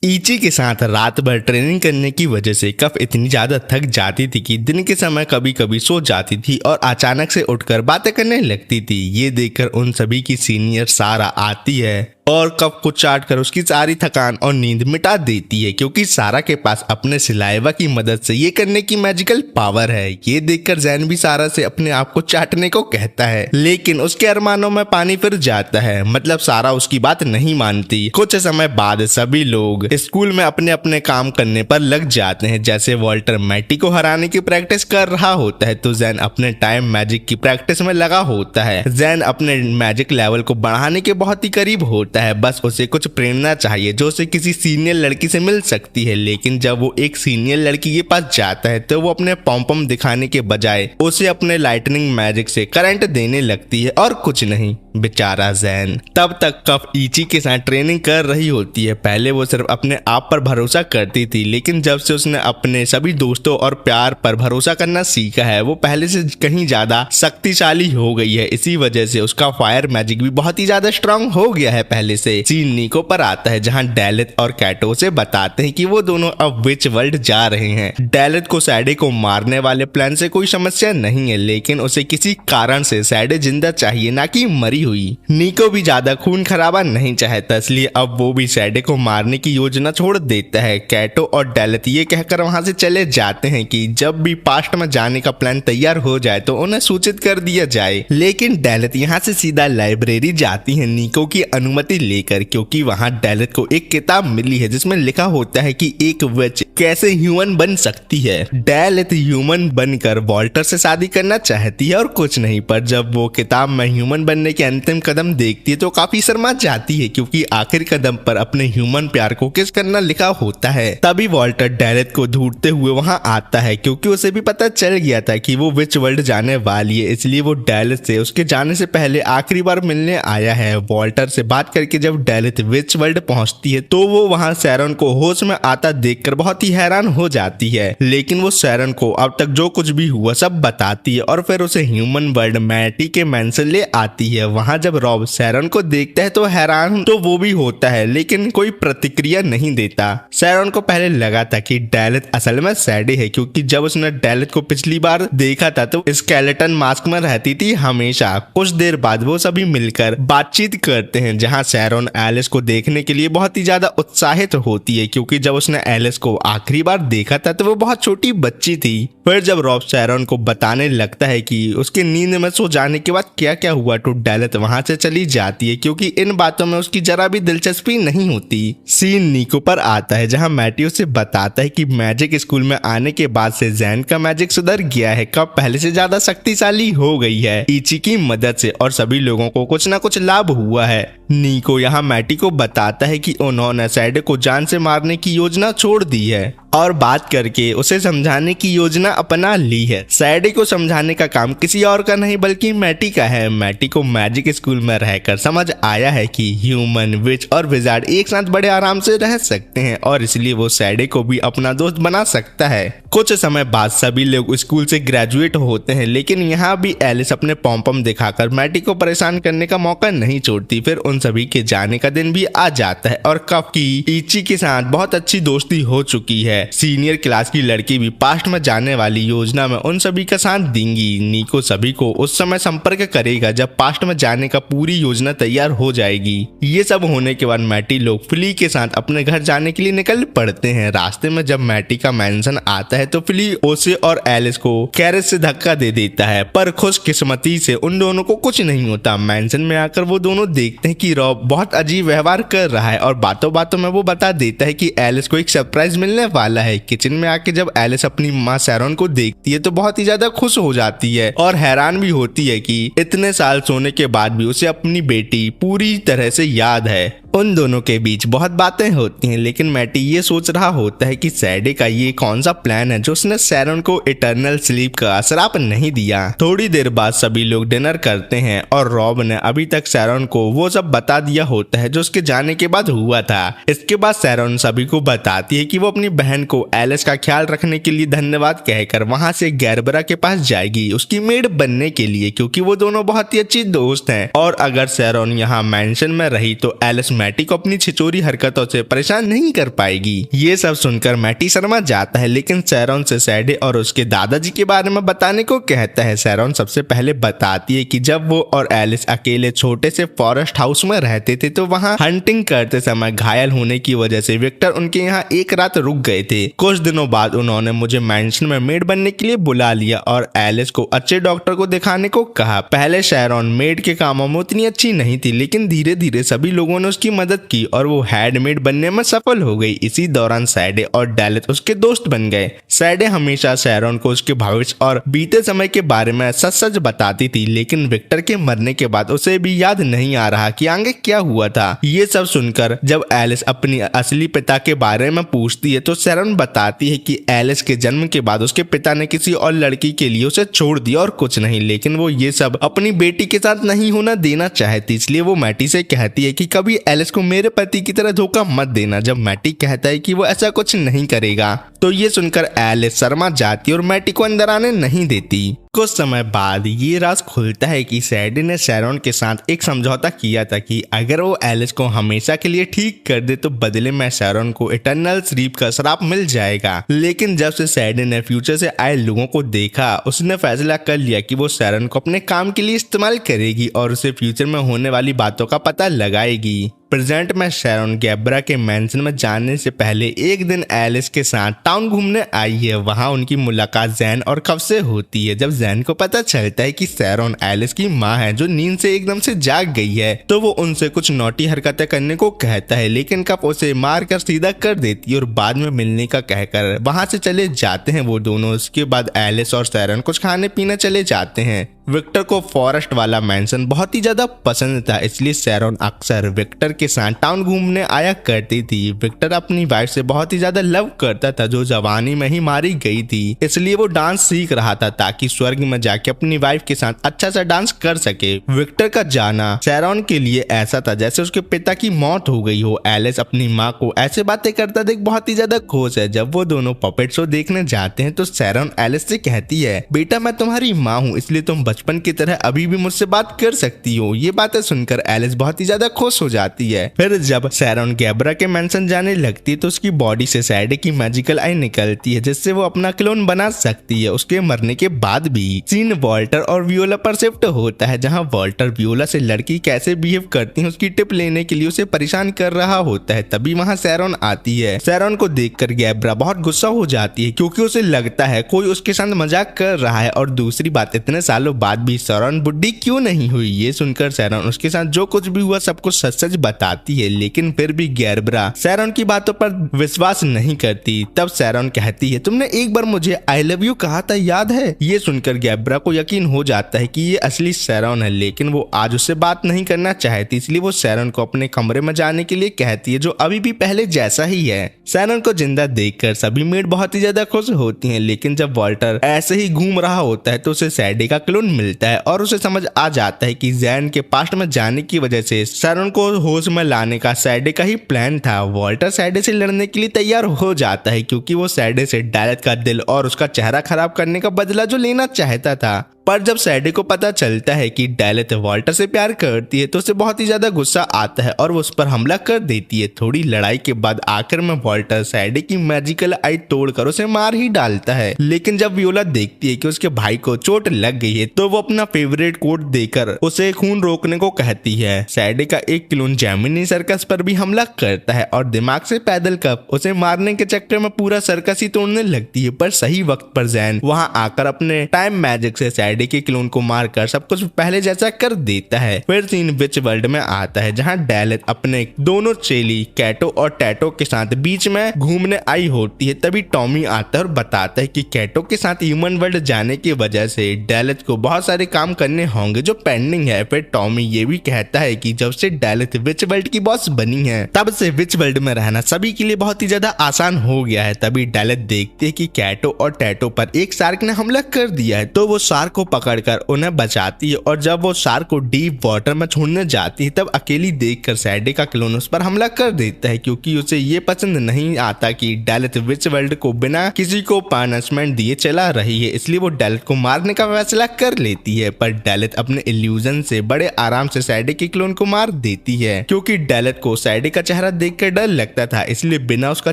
ईची के साथ रात भर ट्रेनिंग करने की वजह से कफ इतनी ज्यादा थक जाती थी कि दिन के समय कभी कभी सो जाती थी और अचानक से उठकर बातें करने लगती थी। ये देखकर उन सभी की सीनियर सारा आती है और कफ को चाट कर उसकी सारी थकान और नींद मिटा देती है, क्योंकि सारा के पास अपने सिलाइवा की मदद से ये करने की मैजिकल पावर है। ये देखकर जैन भी सारा से अपने आप को चाटने को कहता है, लेकिन उसके अरमानों में पानी फिर जाता है। मतलब सारा उसकी बात नहीं मानती। कुछ समय बाद सभी लोग स्कूल में अपने अपने काम करने पर लग जाते हैं। जैसे वॉल्टर मैटी को हराने की प्रैक्टिस कर रहा होता है तो जैन अपने टाइम मैजिक की प्रैक्टिस में लगा होता है। जैन अपने मैजिक लेवल को बढ़ाने के बहुत ही करीब होता है, बस उसे कुछ प्रेरणा चाहिए जो उसे किसी सीनियर लड़की से मिल सकती है। लेकिन जब वो एक सीनियर लड़की के पास जाता है तो वो अपने पॉम दिखाने के बजाय उसे अपने लाइटनिंग मैजिक से करंट देने लगती है और कुछ नहीं। बेचारा जैन तब तक कफ ईची के साथ ट्रेनिंग कर रही होती है। पहले वो सिर्फ अपने आप पर भरोसा करती थी, लेकिन जब से उसने अपने सभी दोस्तों और प्यार पर भरोसा करना सीखा है वो पहले से कहीं ज्यादा शक्तिशाली हो गई है। इसी वजह से उसका फायर मैजिक भी बहुत ही ज्यादा स्ट्रांग हो गया है पहले से। सीन निको पर आता है जहां डेलिथ और कैटो से बताते हैं कि वो दोनों अब विच वर्ल्ड जा रहे हैं। डेलिथ को सैडे को मारने वाले प्लान से कोई समस्या नहीं है, लेकिन उसे किसी कारण से सैडे जिंदा चाहिए, ना कि मरी हुई। निको भी ज्यादा खून खराबा नहीं चाहता, इसलिए अब वो भी सैडे को मारने की योजना छोड़ देता है। कैटो और डेलिथ ये कहकर वहां से चले जाते हैं कि जब भी पास्ट में जाने का प्लान तैयार हो जाए तो उन्हें सूचित कर दिया जाए। लेकिन डेलिथ यहाँ से सीधा लाइब्रेरी जाती है निको की अनुमति लेकर, क्योंकि वहां डेलिथ को एक किताब मिली है जिसमें लिखा होता है कि एक विच कैसे ह्यूमन बन सकती है। डेलिथ ह्यूमन बनकर वॉल्टर से शादी करना चाहती है और कुछ नहीं, पर जब वो किताब में ह्यूमन बनने के अंतिम कदम देखती है तो काफी शर्मा जाती है, क्योंकि आखिरी कदम पर अपने ह्यूमन प्यार को किस करना लिखा होता है। तभी वॉल्टर डेलिथ को ढूंढते हुए वहां आता है, क्योंकि उसे भी पता चल गया था कि वो विच वर्ल्ड जाने वाली है, इसलिए वो डेलिथ से उसके जाने से पहले आखिरी बार मिलने आया है। वॉल्टर से बात करके जब डेलिथ विच वर्ल्ड पहुंचती है तो वो वहां सैरन को होश में आता देखकर बहुत ही हैरान हो जाती है, लेकिन वो सैरन को अब तक जो कुछ भी हुआ सब बताती है और फिर उसे ह्यूमन वर्ल्ड मैटी के मेंशन ले आती है। वहां जब रॉब सैरन को देखता है तो हैरान तो वो भी होता है, लेकिन कोई प्रतिक्रिया नहीं देता। सैरन को पहले लगा था कि डेलिथ असल में सैडे है, क्योंकि जब उसने डेलिथ को पिछली बार देखा था तो स्केलेटन मास्क में रहती थी हमेशा। कुछ देर बाद वो सभी मिलकर बातचीत करते हैं, जहां सैरन एलिस को देखने के लिए बहुत ही ज्यादा उत्साहित होती है, क्योंकि जब उसने एलिस को आखिरी बार देखा था तो वो बहुत छोटी बच्ची थी। फिर जब रॉब सैरन को बताने लगता है कि उसके नींद में सो जाने के बाद क्या क्या हुआ तो डेलिथ वहां से चली जाती है, क्योंकि इन बातों में उसकी जरा भी दिलचस्पी नहीं होती। सीन निको पर आता है जहां मैट्यू से बताता है कि मैजिक स्कूल में आने के बाद से जैन का मैजिक सुधर गया है, कब पहले से ज्यादा शक्तिशाली हो गई है ईची की मदद से, और सभी लोगों को कुछ ना कुछ लाभ हुआ है। निको यहाँ मैटी को बताता है कि उन्होंने सैडे को जान से मारने की योजना छोड़ दी है और बात करके उसे समझाने की योजना अपना ली है। सैडे को समझाने का काम किसी और का नहीं बल्कि मैटी का है। मैटी को मैजिक स्कूल में रहकर समझ आया है कि ह्यूमन, विच और विजार्ड एक साथ बड़े आराम से रह सकते हैं और इसलिए वो सैडे को भी अपना दोस्त बना सकता है। कुछ समय बाद सभी लोग स्कूल से ग्रेजुएट होते हैं, लेकिन यहाँ भी एलिस अपने पॉम दिखाकर मैटी को परेशान करने का मौका नहीं छोड़ती। फिर उन सभी के जाने का दिन भी आ जाता है और कफ की ईची के साथ बहुत अच्छी दोस्ती हो चुकी है। सीनियर क्लास की लड़की भी पास्ट में जाने वाली योजना में उन सभी का साथ देंगी। निको सभी को उस समय संपर्क करेगा जब पास्ट में जाने का पूरी योजना तैयार हो जाएगी। ये सब होने के बाद मैटी लोग फ्ली के साथ अपने घर जाने के लिए निकल पड़ते हैं। रास्ते में जब मैटी का मेंशन आता है तो फ्ली ओसे और एलिस को कैरेज से धक्का दे देता है, पर खुशकिस्मती से उन दोनों को कुछ नहीं होता। मेंशन में आकर वो दोनों देखते हैं कि रॉब बहुत अजीब व्यवहार कर रहा है और बातों बातों में वो बता देता है कि एलिस को एक सरप्राइज मिलने वाला है। किचन में आके जब एलिस अपनी माँ सैरन को देखती है तो बहुत ही ज्यादा खुश हो जाती है और हैरान भी होती है कि इतने साल सोने के बाद भी उसे अपनी बेटी पूरी तरह से याद है। उन दोनों के बीच बहुत बातें होती हैं, लेकिन मैटी ये सोच रहा होता है कि सैडे का ये कौन सा प्लान है जो उसने सैरन को इटर्नल स्लीप का श्राप नहीं दिया। थोड़ी देर बाद सभी लोग डिनर करते हैं और रॉब ने अभी तक सैरन को वो सब बता दिया होता है जो उसके जाने के बाद हुआ था। इसके बाद सैरॉन सभी को बताती है कि वो अपनी बहन को एलिस का ख्याल रखने के लिए धन्यवाद कहकर वहां से गैब्रा के पास जाएगी उसकी मेड बनने के लिए, क्योंकि वो दोनों बहुत ही अच्छी दोस्त हैं। और अगर सैरॉन यहाँ मेंशन में रही तो एलिस मैटी को अपनी छिचोरी हरकतों से परेशान नहीं कर पाएगी। ये सब सुनकर मैटी शर्मा जाता है, लेकिन सैरॉन से सैडे और उसके दादाजी के बारे में बताने को कहता है। सैरॉन सबसे पहले बताती है कि जब वो और एलिस अकेले छोटे से फॉरेस्ट हाउस में रहते थे तो वहाँ हंटिंग करते समय घायल होने की वजह से विक्टर उनके यहाँ एक रात रुक गए थे। कुछ दिनों बाद उन्होंने मुझे मेंशन में मेड बनने के लिए बुला लिया और एलिस को अच्छे डॉक्टर को दिखाने को कहा। पहले सैरॉन मेड के कामों में उतनी अच्छी नहीं थी, लेकिन धीरे धीरे सभी लोगों ने उसकी मदद की और वो हेड मेड बनने में सफल हो गई। इसी दौरान सैडे और डेलिथ उसके दोस्त बन गए। सैडे हमेशा सैरॉन को उसके भविष्य और बीते समय के बारे में सच सच बताती थी, लेकिन विक्टर के मरने के बाद उसे भी याद नहीं आ रहा कि आगे क्या हुआ था। ये सब सुनकर जब एलिस अपनी असली पिता के बारे में पूछती है तो सैरॉन बताती है कि एलिस के जन्म के बाद उसके पिता ने किसी और लड़की के लिए उसे छोड़ दिया और कुछ नहीं, लेकिन वो ये सब अपनी बेटी के साथ नहीं होना देना चाहती। इसलिए वो मैटी से कहती है कि कभी एलिस को मेरे पति की तरह धोखा मत देना। जब मैटी कहता है कि वो ऐसा कुछ नहीं करेगा तो ये सुनकर एलिस शर्मा जाती और मैटी को अंदर आने नहीं देती। कुछ समय बाद ये राज खुलता है कि सैडे ने सैरॉन के साथ एक समझौता किया था कि अगर वो एलिस को हमेशा के लिए ठीक कर दे तो बदले में सैरॉन को इटर्नल स्लीप का श्राप मिल जाएगा। लेकिन जब से सैडे ने फ्यूचर से आए लोगों को देखा उसने फैसला कर लिया कि वो सैरॉन को अपने काम के लिए इस्तेमाल करेगी और उसे फ्यूचर में होने वाली बातों का पता लगाएगी। प्रेजेंट में सैरॉन गैब्रा के मेंशन में जाने से पहले एक दिन एलिस के साथ टाउन घूमने आई है। वहां उनकी मुलाकात जैन और कब से होती है। जब जैन को पता चलता है कि सैरॉन एलिस की माँ है जो नींद से एकदम से जाग गई है तो वो उनसे कुछ नौटी हरकतें करने को कहता है, लेकिन कप उसे मार कर सीधा कर देती है और बाद में मिलने का कहकर वहां से चले जाते हैं वो दोनों। उसके बाद एलिस और सैरॉन कुछ खाने पीने चले जाते हैं। विक्टर को फॉरेस्ट वाला मेंशन बहुत ही ज्यादा पसंद था, इसलिए सैरॉन अक्सर विक्टर के साथ टाउन घूमने आया करती थी। विक्टर अपनी वाइफ से बहुत ही ज्यादा लव करता था जो जवानी में ही मारी गई थी, इसलिए वो डांस सीख रहा था ताकि स्वर्ग में जाके अपनी वाइफ के साथ अच्छा सा डांस कर सके। विक्टर का जाना सैरॉन के लिए ऐसा था जैसे उसके पिता की मौत हो गई हो। एलिस अपनी माँ को ऐसे बातें करता देख बहुत ही ज्यादा खुश है। जब वो दोनों पपेट शो देखने जाते हैं तो सैरॉन एलिस से कहती है, बेटा मैं तुम्हारी माँ हूँ इसलिए तुम बचपन की तरह अभी भी मुझसे बात कर सकती हो। ये बातें सुनकर एलिस बहुत ही ज्यादा खुश हो जाती है। फिर जब सैरॉन गैब्रा के मेंशन जाने लगती है तो उसकी बॉडी से सैडे की मैजिकल आई निकलती है जिससे वो अपना क्लोन बना सकती है। उसके मरने के बाद भी सीन वॉल्टर और वियोला पर शिफ्ट होता है जहाँ वॉल्टर वियोला से लड़की कैसे बिहेव करती है उसकी टिप लेने के लिए उसे परेशान कर रहा होता है। तभी वहाँ सैरॉन आती है। सैरॉन को देखकर गैब्रा बहुत गुस्सा हो जाती है क्योंकि उसे लगता है कोई उसके साथ मजाक कर रहा है और दूसरी बात इतने सालों बाद भी सैरॉन बुढ़ी क्यों नहीं हुई। ये सुनकर सैरॉन उसके साथ जो कुछ भी हुआ सब कुछ सच सच बताती है, लेकिन फिर भी गैब्रा सैरॉन की बातों पर विश्वास नहीं करती। तब सैरॉन कहती है, तुमने एक बार मुझे आई लव यू कहा था याद है। ये सुनकर गैब्रा को यकीन हो जाता है कि ये असली सैरॉन है, लेकिन वो आज उससे बात नहीं करना चाहती, इसलिए वो सैरॉन को अपने कमरे में जाने के लिए कहती है जो अभी भी पहले जैसा ही है। सैरॉन को जिंदा देखकर सभी मेड बहुत ही ज्यादा खुश होती हैं, लेकिन जब वॉल्टर ऐसे ही घूम रहा होता है तो उसे सैडे का क्लोन मिलता है और उसे समझ आ जाता है कि जैन के पास्ट में जाने की वजह से सैरॉन को होश में लाने का सैडे का ही प्लान था। वॉल्टर सैडे से लड़ने के लिए तैयार हो जाता है क्योंकि वो सैडे से डेलिथ का दिल और उसका चेहरा खराब करने का बदला जो लेना चाहता था। पर जब सैडे को पता चलता है कि डेलिथ वॉल्टर से प्यार करती है तो उसे बहुत ही ज्यादा गुस्सा आता है और वो उस पर हमला कर देती है। थोड़ी लड़ाई के बाद आखिर में वॉल्टर सैडे की मैजिकल आई तोड़कर उसे मार ही डालता है, लेकिन जब वियोला देखती है कि उसके भाई को चोट लग गई है तो वो अपना फेवरेट कोट देकर उसे खून रोकने को कहती है। सैडे का एक क्लोन जेमिनी सर्कस पर भी हमला करता है और दिमाग से पैदल कप उसे मारने के चक्कर में पूरा सर्कस ही तोड़ने लगती है। पर सही वक्त पर जैन वहाँ आकर अपने टाइम मैजिक से सैडे के क्लोन को मारकर सब कुछ पहले जैसा कर देता है। फिर सीन विच वर्ल्ड में आता है जहाँ डेलिथ अपने दोनों चेली कैटो और टैटो के साथ बीच में घूमने आई होती है। तभी टॉमी आता है और बताता है कि कैटो के साथ ह्यूमन वर्ल्ड जाने की वजह से डेलिथ को बहुत सारे काम करने होंगे जो पेंडिंग है। फिर टॉमी ये भी कहता है कि जब से डेलिथ विच वर्ल्ड की बॉस बनी है तब से विच वर्ल्ड में रहना सभी के लिए बहुत ही ज्यादा आसान हो गया है। तभी डेलिथ देखती है कि कैटो और टैटो पर एक शार्क ने हमला कर दिया है तो वो शार्क को पकड़कर उन्हें बचाती है और जब वो शार्क को डीप वाटर में छोड़ने जाती है तब अकेली देखकर सैडी का क्लोन उस पर हमला कर देता है, क्योंकि उसे ये पसंद नहीं आता कि डेलिथ विच वर्ल्ड को बिना किसी को पनिशमेंट दिए चला रही है, इसलिए वो डेलिथ को मारने का फैसला कर लेती है। पर डेलिथ अपने इल्यूजन से बड़े आराम से सैडी के क्लोन को मार देती है, क्योंकि डेलिथ को सैडी का चेहरा देखकर डर लगता था, इसलिए बिना उसका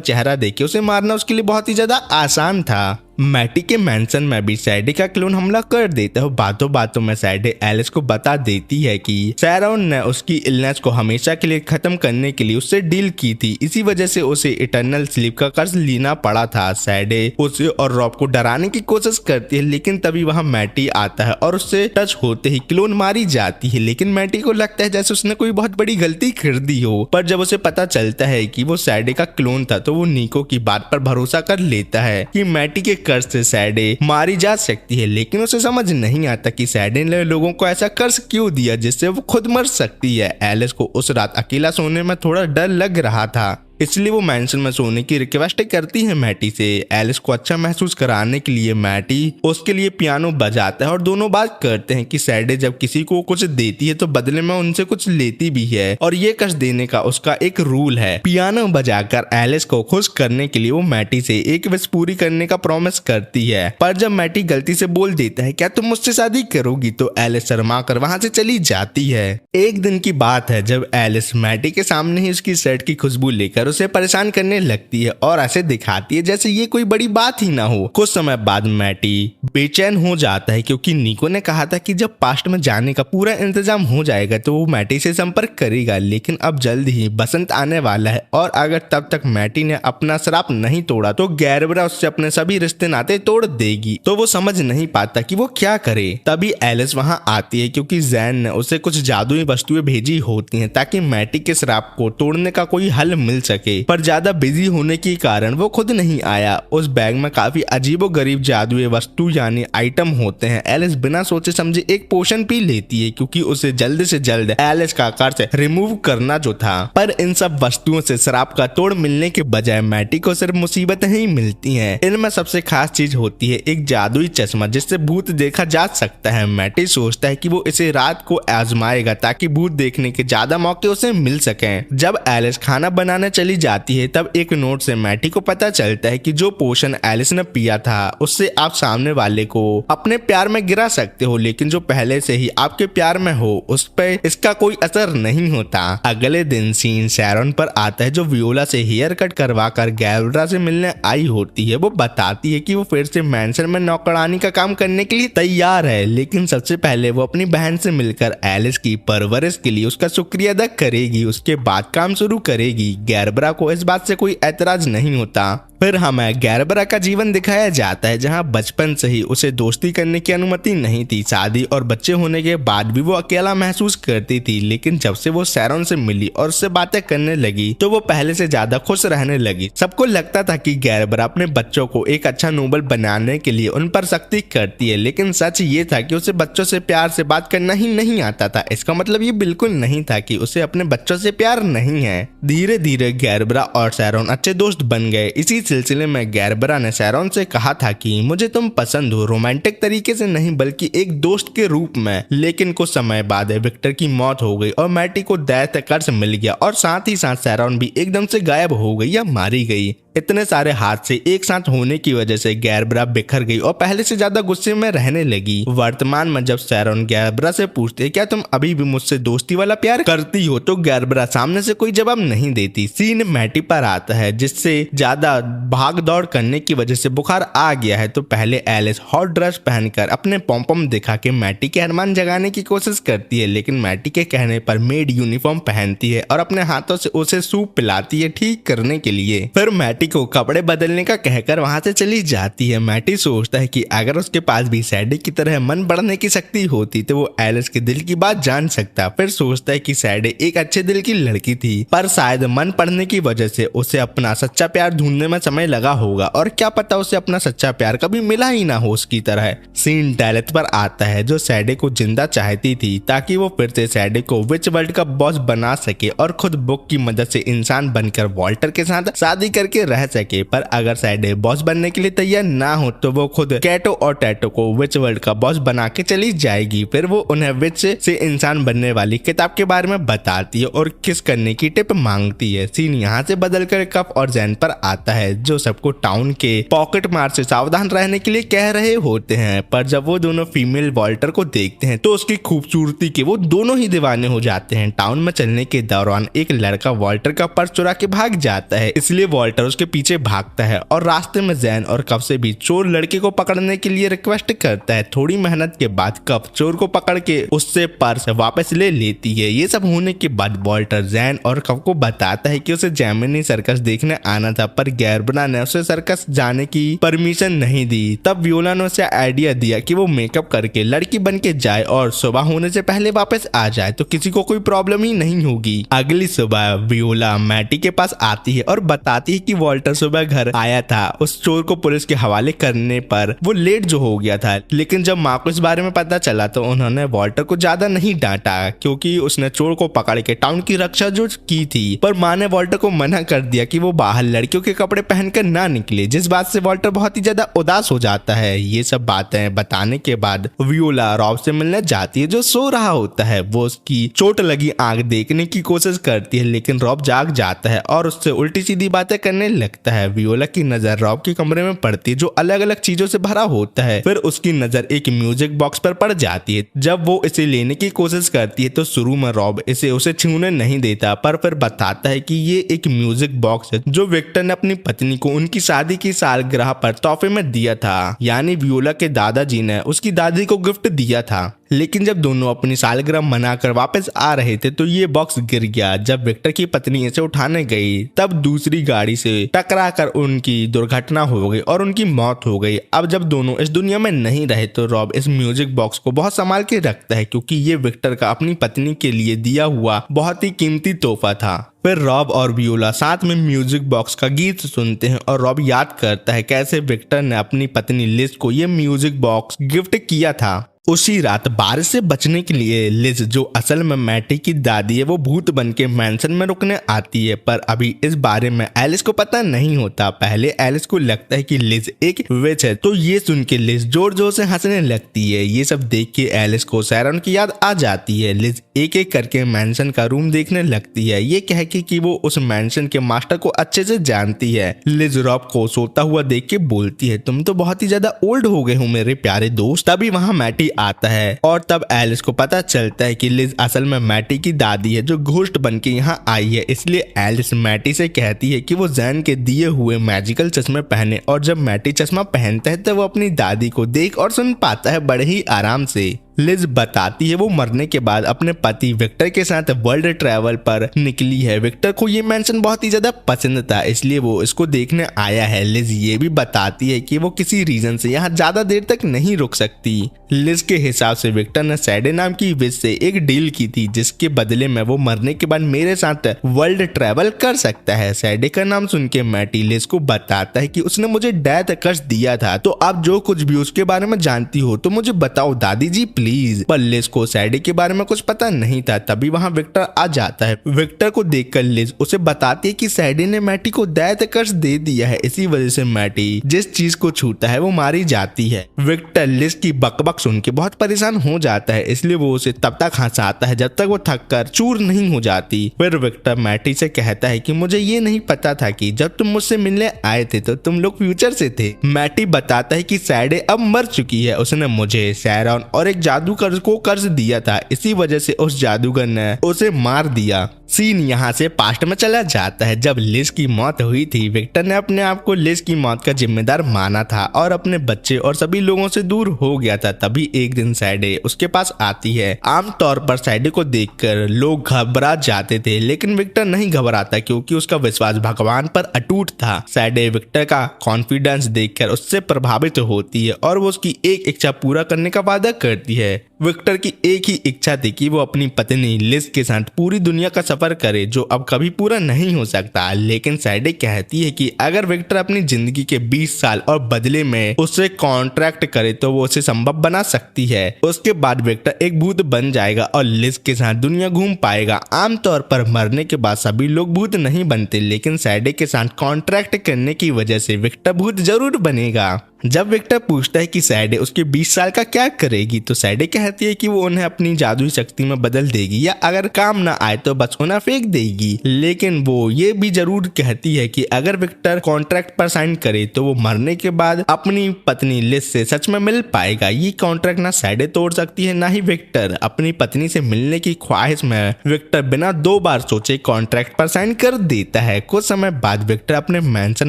चेहरा देखे उसे मारना उसके लिए बहुत ही ज्यादा आसान था। मैटी के मैंशन में भी सैडी का क्लोन हमला कर देता है। बातों बातों में सैडी एलिस को बता देती है कि सैरॉन ने उसकी इलनेस को हमेशा के लिए खत्म करने के लिए उससे डील की थी, इसी वजह से उसे इटर्नल स्लीप का कर्ज लेना पड़ा था। सैडी उसे और रॉब को डराने की कोशिश करती है, लेकिन तभी वहां मैटी आता है और उससे टच होते ही क्लोन मारी जाती है। लेकिन मैटी को लगता है जैसे उसने कोई बहुत बड़ी गलती कर दी हो, पर जब उसे पता चलता है कि वो सैडी का क्लोन था तो वो निको की बात पर भरोसा कर लेता है कि मैटी के कर्ज से सैडी मारी जा सकती है। लेकिन उसे समझ नहीं आता कि सैडी ने लोगों को ऐसा कर्ज क्यों दिया जिससे वो खुद मर सकती है। एलिस को उस रात अकेला सोने में थोड़ा डर लग रहा था, इसलिए वो मैंशन में सोने की रिक्वेस्ट करती है मैटी से। एलिस को अच्छा महसूस कराने के लिए मैटी उसके लिए पियानो बजाता है और दोनों बात करते हैं कि सैडी जब किसी को कुछ देती है तो बदले में उनसे कुछ लेती भी है और ये कष्ट देने का उसका एक रूल है। पियानो बजाकर एलिस को खुश करने के लिए वो मैटी से एक विश पूरी करने का प्रॉमिस करती है, पर जब मैटी गलती से बोल देता है क्या तुम मुझसे शादी करोगी, तो एलिस शर्मा कर वहां से चली जाती है। एक दिन की बात है जब एलिस मैटी के सामने ही उसकी शर्ट की खुशबू लेकर उसे परेशान करने लगती है और ऐसे दिखाती है जैसे ये कोई बड़ी बात ही ना हो। कुछ समय बाद मैटी बेचैन हो जाता है, क्योंकि निको ने कहा था कि जब पास्ट में जाने का पूरा इंतजाम हो जाएगा तो वो मैटी से संपर्क करेगा, लेकिन अब जल्द ही बसंत आने वाला है और अगर तब तक मैटी ने अपना श्राप नहीं तोड़ा तो गैरबरा उससे अपने सभी रिश्ते नाते तोड़ देगी। तो वो समझ नहीं पाता कि वो क्या करे। तभी एलिस वहां आती है, क्योंकि जैन ने उसे कुछ जादुई वस्तुएं भेजी होती हैं ताकि मैटी के श्राप को तोड़ने का कोई हल मिल सके, पर ज्यादा बिजी होने के कारण वो खुद नहीं आया। उस बैग में काफी अजीबोगरीब जादुई वस्तु यानी आइटम होते हैं। एलिस बिना सोचे समझे एक पोशन पी लेती है, क्योंकि उसे जल्द से जल्द एलिस का कर्ज रिमूव करना जो था। पर इन सब वस्तुओं से श्राप का तोड़ मिलने के बजाय मैटी को सिर्फ मुसीबतें ही मिलती हैं। इनमें सबसे खास चीज होती है एक जादुई चश्मा जिससे भूत देखा जा सकता है। मैटी सोचता है कि वो इसे रात को आजमाएगा ताकि भूत देखने के ज्यादा मौके उसे मिल सके। जब एलिस खाना बनाने चली जाती है तब एक नोट से मैटी को पता चलता है कि जो पोशन एलिस ने पिया था उससे आप सामने वाले को अपने प्यार में गिरा सकते हो, लेकिन जो पहले से ही आपके प्यार में हो उस पर इसका कोई असर नहीं होता। अगले दिन सीन शैरॉन पर आता है जो वियोला से हेयर कट करवा कर गैब्रा से मिलने आई होती है। वो बताती है कि वो फिर से मैंशन में नौकरानी का काम करने के लिए तैयार है, लेकिन सबसे पहले वो अपनी बहन से मिलकर एलिस की परवरिश के लिए उसका शुक्रिया अदा करेगी, उसके बाद काम शुरू करेगी। गैरबरा को इस बात से कोई ऐतराज नहीं होता। फिर हमें गैरबरा का जीवन दिखाया जाता है जहां बचपन से ही उसे दोस्ती करने की अनुमति नहीं थी। शादी और बच्चे होने के बाद भी वो अकेला महसूस करती थी, लेकिन जब से वो शैरॉन से मिली और उससे बातें करने लगी तो वो पहले से ज्यादा खुश रहने लगी। सबको लगता था कि गैरबरा अपने बच्चों को एक अच्छा नोबल बनाने के लिए उन पर सख्ती करती है, लेकिन सच ये था कि उसे बच्चों से प्यार से बात करना ही नहीं आता था। इसका मतलब ये बिल्कुल नहीं था कि उसे अपने बच्चों से प्यार नहीं है। धीरे धीरे गैरबरा और शैरॉन अच्छे दोस्त बन गए। इसी सिलसिले में गैरबरा ने शैरॉन से कहा था कि मुझे तुम पसंद हो, रोमांटिक तरीके से नहीं बल्कि एक दोस्त के रूप में। लेकिन कुछ समय बाद विक्टर की मौत हो गई और मैटी को दैत्य कर्ज मिल गया और साथ ही साथ शैरॉन भी एकदम से गायब हो गई या मारी गई। इतने सारे हादसे एक साथ होने की वजह से गैरबरा बिखर गई और पहले से ज्यादा गुस्से में रहने लगी। वर्तमान में जब शैरॉन गैरबरा से पूछते क्या तुम अभी भी मुझसे दोस्ती वाला प्यार करती हो, तो गैरबरा सामने से कोई जवाब नहीं देती। सीन मैटी पर आता है जिससे ज्यादा भाग दौड़ करने की वजह से बुखार आ गया है, तो पहले एलिस हॉट ड्रेस पहनकर अपने पॉम दिखा के मैटी के अरमान जगाने की कोशिश करती है, लेकिन मैटी के कहने पर मेड यूनिफॉर्म पहनती है और अपने हाथों से उसे सूप पिलाती है ठीक करने के लिए। फिर मैटी को कपड़े बदलने का कहकर वहां से चली जाती है। मैटी सोचता है कि अगर उसके पास भी सैडी की तरह मन बढ़ने की शक्ति होती तो वो एलिस के दिल की बात जान सकता। फिर सोचता है कि सैडी एक अच्छे दिल की लड़की थी, पर शायद मन पढ़ने की वजह से उसे अपना सच्चा प्यार ढूंढने में समय लगा होगा और क्या पता उसे अपना सच्चा प्यार कभी मिला ही ना हो उसकी तरह। सीन डेलेथ पर आता है जो सैडी को जिंदा चाहती थी ताकि वो फिर से सैडी को विच वर्ल्ड का बॉस बना सके और खुद बुक की मदद से इंसान बनकर वॉल्टर के साथ शादी करके रह सके, पर अगर सैडे बॉस बनने के लिए तैयार ना हो तो वो खुद कैटो और टैटो को विच वर्ल्ड का बॉस बना के चली जाएगी। फिर वो उन्हें विच से इंसान बनने वाली किताब के बारे में बताती है और किस करने की टिप मांगती है। सीन यहाँ से बदलकर कफ और जैन पर आता है, जो सबको टाउन के पॉकेट मार से सावधान रहने के लिए कह रहे होते हैं। पर जब वो दोनों फीमेल वॉल्टर को देखते हैं तो उसकी खूबसूरती के वो दोनों ही दीवाने हो जाते हैं। टाउन में चलने के दौरान एक लड़का वॉल्टर का पर्स चुरा के भाग जाता है, इसलिए वॉल्टर उसके पीछे भागता है और रास्ते में जैन और कफ से भी चोर लड़के को पकड़ने के लिए रिक्वेस्ट करता है। थोड़ी मेहनत के बाद कफ चोर को पकड़ के उससे पर्स वापस ले लेती है। ये सब होने के बाद वॉल्टर जैन और कफ को बताता है कि उसे जैमिनी सर्कस देखने आना था, पर गैरबना ने उसे सर्कस जाने की परमिशन नहीं दी। तब वियोला ने उसे आइडिया दिया कि वो मेकअप करके लड़की बन के जाए और सुबह होने से पहले वापस आ जाए तो किसी को कोई प्रॉब्लम ही नहीं होगी। अगली सुबह वियोला मैटी के पास आती है और बताती है कि वॉल्टर सुबह घर आया था। उस चोर को पुलिस के हवाले करने पर वो लेट जो हो गया था, लेकिन जब माँ को इस बारे में पता चला तो उन्होंने वॉल्टर को ज्यादा नहीं डांटा क्योंकि उसने चोर को पकड़ के टाउन की रक्षा जो की थी। पर माँ ने वॉल्टर को मना कर दिया कि वो बाहर लड़कियों के कपड़े पहनकर ना निकले, जिस बात से वॉल्टर बहुत ही ज्यादा उदास हो जाता है। ये सब बातें बताने के बाद वियोला रॉब से मिलने जाती है जो सो रहा होता है। वो उसकी चोट लगी आंख देखने की कोशिश करती है, लेकिन रॉब जाग जाता है और उससे उल्टी सीधी बातें करने लगता है। वियोला की नजर रॉब के कमरे में पड़ती है जो अलग अलग चीजों से भरा होता है। फिर उसकी नजर एक म्यूजिक बॉक्स पर पड़ जाती है। जब वो इसे लेने की कोशिश करती है तो शुरू में रॉब इसे उसे छूने नहीं देता, पर फिर बताता है कि ये एक म्यूजिक बॉक्स है जो विक्टर ने अपनी पत्नी को उनकी शादी की सालगिरह पर तोहफे में दिया था, यानी वियोला के दादाजी ने उसकी दादी को गिफ्ट दिया था। लेकिन जब दोनों अपनी सालगिरह मनाकर वापस आ रहे थे तो ये बॉक्स गिर गया। जब विक्टर की पत्नी इसे उठाने गई तब दूसरी गाड़ी से टकराकर उनकी दुर्घटना हो गई और उनकी मौत हो गई। अब जब दोनों इस दुनिया में नहीं रहे तो रॉब इस म्यूजिक बॉक्स को बहुत संभाल के रखता है क्योंकि ये विक्टर का अपनी पत्नी के लिए दिया हुआ बहुत ही कीमती तोहफा था। फिर रॉब और वियोला साथ में म्यूजिक बॉक्स का गीत सुनते हैं और रॉब याद करता है कैसे विक्टर ने अपनी पत्नी लिज को ये म्यूजिक बॉक्स गिफ्ट किया था। उसी रात बारिश से बचने के लिए लिज, जो असल में मैटी की दादी है, वो भूत बन के मैंशन में रुकने आती है। पर अभी इस बारे में एलिस को पता नहीं होता। पहले एलिस को लगता है कि लिज एक विच है, तो ये सुन के लिज जोर जोर से हंसने लगती है। ये सब देख के एलिस को सैरन की याद आ जाती है। लिज एक एक करके मैंशन का रूम देखने लगती है, ये कह के कि वो उस मैंशन के मास्टर को अच्छे से जानती है। लिज रॉब को सोता हुआ देख के बोलती है, तुम तो बहुत ही ज्यादा ओल्ड हो गए हो मेरे प्यारे दोस्त। तभी वहाँ मैटी आता है और तब एलिस को पता चलता है कि लिज असल में मैटी की दादी है जो घोस्ट बन के यहाँ आई है। इसलिए एलिस मैटी से कहती है कि वो जैन के दिए हुए मैजिकल चश्मे पहने, और जब मैटी चश्मा पहनता है तो वो अपनी दादी को देख और सुन पाता है बड़े ही आराम से। लिज बताती है वो मरने के बाद अपने पति विक्टर के साथ वर्ल्ड ट्रैवल पर निकली है। विक्टर को ये मैंशन बहुत ही ज्यादा पसंद था, इसलिए वो इसको देखने आया है। लिज ये भी बताती है कि वो किसी रीजन से यहाँ ज्यादा देर तक नहीं रुक सकती। लिज के हिसाब से विक्टर ने सैडे नाम की विच से एक डील की थी जिसके बदले में वो मरने के बाद मेरे साथ वर्ल्ड ट्रैवल कर सकता है। सैडे का नाम सुन के मैटी लिज को बताता है कि उसने मुझे डेथ कर्स दिया था, तो आप जो कुछ भी उसके बारे में जानती हो तो मुझे बताओ दादी जी प्लीज। पर लिज को सैडे के बारे में कुछ पता नहीं था। तभी वहाँ विक्टर आ जाता है। विक्टर को देखकर लिज उसे बताती है कि सैडे ने मैटी को डेथ कर्स दे दिया है, इसी वजह से मैटी जिस चीज को छूता है वो मारी जाती है। विक्टर लिज की बकबक सुन के बहुत परेशान हो जाता है, इसलिए वो उसे तब तक हंसाता है जब तक वो थक कर चूर नहीं हो जाती। फिर विक्टर मैटी से कहता है कि मुझे ये नहीं पता था कि जब तुम मुझसे मिलने आए थे तो तुम लोग फ्यूचर से थे। मैटी बताता है कि सैडे अब मर चुकी है, उसने मुझे सैरन और एक जादूगर को कर्ज दिया था, इसी वजह से उस जादूगर ने उसे मार दिया। सीन यहाँ से पास्ट में चला जाता है। जब लिज की मौत हुई थी विक्टर ने अपने आप को लिज की मौत का जिम्मेदार माना था और अपने बच्चे और सभी लोगों से दूर हो गया था। तभी एक दिन सैडे उसके पास आती है। आमतौर पर सैडे को देखकर लोग घबरा जाते थे, लेकिन विक्टर नहीं घबराता क्योंकि उसका विश्वास भगवान पर अटूट था। सैडे विक्टर का कॉन्फिडेंस देखकर उससे प्रभावित होती है और वो उसकी एक इच्छा पूरा करने का वादा करती है। विक्टर की एक ही इच्छा थी कि वो अपनी पत्नी लिज के साथ पूरी दुनिया का सफर करे, जो अब कभी पूरा नहीं हो सकता। लेकिन सैडे कहती है कि अगर विक्टर अपनी जिंदगी के 20 साल और बदले में उससे कॉन्ट्रैक्ट करे तो वो उसे संभव बना सकती है। उसके बाद विक्टर एक भूत बन जाएगा और लिज के साथ दुनिया घूम पाएगा। आमतौर पर मरने के बाद सभी लोग भूत नहीं बनते, लेकिन सैडे के साथ कॉन्ट्रैक्ट करने की वजह से विक्टर भूत जरूर बनेगा। जब विक्टर पूछता है कि सैडे उसके 20 साल का क्या करेगी, तो सैडे कहती है कि वो उन्हें अपनी जादुई शक्ति में बदल देगी, या अगर काम ना आए तो बस उन्हें फेंक देगी। लेकिन वो ये भी जरूर कहती है कि अगर विक्टर कॉन्ट्रैक्ट पर साइन करे तो वो मरने के बाद अपनी पत्नी लिज से सच में मिल पाएगा। ये कॉन्ट्रैक्ट ना सैडे तोड़ सकती है ना ही विक्टर। अपनी पत्नी से मिलने की ख्वाहिश में विक्टर बिना 2 बार सोचे कॉन्ट्रैक्ट पर साइन कर देता है। कुछ समय बाद विक्टर अपने मैंशन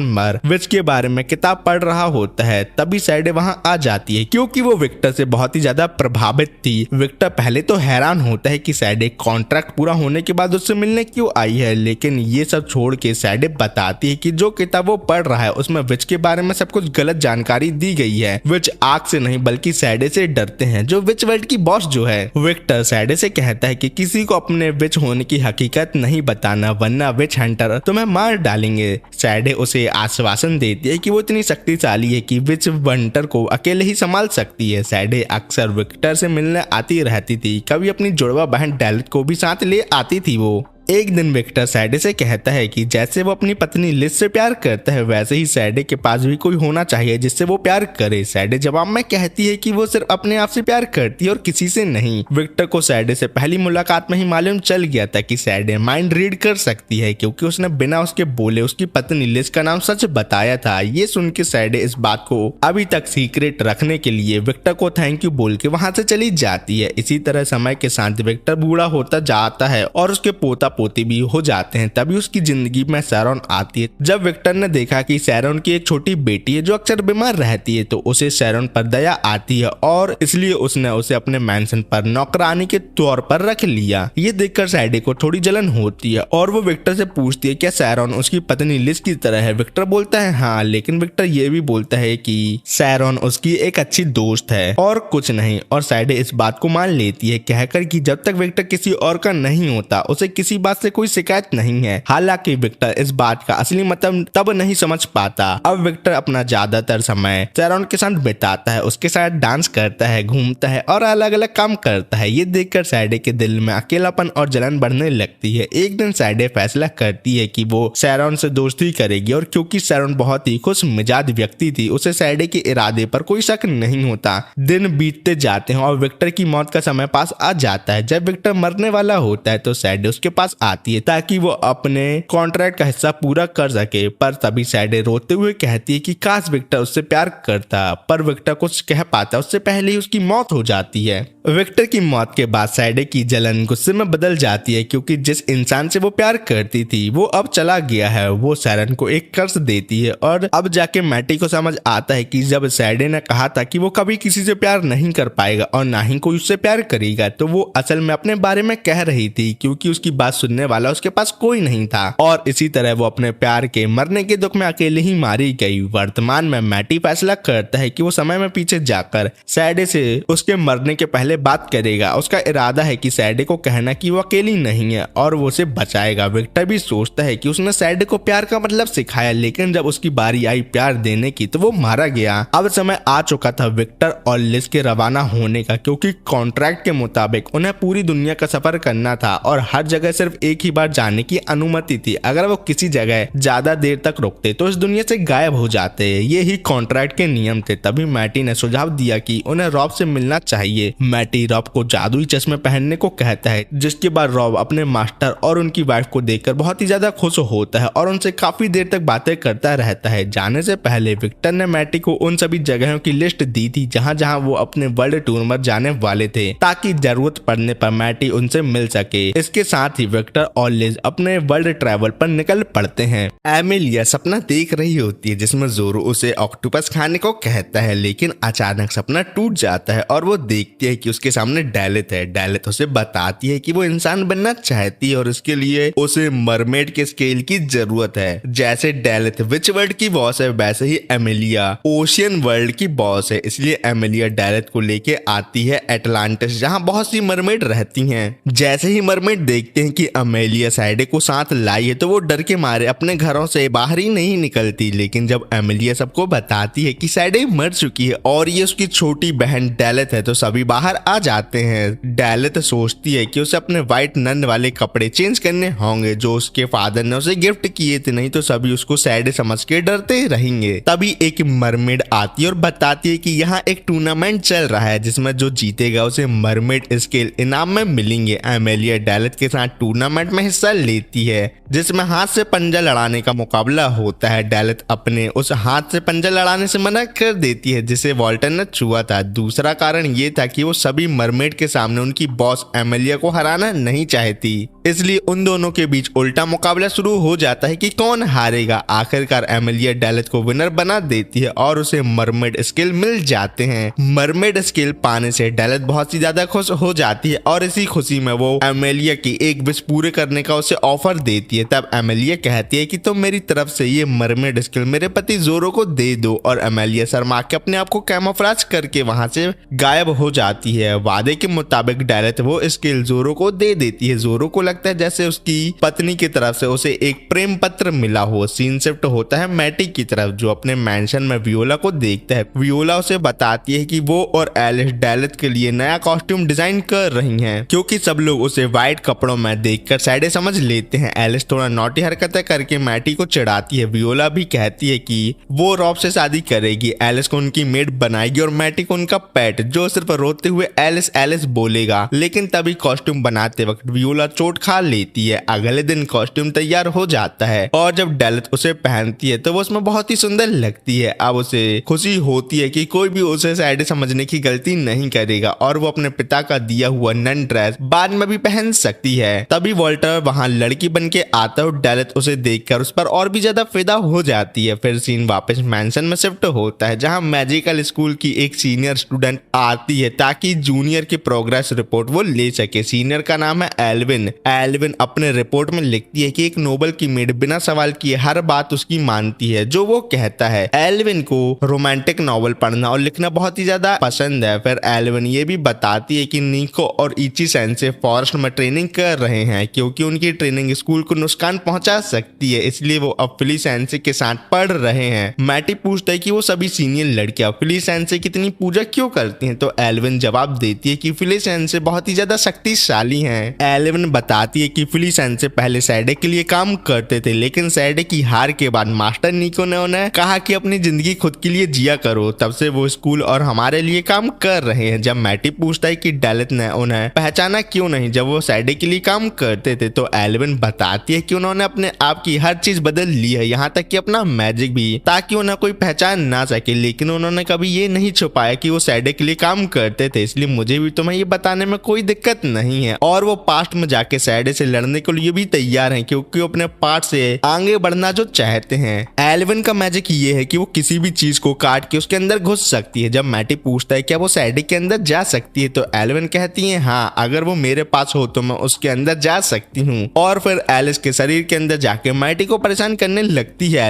में विच के बारे में किताब पढ़ रहा होता है, तभी सैडे वहां आ जाती है क्योंकि वो विक्टर से बहुत ही ज्यादा प्रभावित थी। विक्टर पहले तो हैरान होता है कि सैडे कॉन्ट्रैक्ट पूरा होने के बाद उससे मिलने क्यों आई है, लेकिन ये सब छोड़ के सैडे बताती है कि जो किताब वो पढ़ रहा है उसमें विच के बारे में सब कुछ गलत जानकारी दी गई है। विच आग से नहीं बल्कि सैडे से डरते हैं, जो विच वर्ल्ड की बॉस जो है। विक्टर सैडे से कहता है कि किसी को अपने विच होने की हकीकत नहीं बताना, वरना विच हंटर तुम्हें मार डालेंगे। सैडे उसे आश्वासन देती है कि वो इतनी शक्तिशाली है कि विच हंटर को अकेले ही संभाल सकती है। सैडे अक्सर विक्टर से मिलने आती रहती थी, कभी अपनी जुड़वा बहन डेलिथ को भी साथ ले आती थी वो। एक दिन विक्टर सैडे से कहता है कि जैसे वो अपनी पत्नी लिज से प्यार करता है, वैसे ही सैडे के पास भी कोई होना चाहिए जिससे वो प्यार करे। सैडे जवाब में कहती है कि वो सिर्फ अपने आप से प्यार करती है और किसी से नहीं। विक्टर को सैडे से पहली मुलाकात में ही मालूम चल गया था कि सैडे माइंड रीड कर सकती है, क्योंकि उसने बिना उसके बोले उसकी पत्नी लिज का नाम सच बताया था। ये सुन के सैडे इस बात को अभी तक सीक्रेट रखने के लिए विक्टर को थैंक यू बोल के वहां से चली जाती है। इसी तरह समय के साथ विक्टर बूढ़ा होता जाता है और उसके पोता पोती भी हो जाते हैं। तभी उसकी जिंदगी में सैरॉन आती है। जब विक्टर ने देखा कि सैरॉन की एक छोटी बेटी है जो अक्सर बीमार रहती है, तो उसे सैरॉन पर दया आती है और इसलिए उसने उसे अपने मैंशन पर नौकरानी के तौर पर रख लिया। ये देखकर सैडे को थोड़ी जलन होती है और वो विक्टर से पूछती है क्या सैरॉन उसकी पत्नी लिज की तरह है। विक्टर बोलता है हाँ, लेकिन विक्टर ये भी बोलता है कि सैरॉन उसकी एक अच्छी दोस्त है और कुछ नहीं। और सैडे इस बात को मान लेती है, कहकर कि जब तक विक्टर किसी और का नहीं होता उसे किसी बात से कोई शिकायत नहीं है। हालांकि विक्टर इस बात का असली मतलब तब नहीं समझ पाता। अब विक्टर अपना ज्यादातर समय सैरॉन के साथ बिताता है, उसके साथ डांस करता है, घूमता है और अलग अलग काम करता है। ये देखकर सैडे के दिल में अकेलापन और जलन बढ़ने लगती है। एक दिन सैडे फैसला करती है कि वो सैरॉन से दोस्ती करेगी, और क्योंकि सैरॉन बहुत ही खुश मिजाज व्यक्ति थी, उसे सैडे के इरादे पर कोई शक नहीं होता। दिन बीतते जाते हैं और विक्टर की मौत का समय पास आ जाता है। जब विक्टर मरने वाला होता है तो सैडे उसके पास आती है ताकि वो अपने कॉन्ट्रैक्ट का हिस्सा पूरा कर सके, पर तभी सैडे रोते हुए कहती है कि काश विक्टर उससे प्यार करता, पर विक्टर कुछ कह पाता उससे पहले ही उसकी मौत हो जाती है। विक्टर की मौत के बाद सैडे की जलन गुस्से में बदल जाती है, क्योंकि जिस इंसान से वो प्यार करती थी वो अब चला गया है। वो सैरन को एक कर्ज देती है और अब जाके मैटी को समझ आता है कि जब सैडे ने कहा था कि वो कभी किसी से प्यार नहीं कर पाएगा और ना ही कोई उससे प्यार करेगा, तो वो असल में अपने बारे में कह रही थी, क्योंकि उसकी बात सुनने वाला उसके पास कोई नहीं था। और इसी तरह वो अपने प्यार के मरने के दुख में अकेले ही मारी गई। वर्तमान में मैटी फैसला करता है कि वो समय में पीछे जाकर सैडे से उसके मरने के पहले बात करेगा। उसका इरादा है कि सैडे को कहना कि वो अकेली नहीं है और वो उसे बचाएगा। विक्टर भी सोचता है कि उसने सैडे को प्यार का मतलब सिखाया, लेकिन जब उसकी बारी आई प्यार देने की तो वो मारा गया। अब समय आ चुका था विक्टर और लिज के रवाना होने का, क्योंकि कॉन्ट्रैक्ट के मुताबिक उन्हें पूरी दुनिया का सफर करना था और हर जगह सिर्फ एक ही बार जाने की अनुमति थी। अगर वो किसी जगह ज्यादा देर तक रुकते तो इस दुनिया से गायब हो जाते। ये ही कॉन्ट्रैक्ट के नियम थे। तभी मैटी ने सुझाव दिया कि उन्हें रॉब से मिलना चाहिए। मैटी रॉब को जादुई चश्मे पहनने को कहता है, जिसके बाद रॉब अपने मास्टर और उनकी वाइफ को देखकर बहुत ही ज्यादा खुश होता है और उनसे काफी देर तक बातें करता रहता है। जाने से पहले विक्टर ने मैटी को उन सभी जगहों की लिस्ट दी थी जहां जहां वो अपने वर्ल्ड टूर में जाने वाले थे, ताकि जरूरत पड़ने पर मैटी उनसे मिल सके। इसके साथ ही वेक्टर और लिज अपने वर्ल्ड ट्रैवल पर निकल पड़ते हैं। एमिलिया सपना देख रही होती है जिसमें जोरो उसे ऑक्टोपस खाने को कहता है, लेकिन अचानक सपना टूट जाता है और वो देखती है कि उसके सामने डेलिथ है। डेलिथ उसे बताती है कि वो इंसान बनना चाहती है और इसके लिए उसे मरमेड के स्केल की जरूरत है। जैसे डेलिथ विच वर्ल्ड की बॉस है, वैसे ही एमिलिया ओशियन वर्ल्ड की बॉस है। इसलिए एमिलिया डेलिथ को लेके आती है एटलांटिस, जहाँ बहुत सी मरमेड रहती हैं। जैसे ही मरमेड देखते हैं कि एमिलिया सैडे को साथ लाई है तो वो डर के मारे अपने घरों से बाहर ही नहीं निकलती। लेकिन जब एमिलिया सबको बताती है कि सैडे मर चुकी है और ये उसकी छोटी बहन डेलिथ है तो सभी बाहर आ जाते हैं। डेलिथ सोचती है कि उसे अपने व्हाइट नन वाले कपड़े चेंज करने होंगे जो उसके फादर ने उसे गिफ्ट किए थे, नहीं तो सभी उसको सैडे समझ के डरते रहेंगे। तभी एक मरमेड आती है और बताती है कि यहाँ एक टूर्नामेंट चल रहा है जिसमें जो जीतेगा उसे मरमेड स्केल इनाम में मिलेंगे। एमिलिया डेलिथ के साथ टूर्नामेंट में हिस्सा लेती है जिसमें हाथ से पंजा लड़ाने का मुकाबला होता है। डेलिथ अपने उस हाथ से पंजा लड़ाने से मना कर देती है जिसे वॉल्टर ने छुआ था। दूसरा कारण ये था कि वो सभी मरमेड के सामने उनकी बॉस एमिलिया को हराना नहीं चाहती, इसलिए उन दोनों के बीच उल्टा मुकाबला शुरू हो जाता है कि कौन हारेगा। आखिरकार एमिलिया डेलिथ को विनर बना देती है और उसे मरमेड स्किल मिल जाते हैं। मरमेड स्किल पाने से डेलिथ बहुत ही ज्यादा खुश हो जाती है और इसी खुशी में वो एमिलिया की एक विश पूरे करने का उसे ऑफर देती है। तब एमिलिया कहती है कि तुम मेरी तरफ से ये मरमेड स्किल मेरे पति जोरो को दे दो और एमिलिया शर्मा के अपने आप को कैमोफ्लेज करके वहां से गायब हो जाती है। वादे के मुताबिक डेलिथ वो स्किल जोरो को दे देती है। जोरो को लगता है जैसे उसकी पत्नी की तरफ से उसे एक प्रेम पत्र मिला हो। सीन शिफ्ट होता है मैटी की तरफ जो अपने मैंशन में वियोला को देखता है। वियोला उसे बताती है कि वो और एलिस डेलिथ के लिए नया कॉस्ट्यूम डिजाइन कर रही हैं क्योंकि सब लोग उसे व्हाइट कपड़ों में देखकर सैडे समझ लेते हैं। एलिस थोड़ा नॉटी हरकतें करके मैटी को चिढ़ाती है। वियोला भी कहती है कि वो रॉब से शादी करेगी, एलिस को उनकी मेड बनाएगी और मैटी को उनका पेट, जो सिर्फ रोते हुए एलिस एलिस बोलेगा। लेकिन तभी कॉस्ट्यूम बनाते वक्त वियोला चोट खा लेती है। अगले दिन कॉस्ट्यूम तैयार हो जाता है और जब डेलिथ उसे पहनती है तो वो उसमें बहुत ही सुंदर लगती है। अब उसे खुशी होती है कि कोई भी उसे सैडे समझने की गलती नहीं करेगा और वो अपने पिता का दिया हुआ नन ड्रेस बाद में भी पहन सकती है। तभी वॉल्टर वहां लड़की बन के आता है और डेलिथ उसे देखकर उस पर और भी ज्यादा फिदा हो जाती है। फिर सीन वापस मैंशन में शिफ्ट होता है जहां मैजिकल स्कूल की एक सीनियर स्टूडेंट आती है ताकि जूनियर की प्रोग्रेस रिपोर्ट वो ले सके। सीनियर का नाम है एल्विन। एल्विन अपने रिपोर्ट में लिखती है कि एक नोबल की मेड बिना सवाल किए हर बात उसकी मानती है जो वो कहता है। एल्विन को रोमांटिक नॉवल पढ़ना और लिखना बहुत ही ज्यादा पसंद है। फिर एल्विन ये भी बताती है कि निको और इची सेंसे फॉरेस्ट में ट्रेनिंग कर रहे हैं क्योंकि उनकी ट्रेनिंग स्कूल को नुकसान पहुंचा सकती है, इसलिए वो अब फिली सेंसे के साथ पढ़ रहे हैं। मैटी पूछता है कि वो सभी सीनियर लड़कियां फिली सेंसे की इतनी पूजा क्यों करती हैं तो एल्विन जवाब देती है कि फिली सेंसे बहुत ही ज्यादा शक्तिशाली हैं। एल्विन बताती है कि फिली सेंसे पहले सैडे के लिए काम करते थे लेकिन सैडे की हार के बाद मास्टर निको ने उन्हें कहा कि अपनी जिंदगी खुद के लिए जिया करो, तब से वो स्कूल और हमारे लिए काम कर रहे हैं। जब मैटी पूछता है कि डेलिथ ने उन्हें पहचाना क्यों नहीं जब वो सैडे के लिए काम करते थे तो एल्विन बताती है कि उन्होंने अपने आप की हर चीज बदल ली है, यहाँ तक कि अपना मैजिक भी, ताकि उन्हें कोई पहचान ना सके। लेकिन उन्होंने कभी ये नहीं छुपाया कि वो सैडे के लिए काम करते थे, इसलिए मुझे भी तुम्हें ये बताने में कोई दिक्कत नहीं है। और वो पास्ट में जाके सैडे से लड़ने के लिए भी तैयार हैं क्योंकि वो अपने पार्ट से आगे बढ़ना जो चाहते हैं। एल्विन का मैजिक ये है कि वो किसी भी चीज को काट के उसके अंदर घुस सकती है। जब मैटी पूछता है क्या वो सैडे के अंदर जा सकती है तो एल्विन कहती है हाँ, अगर वो मेरे पास हो तो मैं उसके अंदर जा सकती हूँ। और फिर एलिस के शरीर के अंदर जाके मैटी को परेशान करने लगती है।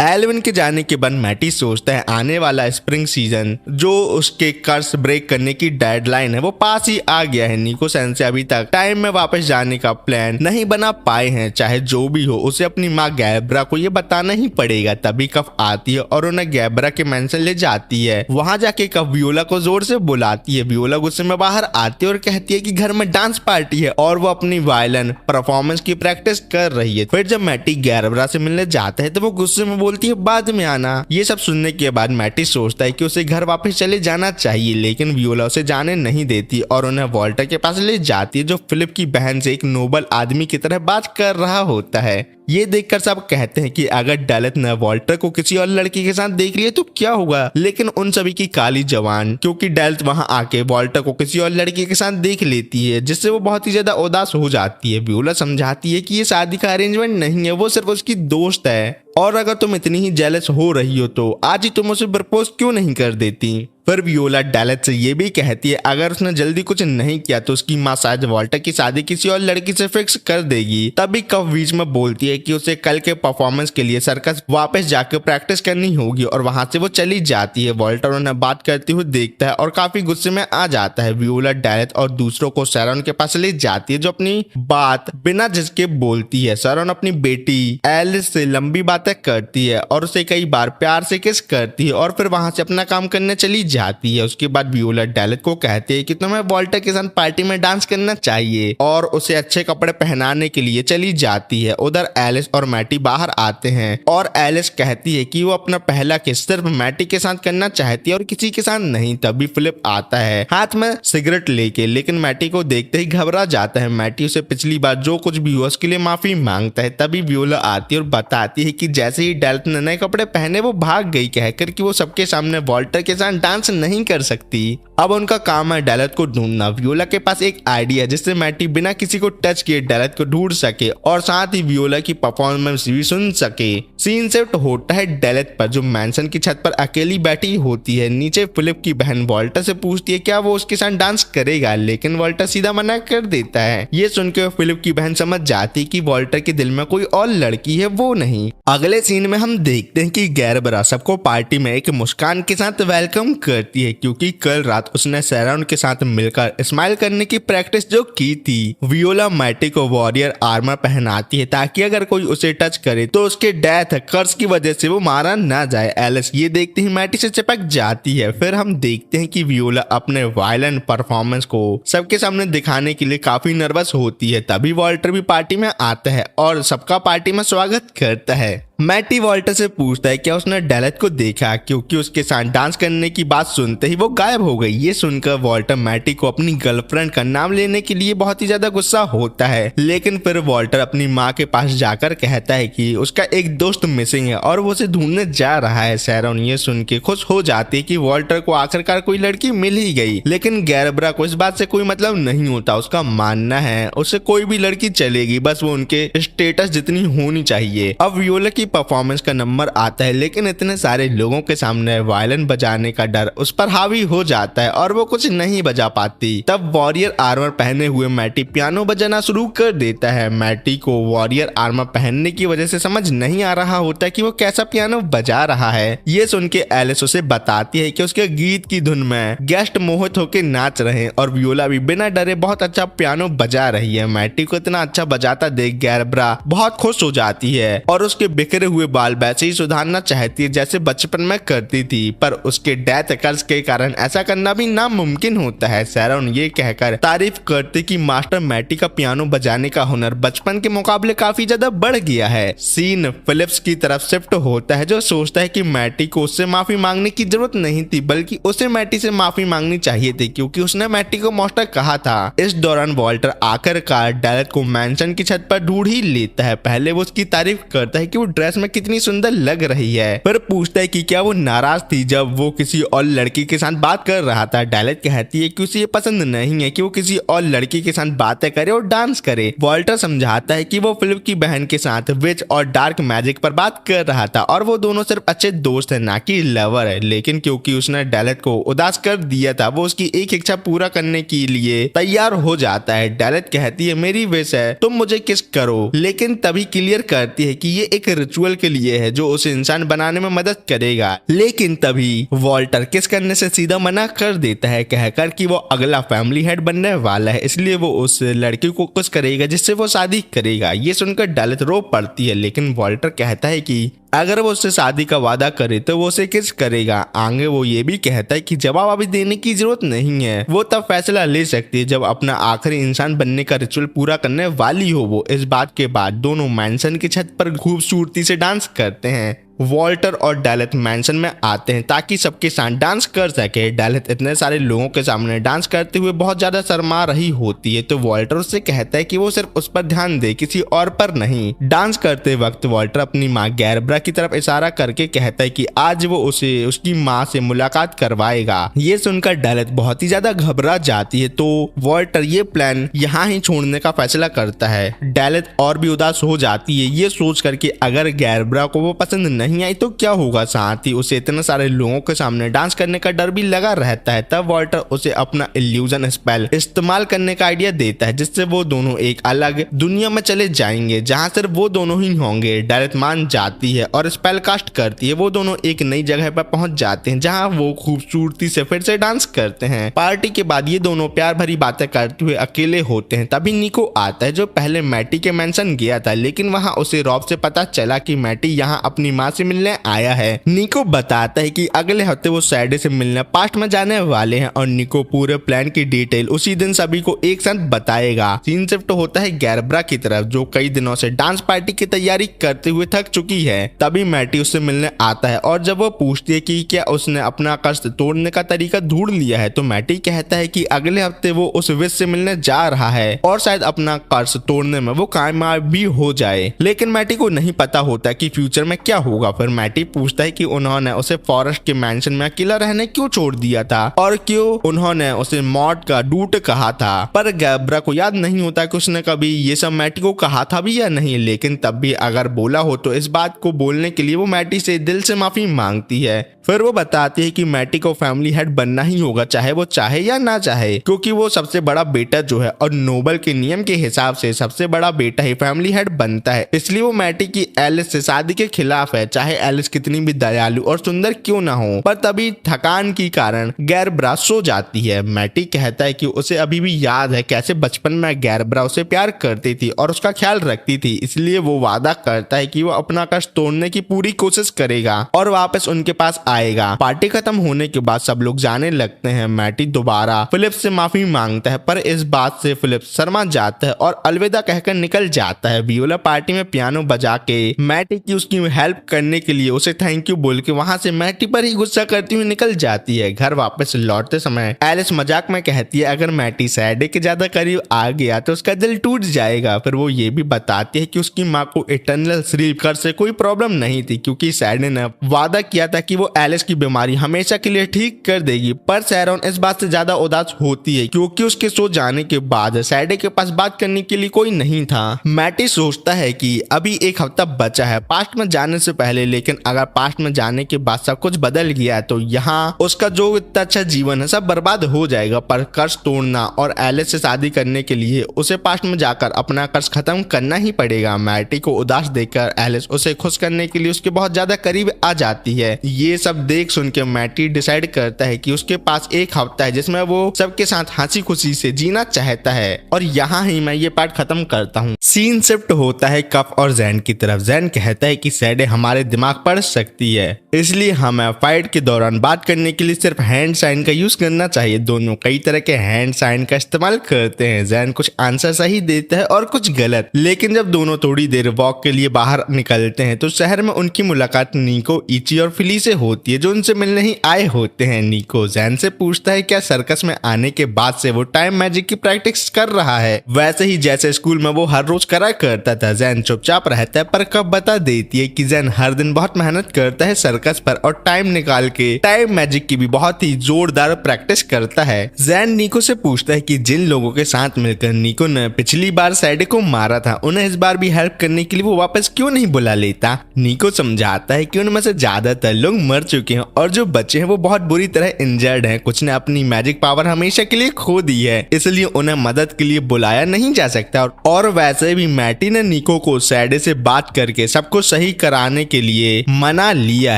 एल्विन के जाने के बाद मैटी सोचता है आने वाला स्प्रिंग सीजन जो उसके कर्स ब्रेक करने की डेडलाइन है वो पास ही आ गया है। निको सेंसे अभी तक टाइम में वापस जाने का प्लान नहीं बना पाए हैं। चाहे जो भी हो उसे अपनी माँ गैब्रा को ये बताना ही पड़ेगा। तभी कफ आती है और उन्हें गैब्रा के मेंशन ले जाती है। वहां जाके कफ वियोला को जोर से बुलाती है। वियोला गुस्से में बाहर आती है और कहती है कि घर में डांस पार्टी है और वो अपनी वायलिन परफॉर्मेंस की प्रैक्टिस कर रही है। फिर जब मैटी गैब्रा से मिलने जाता है तो वो गुस्से में बोलती है बाद में आना। ये सब सुनने के बाद मैटी सोचता है कि उसे घर वापस चले जाना चाहिए, लेकिन वियोला उसे जाने नहीं देती और उन्हें वॉल्टर के पास ले जाती है, जो फिलिप की बहन से एक नोबल आदमी की तरह बात कर रहा होता है। ये देखकर सब कहते हैं कि अगर डेलेथ ने वॉल्टर को किसी और लड़की के साथ देख लिया तो क्या होगा, लेकिन उन सभी की काली जवान, क्योंकि डेलेथ वहां आके वॉल्टर को किसी और लड़की के साथ देख लेती है, जिससे वो बहुत ही ज्यादा उदास हो जाती है। वियोला समझाती है कि ये शादी का अरेंजमेंट नहीं है, वो सिर्फ उसकी दोस्त है, और अगर तुम इतनी ही जेलस हो रही हो तो आज ही तुम उसे प्रपोज क्यों नहीं कर देती। फिर वियोला डेलेथ से ये भी कहती है अगर उसने जल्दी कुछ नहीं किया तो उसकी माँ शायद वॉल्टर की शादी किसी और लड़की से फिक्स कर देगी। तभी कफ बीच में बोलती है कि उसे कल के परफॉर्मेंस के लिए सर्कस वापस जाकर प्रैक्टिस करनी होगी, और वहां से वो चली जाती है। वॉल्टर उन्हें बात करते हुए देखता है और काफी गुस्से में आ जाता है। वियोला डेलेथ और दूसरों को शैरॉन के पास ले जाती है, जो अपनी बात बिना झिझके बोलती है। शैरॉन अपनी बेटी एलिस से लंबी बातें करती है और उसे कई बार प्यार से किस करती है और फिर वहां से अपना काम करने चली जाती है। उसके बाद वियोला डेलेथ को कहती है कि तुम्हें वॉल्टर के साथ पार्टी में डांस करना चाहिए, और उसे अच्छे कपड़े पहनाने के लिए चली जाती है। उधर एलिस और मैटी बाहर आते हैं और एलिस कहती है कि वो अपना पहला किस सिर्फ मैटी के साथ करना चाहती है और किसी के साथ नहीं। तभी फिलिप आता है हाथ में सिगरेट लेके, लेकिन मैटी को देखते ही घबरा जाता है। मैटी उसे पिछली बार जो कुछ भी हुआ उसके लिए माफी मांगता है। तभी वियोला आती है और बताती है कि जैसे ही डेलेथ ने नए कपड़े पहने वो भाग गई, कहकर कि वो सबके सामने वॉल्टर के साथ डांस नहीं कर सकती। अब उनका काम है डेलेथ को ढूंढना। वियोला के पास एक आइडिया जिससे मैटी बिना किसी को टच किए डेलेथ को ढूंढ सके और साथ ही वियोला की परफॉर्मेंस भी सुन सके। सीन शिफ्ट होता है डेलेथ पर, जो मैंसन की छत पर अकेली बैठी होती है। नीचे फिलिप की बहन वॉल्टर से पूछती है क्या वो उसके साथ डांस करेगा, लेकिन वॉल्टर सीधा मना कर देता है। ये सुनकर फिलिप की बहन समझ जाती कि वॉल्टर के दिल में कोई और लड़की है, वो नहीं। अगले सीन में हम देखते हैं कि गैरबरा सबको पार्टी में एक मुस्कान के साथ वेलकम करती है, क्योंकि कल रात उसने शैरॉन के साथ मिलकर स्माइल करने की प्रैक्टिस जो की थी। वियोला मैटी को वॉरियर आर्मर पहनाती है ताकि अगर कोई उसे टच करे तो उसके डेथ कर्स की वजह से वो मारा ना जाए। एलिस ये देखते ही मैटी से चिपक जाती है। फिर हम देखते हैं कि वियोला अपने वायलेंट परफॉर्मेंस को सबके सामने दिखाने के लिए काफी नर्वस होती है। तभी वॉल्टर भी पार्टी में आता है और सबका पार्टी में स्वागत करता है। मैटी वॉल्टर से पूछता है क्या उसने डेलेथ को देखा, क्योंकि उसके साथ डांस करने की बात सुनते ही वो गायब हो गई। ये सुनकर वॉल्टर मैटी को अपनी गर्लफ्रेंड का नाम लेने के लिए बहुत ही ज्यादा गुस्सा होता है, लेकिन फिर वॉल्टर अपनी माँ के पास जाकर कहता है कि उसका एक दोस्त मिसिंग है और वो उसे ढूंढने जा रहा है। शैरॉन ये सुन के खुश हो जाती है कि वॉल्टर को आखिरकार कोई लड़की मिल ही गई, लेकिन गैरबरा को इस बात से कोई मतलब नहीं होता। उसका मानना है उसे कोई भी लड़की चलेगी, बस वो उनके स्टेटस जितनी होनी चाहिए। अब वियोला की परफॉर्मेंस का नंबर आता है, लेकिन इतने सारे लोगों के सामने वायलिन बजाने का डर उस पर हावी हो जाता है और वो कुछ नहीं बजा पाती। तब वॉरियर आर्मर पहने हुए मैटी पियानो बजाना शुरू कर देता है। मैटी को वॉरियर आर्मर पहनने की वजह से समझ नहीं आ रहा होता कि वो कैसा पियानो बजा रहा है। ये सुन के एलिस उसे बताती है कि उसके गीत की धुन में गेस्ट मोहित होकर नाच रहे हैं और वियोला भी बिना डरे बहुत अच्छा पियानो बजा रही है। मैटी को इतना अच्छा बजाता देख गैरबरा बहुत खुश हो जाती है और उसके बिखरे हुए बाल वैसे ही सुधारना चाहती है जैसे बचपन में करती थी, पर उसके डेथ कर्ज के कारण ऐसा करना भी नामुमकिन होता है। शैरॉन ये कहकर तारीफ करती कि मास्टर मैटी का पियानो बजाने का हुनर बचपन के मुकाबले काफी ज्यादा बढ़ गया है। सीन फिलिप्स की तरफ शिफ्ट होता है, जो सोचता है कि मैटी को उससे माफी मांगने की जरूरत नहीं थी, बल्कि उसे मैटी से माफी मांगनी चाहिए थी, क्योंकि उसने मैटी को मास्टर कहा था। इस दौरान वॉल्टर आखिरकार डेलेथ को मैंशन की छत पर ढूंढ ही लेता है। पहले वो उसकी तारीफ करता है कि वो ड्रेस में कितनी सुंदर लग रही है, फिर पूछता है कि क्या वो नाराज थी जब वो किसी और लड़की के साथ बात कर रहा था। डेलेथ कहती है कि उसे ये पसंद नहीं है कि वो किसी और लड़की के साथ बातें करे और डांस करे। वॉल्टर समझाता है कि वो फिलिप की बहन के साथ विच और डार्क मैजिक पर बात कर रहा था और वो दोनों सिर्फ अच्छे दोस्त हैं, ना कि लवर है। लेकिन क्योंकि उसने डेलेथ को उदास कर दिया था, वो उसकी एक इच्छा पूरा करने के लिए तैयार हो जाता है। डेलेथ कहती है मेरी विश है तुम मुझे किस करो, लेकिन तभी क्लियर करती है कि ये एक रिचुअल के लिए है जो उसे इंसान बनाने में मदद करेगा। लेकिन तभी वॉल्टर किस करने से सीधा मना कर देता है, कहकर कि वो अगला फैमिली हेड बनने वाला है, इसलिए वो उस लड़की को किस करेगा जिससे वो शादी करेगा। ये सुनकर डेलेथ रो पड़ती है, लेकिन वॉल्टर कहता है कि अगर वो उससे शादी का वादा करे तो वो उसे किस करेगा। आगे वो ये भी कहता है कि जवाब अभी देने की जरूरत नहीं है, वो तब फैसला ले सकती है जब अपना आखिरी इंसान बनने का रिचुअल पूरा करने वाली हो वो। इस बात के बाद दोनों मैंसन की छत पर खूबसूरती से डांस करते हैं। वॉल्टर और डेलिथ मैंशन में आते हैं ताकि सबके साथ डांस कर सके। डेलिथ इतने सारे लोगों के सामने डांस करते हुए बहुत ज्यादा शर्मा रही होती है, तो वॉल्टर उससे कहता है कि वो सिर्फ उस पर ध्यान दे, किसी और पर नहीं। डांस करते वक्त वॉल्टर अपनी माँ गैरब्रा की तरफ इशारा करके कहता है कि आज वो उसे उसकी माँ से मुलाकात करवाएगा। ये सुनकर डेलिथ बहुत ही ज्यादा घबरा जाती है, तो वॉल्टर ये प्लान यहाँ ही छोड़ने का फैसला करता है। डेलिथ और भी उदास हो जाती है ये सोच कर कि अगर गैरब्रा को वो पसंद नहीं आई तो क्या होगा। साथ ही उसे इतने सारे लोगों के सामने डांस करने का डर भी लगा रहता है। तब वॉल्टर उसे अपना इल्यूजन स्पेल इस्तेमाल करने का आइडिया देता है, जिससे वो दोनों एक अलग दुनिया में चले जाएंगे जहां सिर्फ वो दोनों ही होंगे। डेलिथ मान जाती है और स्पेल कास्ट करती है। वो दोनों एक नई जगह पर पहुंच जाते हैं जहां वो खूबसूरती से फिर से डांस करते हैं। पार्टी के बाद ये दोनों प्यार भरी बातें करते हुए अकेले होते हैं। तभी निको आता है जो पहले मैटी के मेंशन गया था, लेकिन वहां उसे रॉब से पता चला कि मैटी यहां अपनी माँ से मिलने आया है। निको बताता है कि अगले हफ्ते वो सैडे से मिलने पास्ट में जाने वाले हैं और निको पूरे प्लान की डिटेल उसी दिन सभी को एक साथ बताएगा। सीन शिफ्ट होता है गैरब्रा की तरफ, जो कई दिनों से डांस पार्टी की तैयारी करते हुए थक चुकी है। तभी मैटी उससे मिलने आता है और जब वो पूछती है कि क्या उसने अपना कर्ज तोड़ने का तरीका ढूंढ लिया है, तो मैटी कहता है कि अगले हफ्ते वो उस विश से मिलने जा रहा है और शायद अपना कर्ज तोड़ने में वो कामयाब भी हो जाए। लेकिन मैटी को नहीं पता होता कि फ्यूचर में क्या होगा। फिर मैटी पूछता है कि उन्होंने उसे फॉरेस्ट के मैंशन में अकेला रहने क्यों छोड़ दिया था और क्यों उन्होंने उसे मॉड का डूट कहा था। पर गैब्रा को याद नहीं होता कि उसने कभी ये सब मैटी को कहा था भी या नहीं, लेकिन तब भी अगर बोला हो तो इस बात को बोलने के लिए वो मैटी से दिल से माफी मांगती है। फिर वो बताती है कि मैटी को फैमिली हेड बनना ही होगा, चाहे वो चाहे या ना चाहे, क्योंकि वो सबसे बड़ा बेटा जो है और नोबल के नियम के हिसाब से सबसे बड़ा बेटा ही फैमिली हेड बनता है। इसलिए वो मैटी की एलिस से शादी के खिलाफ है, चाहे एलिस कितनी भी दयालु और सुंदर क्यों ना हो। पर तभी थकान के कारण गैरब्रा सो जाती है। मैटी कहता है कि उसे अभी भी याद है कैसे बचपन में गैरब्रा उसे प्यार करती थी और उसका ख्याल रखती थी, इसलिए वो वादा करता है कि वो अपना कष्ट तोड़ने की पूरी कोशिश करेगा और वापस उनके पास आएगा। पार्टी खत्म होने के बाद सब लोग जाने लगते हैं। मैटी दोबारा फिलिप से माफी मांगता है, पर इस बात से फिलिप शर्मा जाता है और अलविदा कहकर निकल जाता है। वियोला पार्टी में पियानो बजा के मैटी की उसकी हेल्प करने के लिए उसे थैंक यू बोल के वहां से मैटी पर ही गुस्सा करती हुई निकल जाती है। घर वापस लौटते समय एलिस मजाक में कहती है अगर मैटी सैडे के ज्यादा करीब आ गया तो उसका दिल टूट जाएगा। फिर वो ये भी बताती है कि उसकी माँ को इटर्नल स्लीप कर से कोई प्रॉब्लम नहीं थी, क्योंकि सैडे ने वादा किया था कि वो एलिस की बीमारी हमेशा के लिए ठीक कर देगी। पर सैरोन इस बात से ज्यादा उदास होती है क्योंकि उसके सो जाने के बाद सैडे के पास बात करने के लिए कोई नहीं था। मैटी सोचता है कि अभी एक हफ्ता बचा है पास्ट में जाने से पहले, लेकिन अगर पास्ट में जाने के बाद सब कुछ बदल गया तो यहाँ उसका जो इतना अच्छा जीवन है सब बर्बाद हो जाएगा। पर कर्ज तोड़ना और एलिस से शादी करने के लिए उसे पास्ट में जाकर अपना कर्ज खत्म करना ही पड़ेगा। मैटी को उदास देखकर एलिस उसे खुश करने के लिए उसके बहुत ज्यादा करीब आ जाती है। ये सब देख सुन के मैटी डिसाइड करता है कि उसके पास एक हफ्ता है जिसमें वो सबके साथ हंसी खुशी से जीना चाहता है। और यहाँ ही मैं ये पार्ट खत्म करता हूँ। सीन शिफ्ट होता है कफ और जैन की तरफ। जैन कहता है कि सैडे हमारे दिमाग पढ़ सकती है, इसलिए हमें फाइट के दौरान बात करने के लिए सिर्फ हैंड साइन का यूज करना चाहिए। दोनों कई तरह के हैंड साइन का इस्तेमाल करते हैं। जैन कुछ आंसर सही देता है और कुछ गलत, लेकिन जब दोनों थोड़ी देर वॉक के लिए बाहर निकलते हैं तो शहर में उनकी मुलाकात निको, इची और फिली से होती है जो उनसे मिलने ही आए होते हैं। निको जैन से पूछता है क्या सर्कस में आने के बाद से वो टाइम मैजिक की प्रैक्टिस कर रहा है, वैसे ही जैसे स्कूल में वो हर रोज करा करता था। जैन चुपचाप रहता है पर कब बता देती है कि जैन हर दिन बहुत मेहनत करता है सर्कस पर और टाइम निकाल के टाइम मैजिक की भी बहुत ही जोरदार प्रैक्टिस करता है। जैन निको से पूछता है कि जिन लोगों के साथ मिलकर निको ने पिछली बार सैडे को मारा था उन्हें इस बार भी हेल्प करने के लिए वो वापस क्यों नहीं बुला लेता। निको समझाता है कि उनमें से ज्यादातर लोग मर चुके हैं और जो बचे हैं वो बहुत बुरी तरह इंजर्ड हैं। कुछ ने अपनी मैजिक पावर हमेशा के लिए खो दी है, इसलिए उन्हें मदद के लिए बुलाया नहीं जा सकता। और वैसे भी मैटी ने निको को सैडे से बात करके सबको सही कराने के लिए मना लिया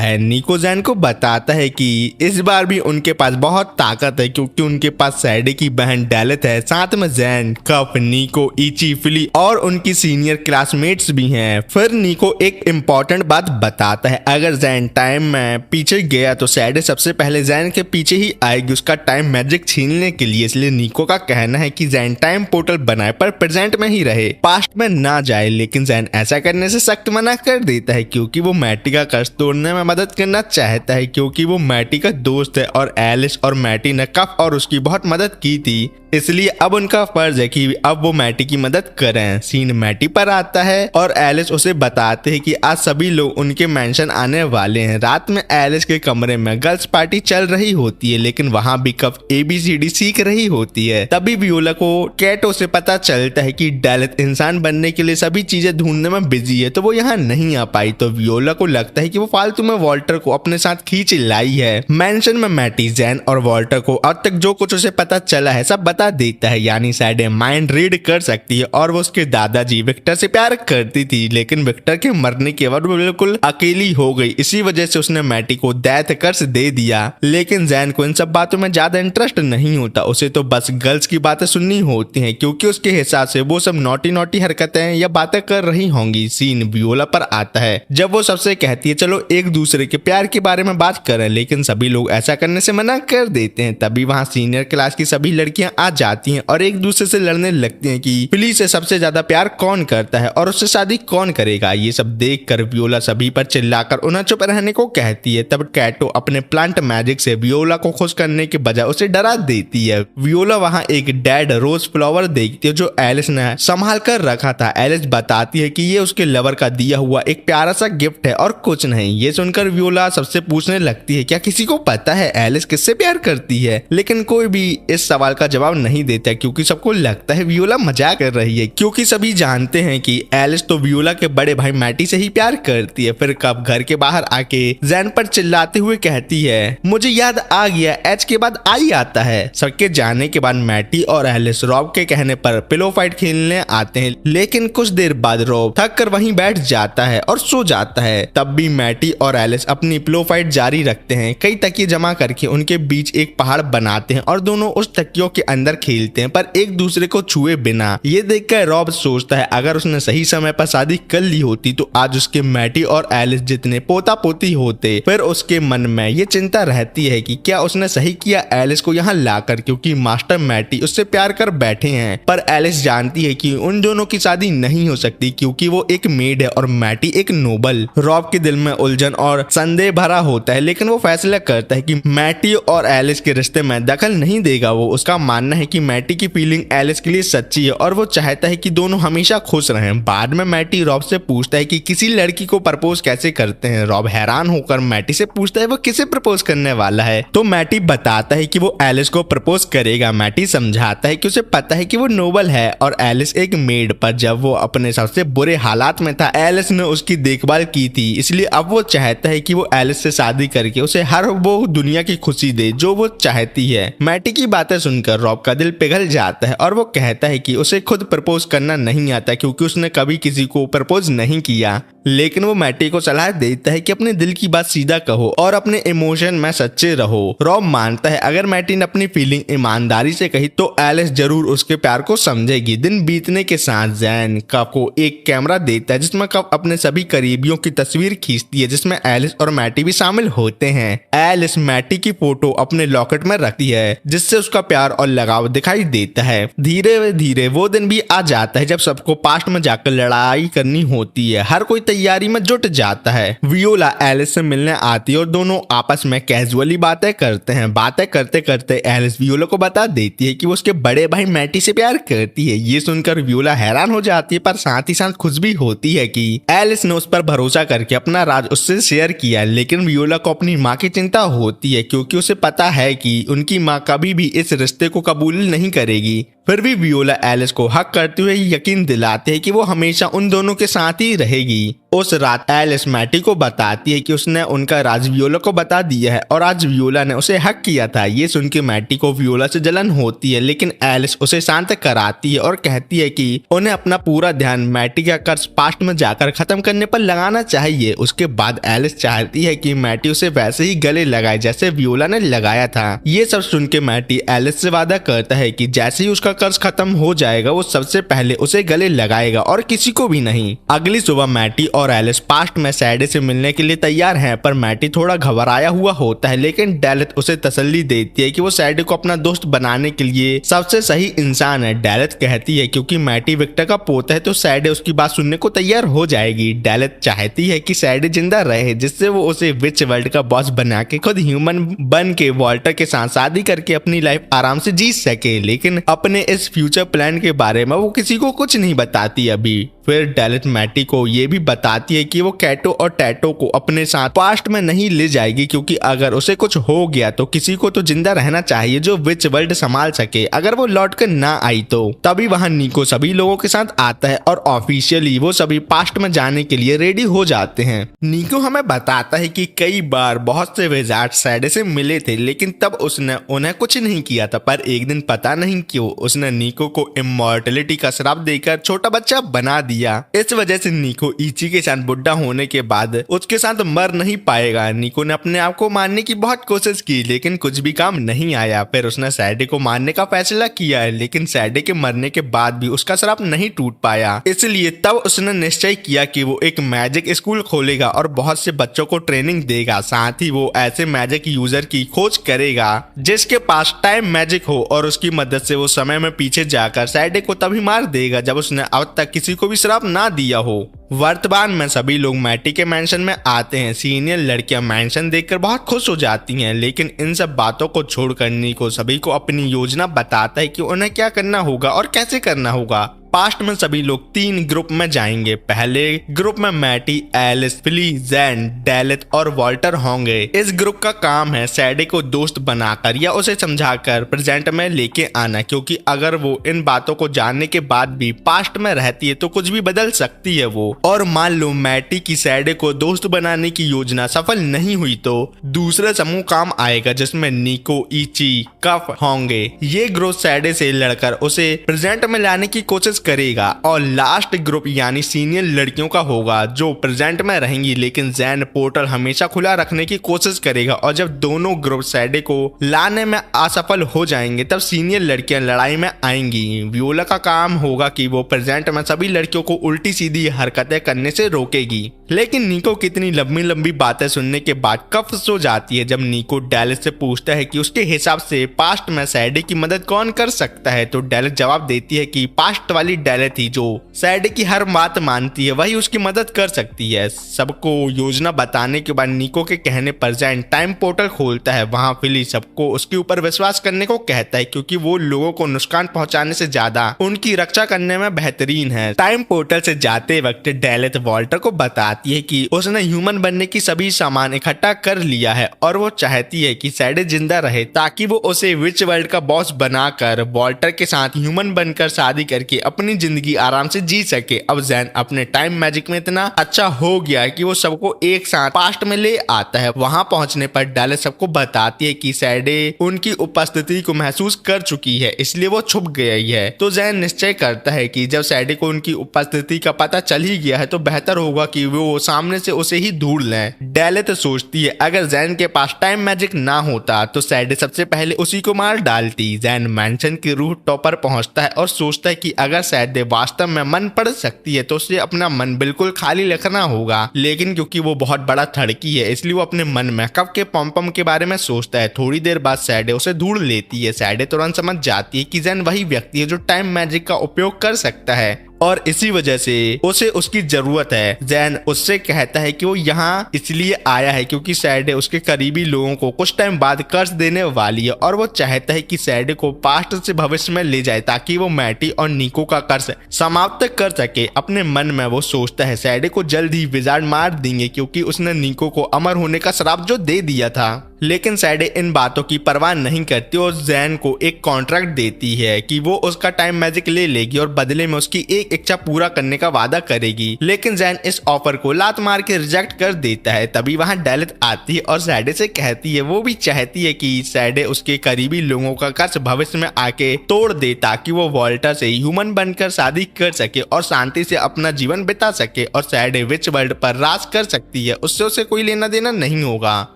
है। निको जैन को बताता है कि इस बार भी उनके पास बहुत ताकत है क्योंकि उनके पास सैडे की बहन डेलिथ है, साथ में जैन, कफ, निको, इची, फिली और उनकी सीनियर क्लासमेट्स भी हैं। फिर निको एक इम्पोर्टेंट बात बताता है अगर जैन टाइम में पीछे गया तो सैडे सबसे पहले जैन के पीछे ही आएगी उसका टाइम मैजिक छीनने के लिए। इसलिए निको का कहना है कि जैन टाइम पोर्टल बनाए पर प्रेजेंट में ही रहे, पास्ट में ना जाए। लेकिन जैन ऐसा करने से सख्त मना कर देता है क्योंकि वो मैटी का कर्ज तोड़ने में मदद करना चाहता है, क्योंकि वो मैटी का दोस्त है और एलिस और मैटी ने कफ और उसकी बहुत मदद की थी, इसलिए अब उनका फर्ज है कि अब वो मैटी की मदद करें। सीन मैटी पर आता है और एलिस उसे बताते हैं कि आज सभी लोग उनके मेंशन आने वाले हैं। रात में एलिस के कमरे में गर्ल्स पार्टी चल रही होती है, लेकिन वहां भी कफ ABCD सीख रही होती है। तभी वियोला को कैटो से पता चलता है कि डेलिथ इंसान बनने के लिए सभी चीजें ढूंढने में बिजी है, तो वो यहाँ नहीं आ पाई। तो वियोला को लगता है कि वो फालतू में वॉल्टर को अपने साथ खींच लाई है। मेंशन में मैटी जैन और वॉल्टर को अब तक जो कुछ उसे पता चला है सब बता देता है, यानी सैडे माइंड रीड कर सकती है और वो उसके दादाजी विक्टर से प्यार करती थी, लेकिन विक्टर के मरने के बाद वो बिल्कुल अकेली हो गई। इसी वजह से उसने मैटी को डेथ कर्ज दे दिया। लेकिन जैन को इन सब बातों में ज्यादा इंटरेस्ट नहीं होता, उसे तो बस गर्ल्स की बातें सुननी होती हैं, क्योंकि उसके हिसाब से वो सब नोटी नोटी हरकतें या बातें कर रही होंगी। सीन वियोला पर आता है जब वो सबसे कहती है चलो एक दूसरे के प्यार के बारे में बात करें, लेकिन सभी लोग ऐसा करने से मना कर देते हैं। तभी वहां सीनियर क्लास की सभी लड़कियां आ जाती हैं और एक दूसरे से लड़ने लगती हैं कि पुलिस से सबसे ज्यादा प्यार कौन करता है और उससे शादी कौन करेगा। ये सब देखकर वियोला सभी पर चिल्लाकर उन्हें चुप रहने को कहती है। तब कैटो अपने प्लांट मैजिक से वियोला को खुश करने के बजाय उसे डरा देती है। वियोला वहां एक डेड रोज फ्लावर देखती है जो एलिस ने संभाल कर रखा था। एलिस बताती है कि ये उसके लवर का दिया हुआ एक प्यारा सा गिफ्ट है और कुछ नहीं। ये सुनकर वियोला सबसे पूछने लगती है क्या किसी को पता है एलिस किससे प्यार करती है, लेकिन कोई भी इस सवाल का जवाब नहीं देता क्योंकि सबको लगता है वियोला मजाक कर रही है, क्योंकि सभी जानते हैं कि एलिस तो वियोला के बड़े भाई मैटी से ही प्यार करती है। फिर कब घर के बाहर आके जैन पर चिल्लाते हुए कहती है मुझे याद आ गया एच के बाद आई आता है। सबके जाने के बाद मैटी और एलिस रॉब के कहने पर पिलो फाइट खेलने आते हैं, लेकिन कुछ देर बाद रॉब थक कर वहीं बैठ जाता है और सो जाता है। तब भी मैटी और एलिस अपनी पिलो फाइट जारी रखते हैं। कई तकिए जमा करके उनके बीच एक पहाड़ बनाते हैं और दोनों उस तकियों के अंदर खेलते हैं पर एक दूसरे को छुए बिना। ये देखकर रॉब सोचता है अगर उसने सही समय पर शादी कर ली होती तो आज उसके मैटी और एलिस जितने पोता पोती होते। फिर उसके मन में ये चिंता रहती है कि क्या उसने सही किया एलिस को यहाँ लाकर, क्योंकि मास्टर मैटी उससे प्यार कर बैठे हैं। पर एलिस जानती है कि उन दोनों की शादी नहीं हो सकती क्योंकि वो एक मेड है और मैटी एक नोबल। रॉब के दिल में उलझन और संदेह भरा होता है, लेकिन वो फैसला करता है कि मैटी और एलिस के रिश्ते में दखल नहीं देगा। वो उसका मानना है कि मैटी की फीलिंग एलिस के लिए सच्ची है और वो चाहता है कि दोनों हमेशा खुश रहें। बाद में मैटी रॉब से पूछता है कि किसी लड़की को प्रपोज कैसे करते हैं। रॉब हैरान होकर मैटी से पूछता है वो किसे प्रपोज करने वाला है, तो मैटी बताता है कि वो एलिस को प्रपोज करेगा। मैटी समझाता है कि उसे पता है कि वो नोबल है और एलिस एक मेड, पर जब वो अपने सबसे बुरे हालात में था एलिस ने उसकी देखभाल की थी, इसलिए अब वो चाहता है कि वो एलिस से शादी करके उसे हर वो दुनिया की खुशी दे जो वो चाहती है। मैटी की बातें सुनकर रॉब का दिल पिघल जाता है और वो कहता है कि उसे खुद प्रपोज करना नहीं आता क्योंकि उसने कभी किसी को प्रपोज नहीं किया, लेकिन वो मैटी को सलाह देता है कि अपने दिल की बात सीधा कहो और अपने इमोशन में सच्चे रहो। रॉब मानता है अगर मैटी ने अपनी फीलिंग ईमानदारी से कही तो एलिस जरूर उसके प्यार को समझेगी। दिन बीतने के साथ जैन कप को एक कैमरा देता है जिसमें कप अपने सभी करीबियों की तस्वीर खींचती है, जिसमें एलिस और मैटी भी शामिल होते हैं। एलिस मैटी की फोटो अपने लॉकेट में रखती है जिससे उसका प्यार और लगाव दिखाई देता है। धीरे धीरे वो दिन भी आ जाता है जब सबको पास्ट में जाकर लड़ाई करनी होती है। हर कोई तैयारी में जुट जाता है। वियोला एलिस से मिलने आती है और दोनों आपस में कैजुअली बातें करते हैं। बातें करते करते एलिस वियोला को बता देती है कि वो उसके बड़े भाई मैटी से प्यार करती है। ये सुनकर वियोला हैरान हो जाती है पर साथ ही साथ खुश भी होती है कि एलिस ने उस पर भरोसा करके अपना राज उससे शेयर किया। लेकिन वियोला को अपनी माँ की चिंता होती है क्योंकि उसे पता है कि उनकी माँ कभी भी इस रिश्ते को कबूल नहीं करेगी। फिर भी वियोला एलिस को हक करते हुए यकीन दिलाते हैं कि वो हमेशा उन दोनों के साथ ही रहेगी। उस रात एलिस मैटी को बताती है कि उसने उनका राज वियोला को बता दिया है और आज वियोला ने उसे हक किया था। ये सुन के मैटी को वियोला से जलन होती है, लेकिन एलिस उसे शांत कराती है और कहती है कि उन्हें अपना पूरा ध्यान मैटी का कर्ज पास्ट में जाकर खत्म करने पर लगाना चाहिए। उसके बाद एलिस चाहती है कि मैटी उसे वैसे ही गले लगाए जैसे वियोला ने लगाया था। ये सब सुन के मैटी एलिस से वादा करता है कि जैसे ही उसका का कर्ज खत्म हो जाएगा वो सबसे पहले उसे गले लगाएगा और किसी को भी नहीं। अगली सुबह मैटी और एलिस पास्ट में सैडी से मिलने के लिए तैयार हैं, पर मैटी थोड़ा घबराया हुआ होता है, लेकिन डेलिथ उसे तसल्ली देती है कि वो सैडी को अपना दोस्त बनाने के लिए सबसे सही इंसान है। डेलिथ कहती है क्योंकि मैटी विक्टर का पोता है तो सैडी उसकी बात सुनने को तैयार हो जाएगी। डेलिथ चाहती है कि सैडी जिंदा रहे जिससे वो उसे विच वर्ल्ड का बॉस बना के खुद ह्यूमन बन के वॉल्टर के साथ शादी करके अपनी लाइफ आराम से जी सके, लेकिन अपने इस फ्यूचर प्लान के बारे में वो किसी को कुछ नहीं बताती अभी। फिर डेलिथ मैटी को ये भी बताती है कि वो कैटो और टैटो को अपने साथ पास्ट में नहीं ले जाएगी क्योंकि अगर उसे कुछ हो गया तो किसी को तो जिंदा रहना चाहिए जो विच वर्ल्ड संभाल सके। अगर वो लौट कर ना आई तो तभी वहां निको सभी लोगों के साथ आता है और ऑफिशियली वो सभी पास्ट में जाने के लिए रेडी हो जाते हैं। निको हमें बताता है कि कई बार बहुत से विजार्ड सैडी से मिले थे लेकिन तब उसने उन्हें कुछ नहीं किया था, पर एक दिन पता नहीं क्यों उसने निको को इमॉर्टलिटी का श्राप देकर छोटा बच्चा बना दिया। इस वजह से निको इची के साथ बुढ़ा होने के बाद उसके साथ मर नहीं पाएगा। निको ने अपने आप को मारने की बहुत कोशिश की लेकिन कुछ भी काम नहीं आया। फिर उसने सैडी को मारने का फैसला किया है, लेकिन सैडी के मरने के बाद भी उसका श्राप नहीं टूट पाया, इसलिए तब उसने निश्चय किया कि वो एक मैजिक स्कूल खोलेगा और बहुत से बच्चों को ट्रेनिंग देगा। साथ ही वो ऐसे मैजिक यूजर की खोज करेगा जिसके पास टाइम मैजिक हो और उसकी मदद से वो समय में पीछे जाकर सैडी को तभी मार देगा जब उसने अब तक किसी को भी श्राप ना दिया हो। वर्तमान में सभी लोग मैटी के मैंशन में आते हैं। सीनियर लड़कियां मैंशन देखकर बहुत खुश हो जाती हैं, लेकिन इन सब बातों को छोड़कर निको सभी को अपनी योजना बताता है कि उन्हें क्या करना होगा और कैसे करना होगा। पास्ट में सभी लोग 3 ग्रुप में जाएंगे। पहले ग्रुप में मैटी, एलिस, फिली, जैन, डेलिथ और वॉल्टर होंगे। इस ग्रुप का काम है सैडी को दोस्त बनाकर या उसे समझाकर प्रेजेंट में लेके आना, क्योंकि अगर वो इन बातों को जानने के बाद भी पास्ट में रहती है तो कुछ भी बदल सकती है वो। और मान लो मैटी की सैडी को दोस्त बनाने की योजना सफल नहीं हुई तो दूसरा समूह काम आएगा जिसमें निको, इची, कफ होंगे। ये ग्रुप सैडी से लड़कर उसे प्रेजेंट में लाने की कोशिश करेगा। और लास्ट ग्रुप यानी सीनियर लड़कियों का होगा जो प्रेजेंट में रहेंगी, लेकिन जैन पोर्टल हमेशा खुला रखने की कोशिश करेगा। और जब दोनों ग्रुप सैडी को लाने में असफल हो जाएंगे तब सीनियर लड़कियां लड़ाई में आएंगी। वियोला का काम होगा कि वो प्रेजेंट में सभी लड़कियों को उल्टी सीधी हरकतें करने से रोकेगी। लेकिन निको कितनी लंबी लंबी बातें सुनने के बाद कफ सो जाती है। जब निको डेलिथ से पूछता है कि उसके हिसाब से पास्ट में सैडी की मदद कौन कर सकता है तो डेलिथ जवाब देती है कि पास्ट वाली डेलिथ ही जो सैडी की हर बात मानती है वही उसकी मदद कर सकती है। सबको योजना बताने के बाद निको के कहने पर जैन टाइम पोर्टल खोलता है। वहां फिली सबको उसके ऊपर विश्वास करने को कहता है क्योंकि वो लोगों को नुकसान पहुंचाने से ज्यादा उनकी रक्षा करने में बेहतरीन है। टाइम पोर्टल से जाते वक्त डेलिथ वॉल्टर को बताती है कि उसने ह्यूमन बनने की सभी सामान इकट्ठा कर लिया है और वो चाहती है कि सैडी जिंदा रहे ताकि वो उसे विच वर्ल्ड का बॉस बनाकर वॉल्टर के साथ ह्यूमन बनकर शादी करके अपनी जिंदगी आराम से जी सके। अब जैन अपने टाइम मैजिक में इतना अच्छा हो गया है कि वो सबको एक साथ पास्ट में ले आता है। वहां पहुंचने पर डेलिथ सबको बताती है कि सैडी उनकी उपस्थिति को महसूस कर चुकी है, इसलिए वो छुप गई है। तो जैन निश्चय करता है कि जब सैडी को उनकी उपस्थिति का पता चल ही गया है तो बेहतर होगा कि वो सामने से उसे ही ढूंढ लें। डेलिथ सोचती है अगर जैन के पास टाइम मैजिक ना होता तो सैडी सबसे पहले उसी को मार डालती। जैन मैंशन के रूफ टॉप पर पहुंचता है और सोचता है कि अगर सैडी वास्तव में मन पढ़ सकती है तो उसे अपना मन बिल्कुल खाली रखना होगा, लेकिन क्योंकि वो बहुत बड़ा थड़की है इसलिए वो अपने मन में कफ के पॉम के बारे में सोचता है। थोड़ी देर बाद सैडी उसे ढूंढ लेती है। सैडी तुरंत समझ जाती है कि जैन वही व्यक्ति है जो टाइम मैजिक का उपयोग कर सकता है और इसी वजह से उसे उसकी जरूरत है। जैन उससे कहता है कि वो यहाँ इसलिए आया है क्योंकि सैडी उसके करीबी लोगों को कुछ टाइम बाद कर्ज देने वाली है और वो चाहता है कि सैडी को पास्ट से भविष्य में ले जाए ताकि वो मैटी और निको का कर्ज समाप्त कर सके। अपने मन में वो सोचता है सैडी को जल्द ही विजार्ड मार देंगे क्योंकि उसने निको को अमर होने का श्राप जो दे दिया था। लेकिन सैडी इन बातों की परवाह नहीं करती और जैन को एक कॉन्ट्रैक्ट देती है कि वो उसका टाइम मैजिक ले लेगी और बदले में उसकी एक इच्छा पूरा करने का वादा करेगी। लेकिन जैन इस ऑफर को लात मार के रिजेक्ट कर देता है। तभी वहां डेलिथ आती है और सैडी से कहती है वो भी चाहती है कि सैडी उसके करीबी लोगों का कर्ज भविष्य में आके तोड़ दे ताकि वो वॉल्टर से ह्यूमन बनकर शादी कर सके और शांति से अपना जीवन बिता सके और सैडी विच वर्ल्ड पर राज कर सकती है, उससे उसे कोई लेना देना नहीं होगा।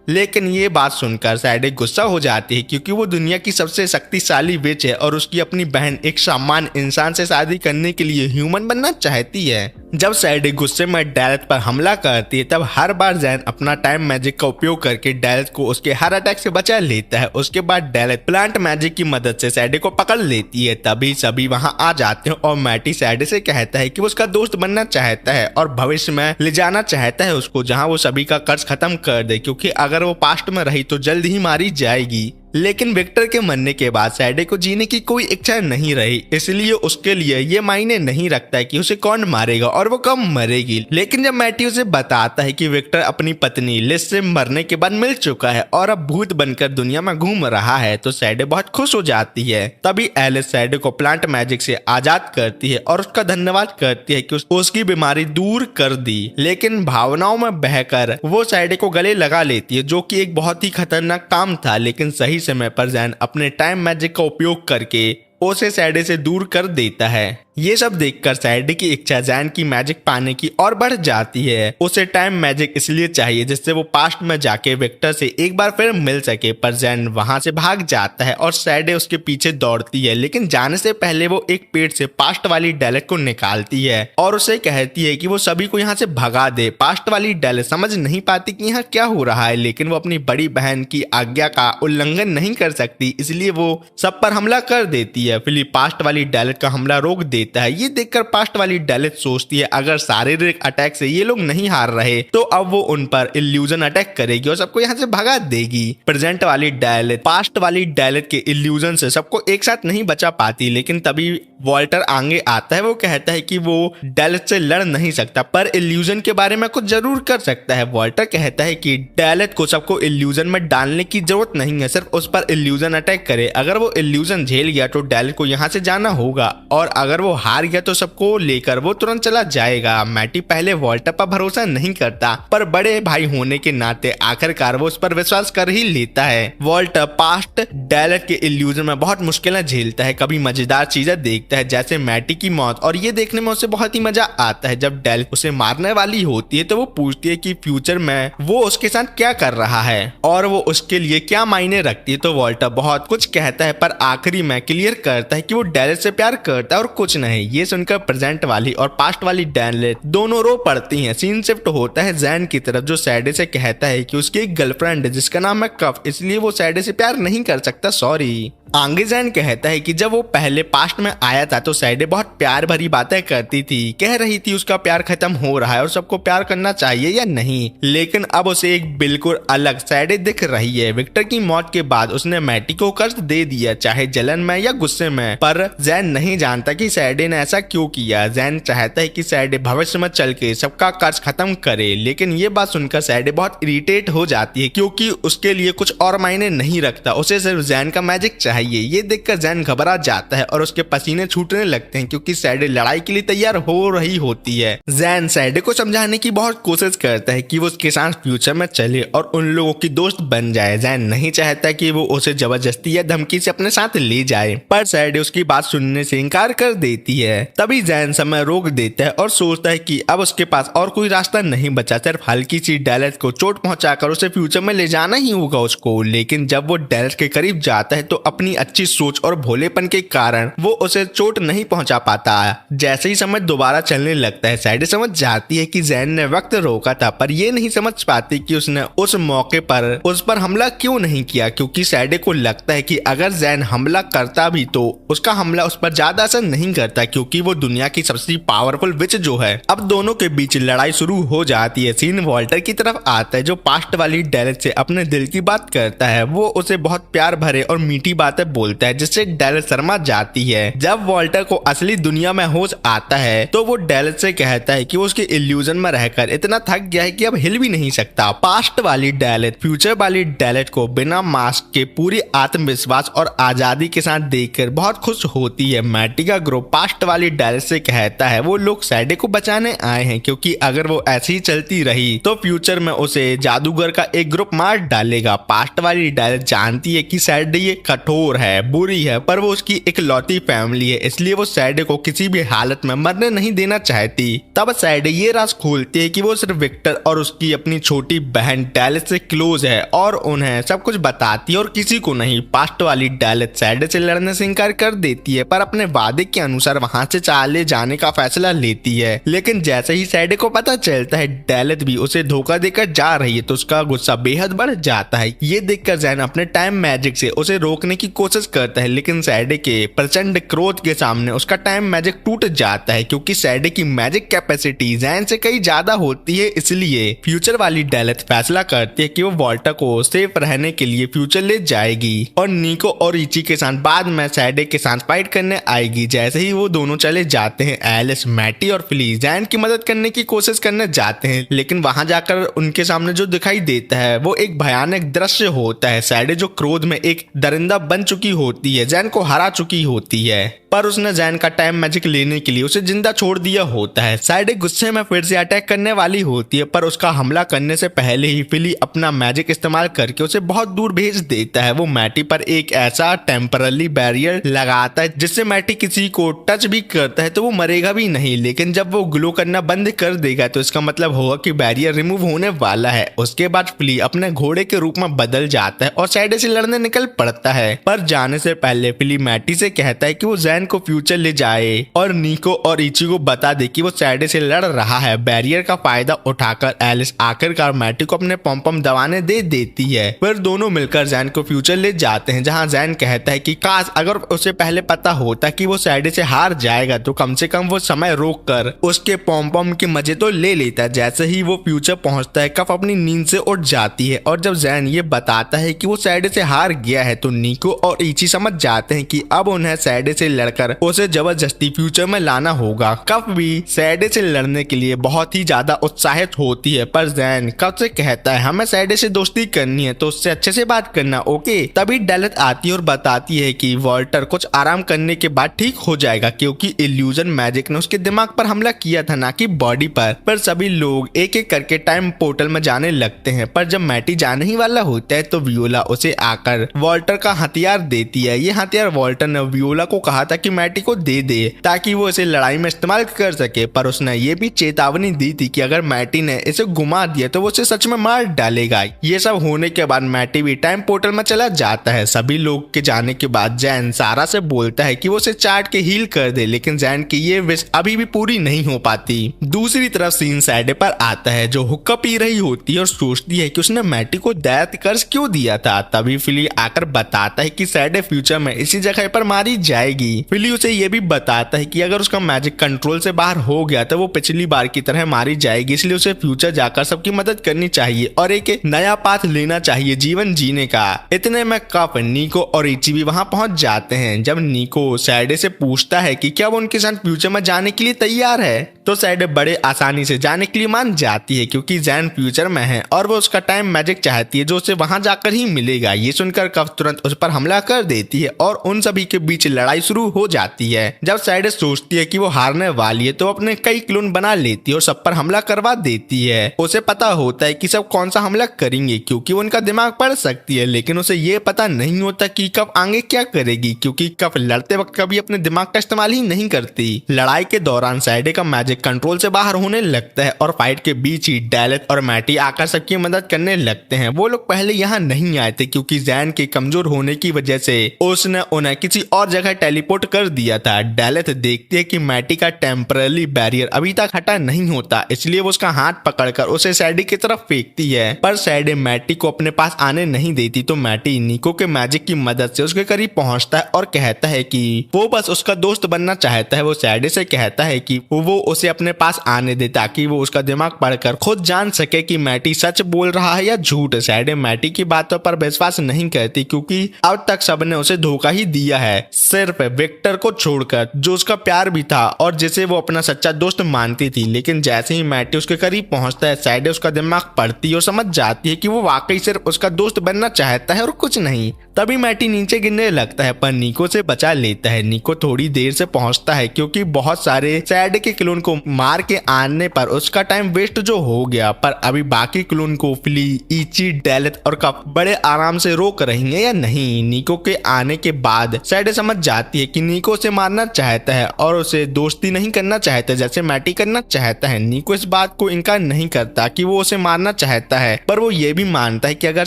लेकिन ये बात सुनकर सैडी गुस्सा हो जाती है क्योंकि वो दुनिया की सबसे शक्तिशाली विच है और उसकी अपनी बहन एक सामान्य इंसान से शादी करने के लिए ह्यूमन बनना चाहती है। जब सैडी गुस्से में डेलेथ पर हमला करती है तब हर बार जैन अपना टाइम मैजिक का उपयोग करके डेलेथ को उसके हर अटैक से बचा लेता है। उसके बाद डेलेथ प्लांट मैजिक की मदद से सैडी को पकड़ लेती है। तभी सभी वहां आ जाते हैं और मैटी सैडी से कहता है कि वो उसका दोस्त बनना चाहता है और भविष्य में ले जाना चाहता है उसको, जहां वो सभी का कर्ज खत्म कर दे क्योंकि अगर वो पास्ट में रही तो जल्द ही मारी जाएगी। लेकिन विक्टर के मरने के बाद सैडी को जीने की कोई इच्छा नहीं रही, इसलिए उसके लिए ये मायने नहीं रखता है कि उसे कौन मारेगा और वो कब मरेगी। लेकिन जब मैटी उसे बताता है कि विक्टर अपनी पत्नी लिस से मरने के बाद मिल चुका है और अब भूत बनकर दुनिया में घूम रहा है तो सैडी बहुत खुश हो जाती है। तभी एलिस सैडी को प्लांट मैजिक से आजाद करती है और उसका धन्यवाद करती है कि उसकी बीमारी दूर कर दी। लेकिन भावनाओं में बहकर वो सैडी को गले लगा लेती है, जो कि एक बहुत ही खतरनाक काम था। लेकिन सही समय पर जैन अपने टाइम मैजिक का उपयोग करके उसे सैडी से दूर कर देता है। ये सब देखकर सैडी की इच्छा जैन की मैजिक पाने की और बढ़ जाती है। उसे टाइम मैजिक इसलिए चाहिए जिससे वो पास्ट में जाके विक्टर से एक बार फिर मिल सके, पर जैन वहां से भाग जाता है और सैडी उसके पीछे दौड़ती है। लेकिन जाने से पहले वो एक पेड़ से पास्ट वाली डेलेथ को निकालती है और उसे कहती है कि वो सभी को यहाँ से भगा दे। पास्ट वाली डेलेथ समझ नहीं पाती कि यहाँ क्या हो रहा है, लेकिन वो अपनी बड़ी बहन की आज्ञा का उल्लंघन नहीं कर सकती, इसलिए वो सब पर हमला कर देती है। फिलिप पास्ट वाली डेलेथ का हमला रोक देता है। ये देखकर पास्ट वाली डेलेथ सोचती है अगर शारीरिक अटैक से ये लोग नहीं हार रहे तो अब वो उन पर इल्यूजन अटैक करेगी और सबको यहाँ से भगा देगी। प्रेजेंट वाली डेलेथ पास्ट वाली डेलेथ के इल्यूजन से सबको एक साथ नहीं बचा पाती, लेकिन तभी वॉल्टर आगे आता है। वो कहता है कि वो डेलेथ से लड़ नहीं सकता पर इल्यूजन के बारे में कुछ जरूर कर सकता है। वॉल्टर कहता है कि डेलेथ को सबको इल्यूजन में डालने की जरूरत नहीं है, सिर्फ उस पर इल्यूजन अटैक करे। अगर वो इल्यूजन झेल गया तो डेलेथ को यहाँ से जाना होगा और अगर वो हार गया तो सबको लेकर वो तुरंत चला जाएगा। मैटी पहले वॉल्टर पर भरोसा नहीं करता पर बड़े भाई होने के नाते आखिरकार वो उस पर विश्वास कर ही लेता है। वॉल्टर पास्ट डेलेथ के इल्यूजन में बहुत मुश्किलें झेलता है, कभी मजेदार चीजें देखता है जैसे मैटी की मौत, और ये देखने में उसे बहुत ही मजा आता है। जब डेलेथ उसे मारने वाली होती है तो वो पूछती है कि फ्यूचर में वो उसके साथ क्या कर रहा है और वो उसके लिए क्या मायने रखती है। तो वॉल्टर बहुत कुछ कहता है पर आखिरी में क्लियर करता है कि वो डेलेथ से प्यार करता है और कुछ नहीं। ये सुनकर प्रेजेंट वाली और पास्ट वाली डेलेथ दोनों रो पड़ती हैं। सीन शिफ्ट होता है जैन की तरफ जो सैडी से कहता है कि उसकी एक गर्लफ्रेंड है जिसका नाम है कफ, इसलिए वो सैडी से प्यार नहीं कर सकता, सॉरी। आगे जैन कहता है कि जब वो पहले पास्ट में आया था तो सैडी बहुत प्यार भरी बातें करती थी, कह रही थी उसका प्यार खत्म हो रहा है और सबको प्यार करना चाहिए या नहीं, लेकिन अब उसे एक बिल्कुल अलग सैडी दिख रही है। विक्टर की मौत के बाद उसने मैटी को कर्ज दे दिया, चाहे जलन में या गुस्से में, पर जैन नहीं जानता कि सैडी ने ऐसा क्यों किया। जैन चाहता है कि सैडी भविष्य में चल के सबका कर्ज खत्म करे, लेकिन ये बात सुनकर सैडी बहुत इरिटेट हो जाती है क्योंकि उसके लिए कुछ और मायने नहीं रखता, उसे सिर्फ जैन का मैजिक चाहिए। ये देखकर जैन घबरा जाता है और उसके पसीने छूटने लगते हैं क्योंकि सैडी लड़ाई के लिए तैयार हो रही होती है। जैन सैडी को समझाने की बहुत कोशिश करता है कि वो उसके साथ फ्यूचर में चले और उन लोगों की दोस्त बन जाए। जैन नहीं चाहता कि वो उसे जबरदस्ती या धमकी से अपने साथ ले जाए, पर सैडी उसकी बात सुनने से इनकार कर देती है। तभी जैन समय रोक देता है और सोचता है कि अब उसके पास और कोई रास्ता नहीं बचा, सिर्फ हल्की सी डेलेथ को चोट पहुंचाकर उसे फ्यूचर में ले जाना ही होगा उसको। लेकिन जब वो डेलेथ के करीब जाता है तो अपनी अच्छी सोच और भोलेपन के कारण वो उसे चोट नहीं पहुंचा पाता। जैसे ही समय दोबारा चलने लगता है सैडी समझ जाती है कि जैन ने वक्त रोका था, पर ये नहीं समझ पाती कि उसने उस मौके पर उस पर हमला क्यों नहीं किया, क्योंकि सैडी को लगता है कि अगर जैन हमला करता भी तो उसका हमला उस पर ज्यादा असर नहीं करता क्योंकि वो दुनिया की सबसे पावरफुल विच जो है। अब दोनों के बीच लड़ाई शुरू हो जाती है। सीन वॉल्टर की तरफ आता है जो पास्ट वाली डेलेथ से अपने दिल की बात करता है। वो उसे बहुत प्यार भरे और मीठी बातें बोलता है जिससे डेलेथ शर्मा जाती है। जब वॉल्टर को असली दुनिया में होश आता है तो वो डेलेथ से कहता है कि वो उसके इल्यूजन में रहकर इतना थक गया है कि अब हिल भी नहीं सकता। पास्ट वाली डेलेथ फ्यूचर वाली डेलेथ को बिना मास्क के पूरी आत्मविश्वास और आजादी के साथ देखकर बहुत खुश होती है। मैटी का ग्रुप पास्ट वाली डेलेथ से कहता है वो लोग सैडी को बचाने आए हैं क्योंकि अगर वो ऐसी ही चलती रही तो फ्यूचर में उसे जादूगर का एक ग्रुप मार डालेगा। पास्ट वाली डेलेथ जानती है कि सैडी ये कठोर कमजोर है, बुरी है, पर वो उसकी इकलौती फैमिली है, इसलिए वो सैडे को किसी भी हालत में मरने नहीं देना चाहती। तब सैडे ये राज खोलती है कि वो सिर्फ विक्टर और उसकी अपनी छोटी बहन डैलिस से क्लोज है और उन्हें सब कुछ बताती है और किसी को नहीं। पास्ट वाली डैलिस सैडे से लड़ने से इनकार कर देती है, पर अपने वादे के अनुसार वहां से चले जाने का फैसला लेती है। लेकिन जैसे ही सैडे को पता चलता है डैलिस भी उसे धोखा देकर जा रही है तो उसका गुस्सा बेहद बढ़ जाता है। ये देखकर जैन अपने टाइम मैजिक से उसे रोकने की कोशिश करता है, लेकिन सैडे के प्रचंड क्रोध के सामने उसका टाइम मैजिक टूट जाता है क्योंकि सैडे की मैजिक कैपेसिटी जैन से कहीं ज्यादा होती है। इसलिए फ्यूचर वाली डैलिस फैसला करती है कि वो वॉल्टर को सेफ रहने के लिए फ्यूचर ले जाएगी और निको और इची के साथ बाद में सैडे के साथ फाइट करने आएगी। जैसे ही वो दोनों चले जाते हैं, एलिस, मैटी और फिली जैन की मदद करने की कोशिश करने जाते हैं, लेकिन वहां जाकर उनके सामने जो दिखाई देता है वो एक भयानक दृश्य होता है। सैडे जो क्रोध में एक दरिंदा बन चुकी होती है, जैन को हरा चुकी होती है, पर उसने जैन का टाइम मैजिक लेने के लिए उसे जिंदा छोड़ दिया होता है। सैडे गुस्से में फिर से अटैक करने वाली होती है, पर उसका हमला करने से पहले ही फिली अपना मैजिक इस्तेमाल करके उसे बहुत दूर भेज देता है। वो मैटी पर एक ऐसा टेम्पररी बैरियर लगाता है जिससे मैटी किसी को टच भी करता है तो वो मरेगा भी नहीं, लेकिन जब वो ग्लो करना बंद कर देगा तो इसका मतलब होगा कि बैरियर रिमूव होने वाला है। उसके बाद फिली अपने घोड़े के रूप में बदल जाता है और सैडे से लड़ने निकल पड़ता है, पर जाने से पहले फिली मैटी से कहता है कि वो जैन को फ्यूचर ले जाए और निको और इची को बता दे कि वो सैडे से लड़ रहा है। बैरियर का फायदा उठाकर एलिस आखिरकार मैटी को अपने पॉम दबाने दे देती है। फिर दोनों मिलकर जैन को फ्यूचर ले जाते हैं, जहां जैन कहता है कि काश अगर उसे पहले पता होता कि वो सैडे से हार जाएगा तो कम से कम वो समय रोक कर उसके पॉम के मजे तो ले लेता। जैसे ही वो फ्यूचर पहुंचता है, कफ अपनी नींद से उठ जाती है और जब जैन ये बताता है कि वो सैडे से हार गया है तो निको और इची समझ जाते हैं कि अब उन्हें सैडे से लड़कर उसे जबरदस्ती फ्यूचर में लाना होगा। कफ भी सैडे से लड़ने के लिए बहुत ही ज्यादा उत्साहित होती है, पर जैन कफ से कहता है हमें सैडे से दोस्ती करनी है तो उससे अच्छे से बात करना, ओके। तभी डैलिस आती है और बताती है कि वॉल्टर कुछ आराम करने के बाद ठीक हो जाएगा क्योंकि इल्यूजन मैजिक ने उसके दिमाग पर हमला किया था, ना कि बॉडी पर सभी लोग एक एक करके टाइम पोर्टल में जाने लगते हैं, पर जब मैटी जाने ही वाला होता है तो वियोला उसे आकर वॉल्टर का हथियार देती है। ये हथियार वॉल्टर ने वियोला को कहा था कि मैटी को दे दे ताकि वो इसे लड़ाई में इस्तेमाल कर सके, पर उसने ये भी चेतावनी दी थी कि अगर मैटी ने इसे घुमा दिया तो वो उसे सच में मार डालेगा। ये सब होने के बाद मैटी भी टाइम पोर्टल में चला जाता है। सभी लोग के जाने के बाद जैन सारा से बोलता है कि वो उसे चाट के हील कर दे, लेकिन जैन की ये विश अभी भी पूरी नहीं हो पाती। दूसरी तरफ सीन सैडे पर आता है जो हुक्का पी रही होती है और सोचती है कि उसने मैटी को दैत्य कर्ज क्यों दिया था। तभी फिली आकर बताता है कि सैडे फ्यूचर में इसी जगह पर मारी जाएगी। फिली उसे ये भी बताता है कि अगर उसका मैजिक कंट्रोल से बाहर हो गया तो वो पिछली बार की तरह मारी जाएगी, इसलिए उसे फ्यूचर जाकर सबकी मदद करनी चाहिए और एक नया पाथ लेना चाहिए जीवन जीने का। इतने में कफ, निको और इची भी वहां पहुंच जाते हैं। जब निको सैडे से पूछता है कि क्या वो उनके साथ फ्यूचर में जाने के लिए तैयार है तो सैडे बड़े आसानी से जाने के लिए मान जाती है क्योंकि जैन फ्यूचर में है और वो उसका टाइम मैजिक चाहती है जो उसे वहां जाकर ही मिलेगा। ये सुनकर कफ तुरंत उस पर हमला कर देती है और उन सभी के बीच लड़ाई शुरू हो जाती है। जब सैडे सोचती है कि वो हारने वाली है तो अपने कई क्लोन बना लेती है और सब पर हमला करवा देती है। उसे पता होता है कि सब कौन सा हमला करेंगे क्योंकि वो उनका दिमाग पढ़ सकती है, लेकिन उसे ये पता नहीं होता कि कफ आगे क्या करेगी क्योंकि कफ लड़ते वक्त कभी अपने दिमाग का इस्तेमाल ही नहीं करती। लड़ाई के दौरान सैडे का मैजिक कंट्रोल से बाहर होने लगता है और फाइट के बीच ही डैलिस और मैटी आकर सबकी मदद करने लगते हैं। वो लोग पहले यहाँ नहीं आए थे क्योंकि जैन के कमजोर होने की वजह से उसने उन्हें किसी और जगह टेलीपोर्ट कर दिया था। डैलिस देखती है कि मैटी का टेम्पररी बैरियर अभी तक हटा नहीं होता, इसलिए वो उसका हाथ पकड़कर उसे सैडी की तरफ फेंकती है, पर सैडे मैटी को अपने पास आने नहीं देती तो मैटी निको के मैजिक की मदद से उसके करीब पहुंचता है और कहता है कि वो बस उसका दोस्त बनना चाहता है। वो सैडे से कहता है कि वो उसे अपने पास आने दे ताकि वो उसका दिमाग पढ़कर खुद जान सके कि मैटी सच बोल रहा है या झूठ। सैडे मैटी की बातों पर विश्वास नहीं करती क्योंकि अब तक सबने उसे धोखा ही दिया है। सिर्फ विक्टर विक्टर को छोड़कर जो उसका प्यार भी था और जिसे वो अपना सच्चा दोस्त मानती थी। लेकिन जैसे ही मैटी उसके करीब पहुंचता है, सैडे उसका दिमाग पढ़ती है और समझ जाती है कि वो वाकई सिर्फ उसका दोस्त बनना चाहता है और कुछ नहीं। तभी मैटी नीचे गिरने लगता है पर निको से बचा लेता है। निको थोड़ी देर से पहुंचता है क्योंकि बहुत सारे सैडे के क्लोन को मार के आने पर उसका टाइम वेस्ट जो हो गया, पर अभी बाकी क्लोन को फ्ली, इची, डेलेथ और कप बड़े आराम से रोक रही है या नहीं। निको के आने के बाद सैडे समझ जाती है कि निको उसे मारना चाहता है और उसे दोस्ती नहीं करना चाहता जैसे मैटी करना चाहता है। निको इस बात को इनकार नहीं करता कि वो उसे मारना चाहता है, पर वो ये भी मानता है कि अगर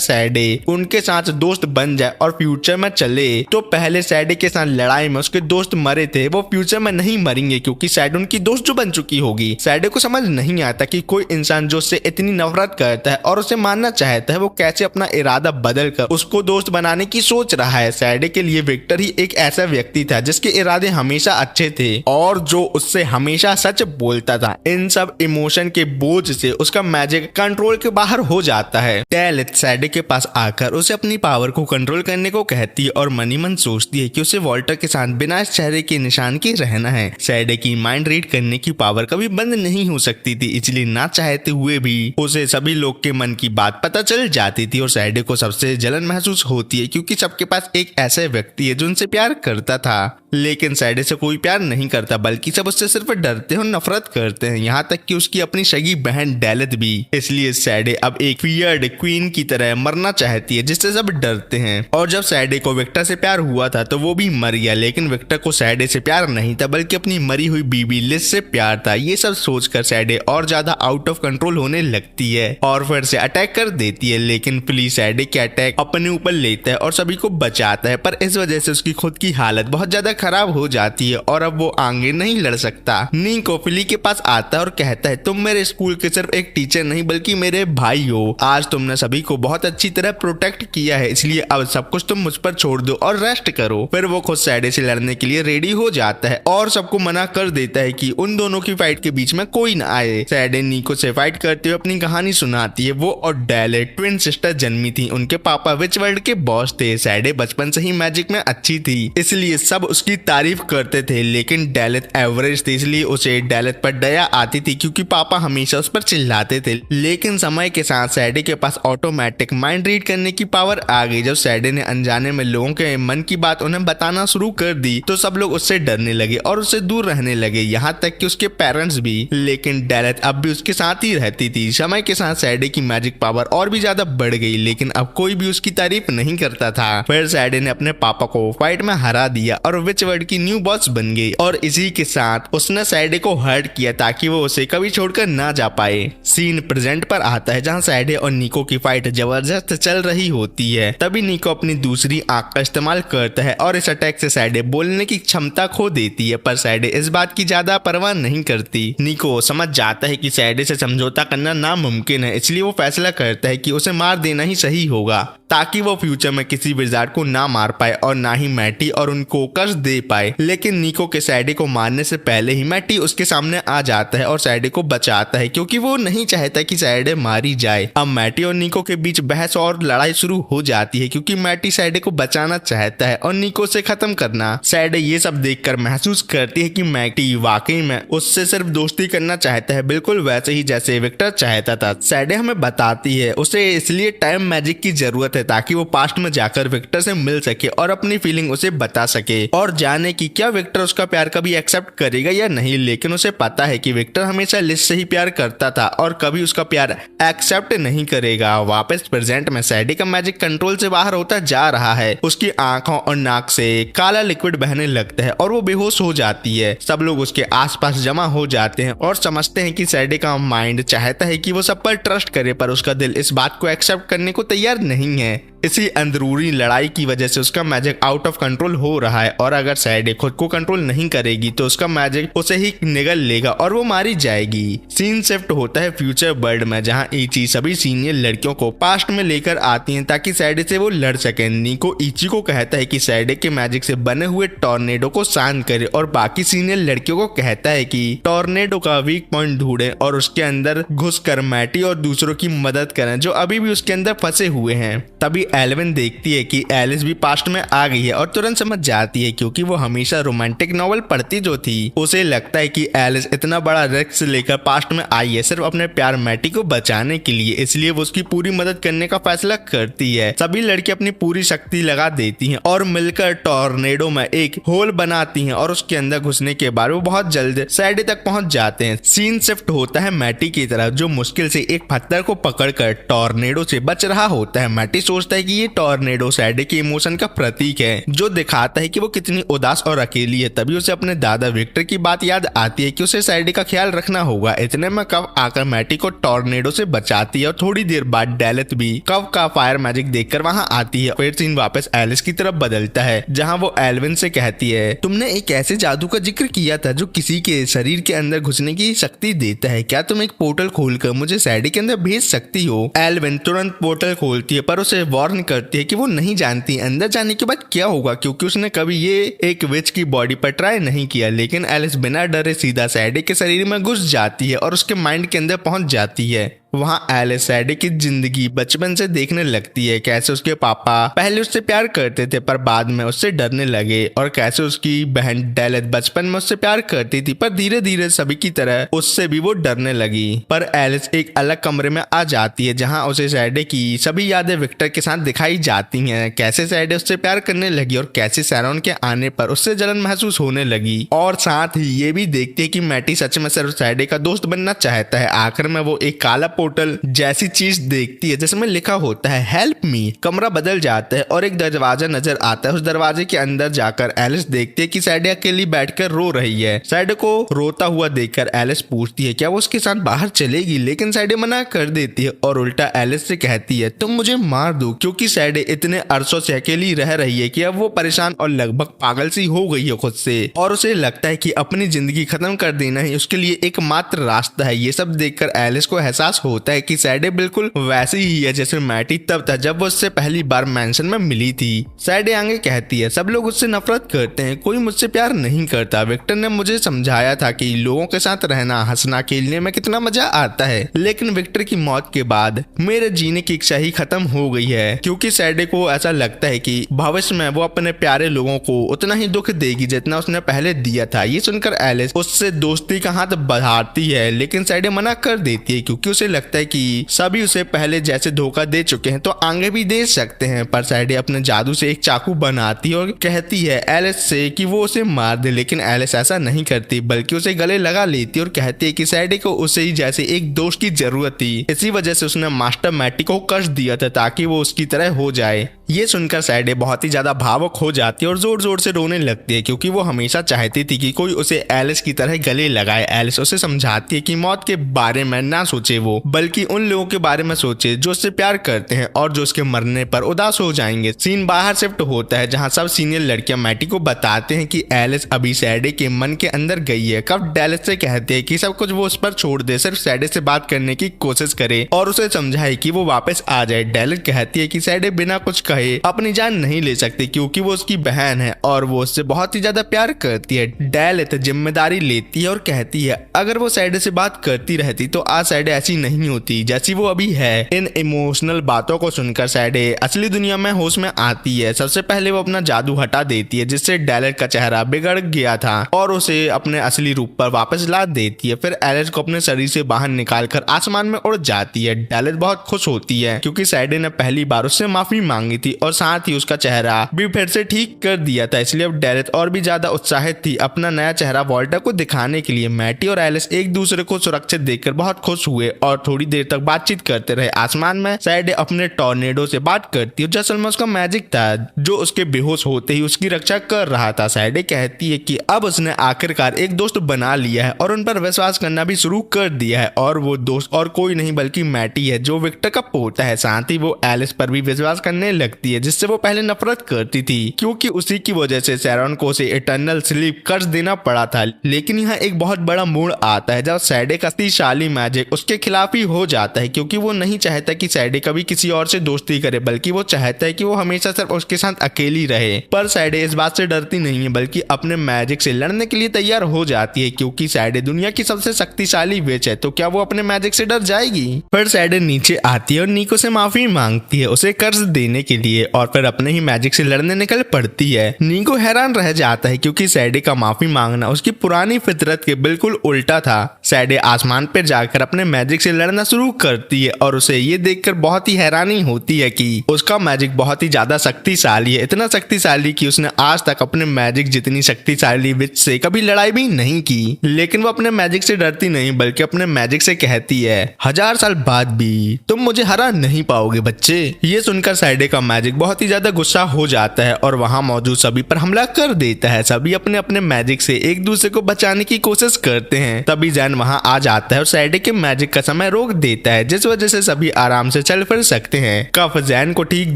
सैडे उनके साथ दोस्त बन जाए और फ्यूचर में चले तो पहले सैडे के साथ लड़ाई में उसके दोस्त मरे थे वो फ्यूचर में नहीं मरेंगे क्योंकि सैडे उनकी दोस्त जो बन चुकी होगी। सैडे को समझ नहीं आता कि कोई इंसान जो उससे इतनी नफरत करता है और उसे मारना चाहता है वो कैसे अपना इरादा बदल कर उसको दोस्त बनाने की सोच रहा है। सैडे के लिए विक्टर ही एक ऐसा व्यक्ति था जिसके इरादे हमेशा अच्छे थे और जो उससे हमेशा सच बोलता था। इन सब इमोशन के बोझ से उसका मैजिक कंट्रोल के बाहर हो जाता है। डेलेथ सैडे के पास आकर उसे अपनी पावर को कंट्रोल करने को कहती है और मनी मन सोचती है कि उसे वॉल्टर के साथ बिना इस चेहरे के निशान के रहना है। सैडे की माइंड रीड करने की पावर कभी बंद नहीं हो सकती थी, इसलिए ना चाहते हुए भी उसे सभी लोग के मन की बात पता चल जाती थी और सैडे को सबसे जलन महसूस होती है क्योंकि सबके पास एक ऐसा व्यक्ति है जो उनसे प्यार करता था। लेकिन सैडे से कोई प्यार नहीं करता बल्कि सब उससे सिर्फ डरते हैं और नफरत करते हैं, यहाँ तक कि उसकी अपनी सगी बहन डेलेथ भी। इसलिए सैडे अब एक फियर्ड क्वीन की तरह मरना चाहती है जिससे सब डरते हैं। और जब सैडे को विक्टर से प्यार हुआ था तो वो भी मर गया, लेकिन विक्टर को सैडे से प्यार नहीं था बल्कि अपनी मरी हुई बीबी लिज से प्यार था। ये सब सोचकर सैडे और ज्यादा आउट ऑफ कंट्रोल होने लगती है और फिर से अटैक कर देती है। लेकिन फ्ली सैडे के अटैक अपने ऊपर लेता है और सभी को बचाता है, पर इस वजह से उसकी खुद की हालत बहुत ज्यादा खराब हो जाती है और अब वो आगे नहीं लड़ सकता। निको फ्ली के पास आता है और कहता है तुम मेरे स्कूल के सिर्फ एक टीचर नहीं बल्कि मेरे भाई हो। आज तुमने सभी को बहुत अच्छी तरह प्रोटेक्ट किया है, इसलिए अब सब कुछ तुम मुझ पर छोड़ दो और रेस्ट करो। फिर वो खुद सैडे से लड़ने के लिए रेडी हो जाता है और सबको मना कर देता है कि उन दोनों की फाइट के बीच में कोई न आए। सैडे निको से फाइट करते हुए अपनी कहानी सुनाती है। वो और डेलेथ ट्विन सिस्टर जन्मी थी, उनके पापा विच वर्ल्ड के बॉस थे। सैडे बचपन से ही मैजिक में अच्छी थी इसलिए सब उसकी तारीफ करते थे, लेकिन डेलेथ एवरेज थी इसलिए उसे डेलेथ पर दया आती थी क्योंकि पापा हमेशा उस पर चिल्लाते थे। लेकिन समय के साथ सैडे के पास ऑटोमेटिक माइंड रीड करने की पावर आ गई। जब सैडे ने अनजाने में लोगों के मन की बात उन्हें बताना शुरू कर दी तो सब लोग उससे डरने लगे और उससे दूर रहने लगे, यहाँ तक कि उसके पेरेंट्स भी। लेकिन डेलेथ अब भी उसके साथ ही रहती थी। समय के साथ सैडे की मैजिक पावर और भी ज्यादा बढ़ गई, लेकिन अब कोई भी उसकी तारीफ नहीं करता था। फिर सैडे ने अपने पापा को फाइट में हरा दिया और विच वर्ल्ड की न्यू बॉस बन गई और इसी के साथ उसने सैडे को हर्ट किया ताकि वो उसे कभी छोड़कर ना जा पाए। सीन प्रेजेंट पर आता है जहाँ सैडे और निको की फाइट जबरदस्त चल रही होती है। तभी निको अपनी दूसरी आंख का इस्तेमाल करता है और इस अटैक से सैडे बोलने की क्षमता खो देती है, पर सैडे इस बात की ज्यादा परवाह नहीं करती। निको समझ जाता है कि सैडे से समझौता करना नामुमकिन है, इसलिए वो फैसला करता है कि उसे मार देना ही सही होगा ताकि वो फ्यूचर में किसी विजार्ड को ना मार पाए और ना ही मैटी और उनको कष्ट दे पाए। लेकिन निको के सैडे को मारने से पहले ही मैटी उसके सामने आ जाता है और सैडे को बचाता है क्योंकि वो नहीं चाहता कि सैडे मारी जाए। अब मैटी और निको के बीच बहस और लड़ाई शुरू हो जाती है क्योंकि मैटी सैडे को बचाना चाहता है और निको से खत्म करना। सैडे ये सब देखकर महसूस करती है कि मैटी वाकई में उससे सिर्फ दोस्ती करना चाहता है, बिल्कुल वैसे ही जैसे विक्टर चाहता था। सैडे हमें बताती है उसे इसलिए टाइम मैजिक की जरूरत है ताकि वो पास्ट में जाकर विक्टर से मिल सके और अपनी फीलिंग उसे बता सके और जाने कि क्या विक्टर उसका प्यार कभी एक्सेप्ट करेगा या नहीं। लेकिन उसे पता है कि विक्टर हमेशा लिज से ही प्यार करता था और कभी उसका प्यार एक्सेप्ट नहीं करेगा। वापस प्रेजेंट में सैडे का मैजिक कंट्रोल से बाहर होता जा रहा है। उसकी आंखों और नाक से काला लिक्विड बहने लगता है और वो बेहोश हो जाती है। सब लोग उसके आसपास जमा हो जाते हैं और समझते हैं कि सैडे का माइंड चाहता है कि वो सब पर ट्रस्ट करे, पर उसका दिल इस बात को एक्सेप्ट करने को तैयार नहीं है। इसी अंदरूनी लड़ाई की वजह से उसका मैजिक आउट ऑफ कंट्रोल हो रहा है और अगर सैडे खुद को कंट्रोल नहीं करेगी तो उसका मैजिक उसे ही निगल लेगा और वो मारी जाएगी। सीन शिफ्ट होता है फ्यूचर वर्ल्ड में जहाँ इची सभी सीनियर लड़कियों को पास्ट में लेकर आती हैं ताकि सैडे से वो लड़ सके। निको इची को कहता है कि सैडे के मैजिक से बने हुए टॉर्नेडो को शांत करे और बाकी सीनियर लड़कियों को कहता है कि टॉर्नेडो का वीक पॉइंट ढूंढे और उसके अंदर घुसकर मैटी और दूसरों की मदद करें जो अभी भी उसके अंदर फंसे हुए हैं। तभी एलेवन देखती है कि एलिस भी पास्ट में आ गई है और तुरंत समझ जाती है, क्योंकि वो हमेशा रोमांटिक नॉवल पढ़ती जो थी। उसे लगता है कि एलिस इतना बड़ा रिस्क लेकर पास्ट में आई है सिर्फ अपने प्यार मैटी को बचाने के लिए, इसलिए वो उसकी पूरी मदद करने का फैसला करती है। सभी लड़के अपनी पूरी शक्ति लगा देती हैं और मिलकर टॉर्नेडो में एक होल बनाती हैं और उसके अंदर घुसने के बाद वो बहुत जल्द सैडी तक पहुंच जाते हैं। सीन शिफ्ट होता है मैटी की तरफ, जो मुश्किल से एक पत्थर को पकड़कर टॉर्नेडो से बच रहा होता है। मैटी सोचता है कि ये टॉर्नेडो सैडी के इमोशन का प्रतीक है, जो दिखाता है कि वो कितनी उदास और अकेली है। तभी उसे अपने दादा विक्टर की बात याद आती है कि उसे सैडी का ख्याल रखना होगा। इतने में कव आकर मैटी को टॉर्नेडो से बचाती है और थोड़ी देर बाद डेलेथ भी कव का फायर मैजिक देखकर वहां आती है। फिर सीन वापस एलिस की तरफ बदलता है, जहां वो एल्विन से कहती है, तुमने एक ऐसे जादू का जिक्र किया था जो किसी के शरीर के अंदर घुसने की शक्ति देता है, क्या तुम एक पोर्टल खोलकर मुझे सैडी के अंदर भेज सकती हो? एल्विन तुरंत पोर्टल खोलती है, पर उसे वार्न करती है कि वो नहीं जानती अंदर जाने के बाद क्या होगा, क्योंकि उसने कभी ये एक विच की बॉडी पर ट्राई नहीं किया। लेकिन एलिस बिना डरे सीधा सैडी के शरीर में घुस जाती है और उसके माइंड के अंदर पहुंच जाती है। वहाँ एलिस सैडी की जिंदगी बचपन से देखने लगती है, कैसे उसके पापा पहले उससे प्यार करते थे पर बाद में उससे डरने लगे, और कैसे उसकी बहन डेलेथ बचपन में उससे प्यार करती थी पर धीरे धीरे सभी की तरह उससे भी वो डरने लगी। पर एलिस एक अलग कमरे में आ जाती है जहाँ उसे सैडी की सभी यादें विक्टर के साथ दिखाई जाती हैं, कैसे सैडी उससे प्यार करने लगी और कैसे सैरॉन के आने पर उससे जलन महसूस होने लगी। और साथ ही ये भी देखती है कि मैटी सच में सिर्फ सैडी का दोस्त बनना चाहता है। आखिर में वो एक काला पोर्टल जैसी चीज देखती है जिसमें लिखा होता है हेल्प मी। कमरा बदल जाता है और एक दरवाजा नजर आता है। उस दरवाजे के अंदर जाकर एलिस देखती है कि सैडी अकेली बैठकर रो रही है। सैडी को रोता हुआ देखकर एलिस पूछती है क्या वो उसके साथ बाहर चलेगी, लेकिन सैडी मना कर देती है और उल्टा एलिस से कहती है तुम मुझे मार दो, क्योंकि सैडी इतने अरसों से अकेली रह रही है कि अब वो परेशान और लगभग पागल सी हो गई है खुद से, और उसे लगता है कि अपनी जिंदगी खत्म कर देना ही उसके लिए एकमात्र रास्ता है। ये सब देखकर एलिस को एहसास होता है कि सैडी बिल्कुल वैसी ही है जैसे मैटी तब था जब वो उससे पहली बार मैंशन में मिली थी। सैडी आगे कहती है सब लोग उससे नफरत करते हैं, कोई मुझसे प्यार नहीं करता। विक्टर ने मुझे समझाया था कि लोगों के साथ रहना हंसना खेलने में कितना मजा आता है, लेकिन विक्टर की मौत के बाद मेरे जीने की इच्छा ही खत्म हो गई है, क्योंकि सैडी को ऐसा लगता है कि भविष्य में वो अपने प्यारे लोगों को उतना ही दुख देगी जितना उसने पहले दिया था। ये सुनकर एलिस उससे दोस्ती का हाथ बढ़ाती है, लेकिन सैडी मना कर देती है, क्योंकि उसे लगता है कि सभी उसे पहले जैसे धोखा दे चुके हैं तो आगे भी दे सकते हैं। पर सैडी अपने जादू से एक चाकू बनाती है और कहती है एलिस से कि वो उसे मार दे, लेकिन एलिस ऐसा नहीं करती बल्कि उसे गले लगा लेती और कहती है कि सैडी को उसे ही जैसे एक दोस्त की जरूरत थी, इसी वजह से उसने मास्टर मैटी को कष्ट दिया था ताकि वो उसकी तरह हो जाए। ये सुनकर सैडी बहुत ही ज्यादा भावुक हो जाती है और जोर जोर से रोने लगती है, क्योंकि वो हमेशा चाहती थी कि कोई उसे एलिस की तरह गले लगाए। एलिस उसे समझाती है कि मौत के बारे में ना सोचे वो, बल्कि उन लोगों के बारे में सोचे जो उससे प्यार करते हैं और जो उसके मरने पर उदास हो जाएंगे। सीन बाहर शिफ्ट होता है जहां सब सीनियर लड़कियां मैटी को बताते हैं कि एलिस अभी सैडी के मन के अंदर गई है। कब डेलेथ से कहते हैं कि सब कुछ वो उस पर छोड़ दे, सिर्फ सैडी से बात करने की कोशिश करे और उसे समझाए कि वो वापस आ जाए। डेलेथ कहती है कि सैडी बिना कुछ कहे अपनी जान नहीं ले सकती, क्योंकि वो उसकी बहन है और वो उससे बहुत ही ज्यादा प्यार करती है। डेलेथ जिम्मेदारी लेती है और कहती है अगर वो सैडी से बात करती रहती तो आज सैडी ऐसी नहीं होती जैसी वो अभी है। इन इमोशनल बातों को सुनकर सैडी असली दुनिया में होश में आती है। सबसे पहले वो अपना जादू हटा देती है जिससे डेलेथ का चेहरा बिगड़ गया था और उसे अपने असली रूप पर वापस ला देती है। फिर एलिस को अपने शरीर से बाहर निकालकर आसमान में उड़ जाती है। डेलेथ बहुत खुश होती है क्योंकि सैडी ने पहली बार उससे माफी मांगी थी और साथ ही उसका चेहरा भी फिर से ठीक कर दिया था, इसलिए अब डेलेथ और भी ज्यादा उत्साहित थी अपना नया चेहरा वॉल्टर को दिखाने के लिए। मैटी और एलिस एक दूसरे को सुरक्षित देखकर बहुत खुश हुए और थोड़ी देर तक बातचीत करते रहे। आसमान में सैडी अपने टॉर्नेडो से बात करती है जो असल में उसका मैजिक था, जो उसके बेहोश होते ही उसकी रक्षा कर रहा था। सैडी कहती है कि अब उसने आखिरकार एक दोस्त बना लिया है और उन पर विश्वास करना भी शुरू कर दिया है, और वो दोस्त और कोई नहीं बल्कि मैटी है जो विक्टर का पोता है। साथ ही वो एलिस पर भी विश्वास करने लगती है जिससे वो पहले नफरत करती थी, क्योंकि उसी की वजह से सैरॉन को उसे इटर्नल स्लीप कर्ज देना पड़ा था। लेकिन यहाँ एक बहुत बड़ा मोड़ आता है जब सैडी का शक्तिशाली मैजिक उसके खिलाफ ही हो जाता है, क्योंकि वो नहीं चाहता कि सैडी कभी किसी और से दोस्ती करे, बल्कि वो चाहता है कि वो हमेशा सिर्फ उसके साथ अकेली रहे। पर सैडी इस बात से डरती नहीं है बल्कि अपने मैजिक से लड़ने के लिए तैयार हो जाती है, क्योंकि सैडी दुनिया की सबसे शक्तिशाली विच है, तो क्या वो अपने मैजिक से डर जाएगी? फिर सैडी नीचे आती है और निको से माफी मांगती है उसे कर्ज देने के लिए और फिर अपने ही मैजिक से लड़ने निकल पड़ती है। नीको हैरान रह जाता है क्योंकि सैडे का माफी मांगना उसकी पुरानी फितरत के बिल्कुल उल्टा था। सैडे आसमान पर जाकर अपने मैजिक से लड़ना शुरू करती है और उसे ये देखकर बहुत ही हैरानी होती है कि उसका मैजिक बहुत ही ज्यादा शक्तिशाली है, इतना शक्तिशाली कि उसने आज तक अपने मैजिक जितनी शक्तिशाली विच से कभी लड़ाई भी नहीं की। लेकिन वो अपने मैजिक से डरती नहीं बल्कि अपने मैजिक से कहती है 1000 साल बाद भी तुम मुझे हरा नहीं पाओगे बच्चे। ये सुनकर सैडे का मैजिक बहुत ही ज्यादा गुस्सा हो जाता है और वहां मौजूद सभी पर हमला कर देता है। सभी अपने अपने मैजिक से एक दूसरे को बचाने की कोशिश करते हैं। तभी जैन वहां आ जाता है और सैडे के मैजिक का समय रोक देता है, जिस वजह से सभी आराम से चल फिर सकते हैं। कफ जैन को ठीक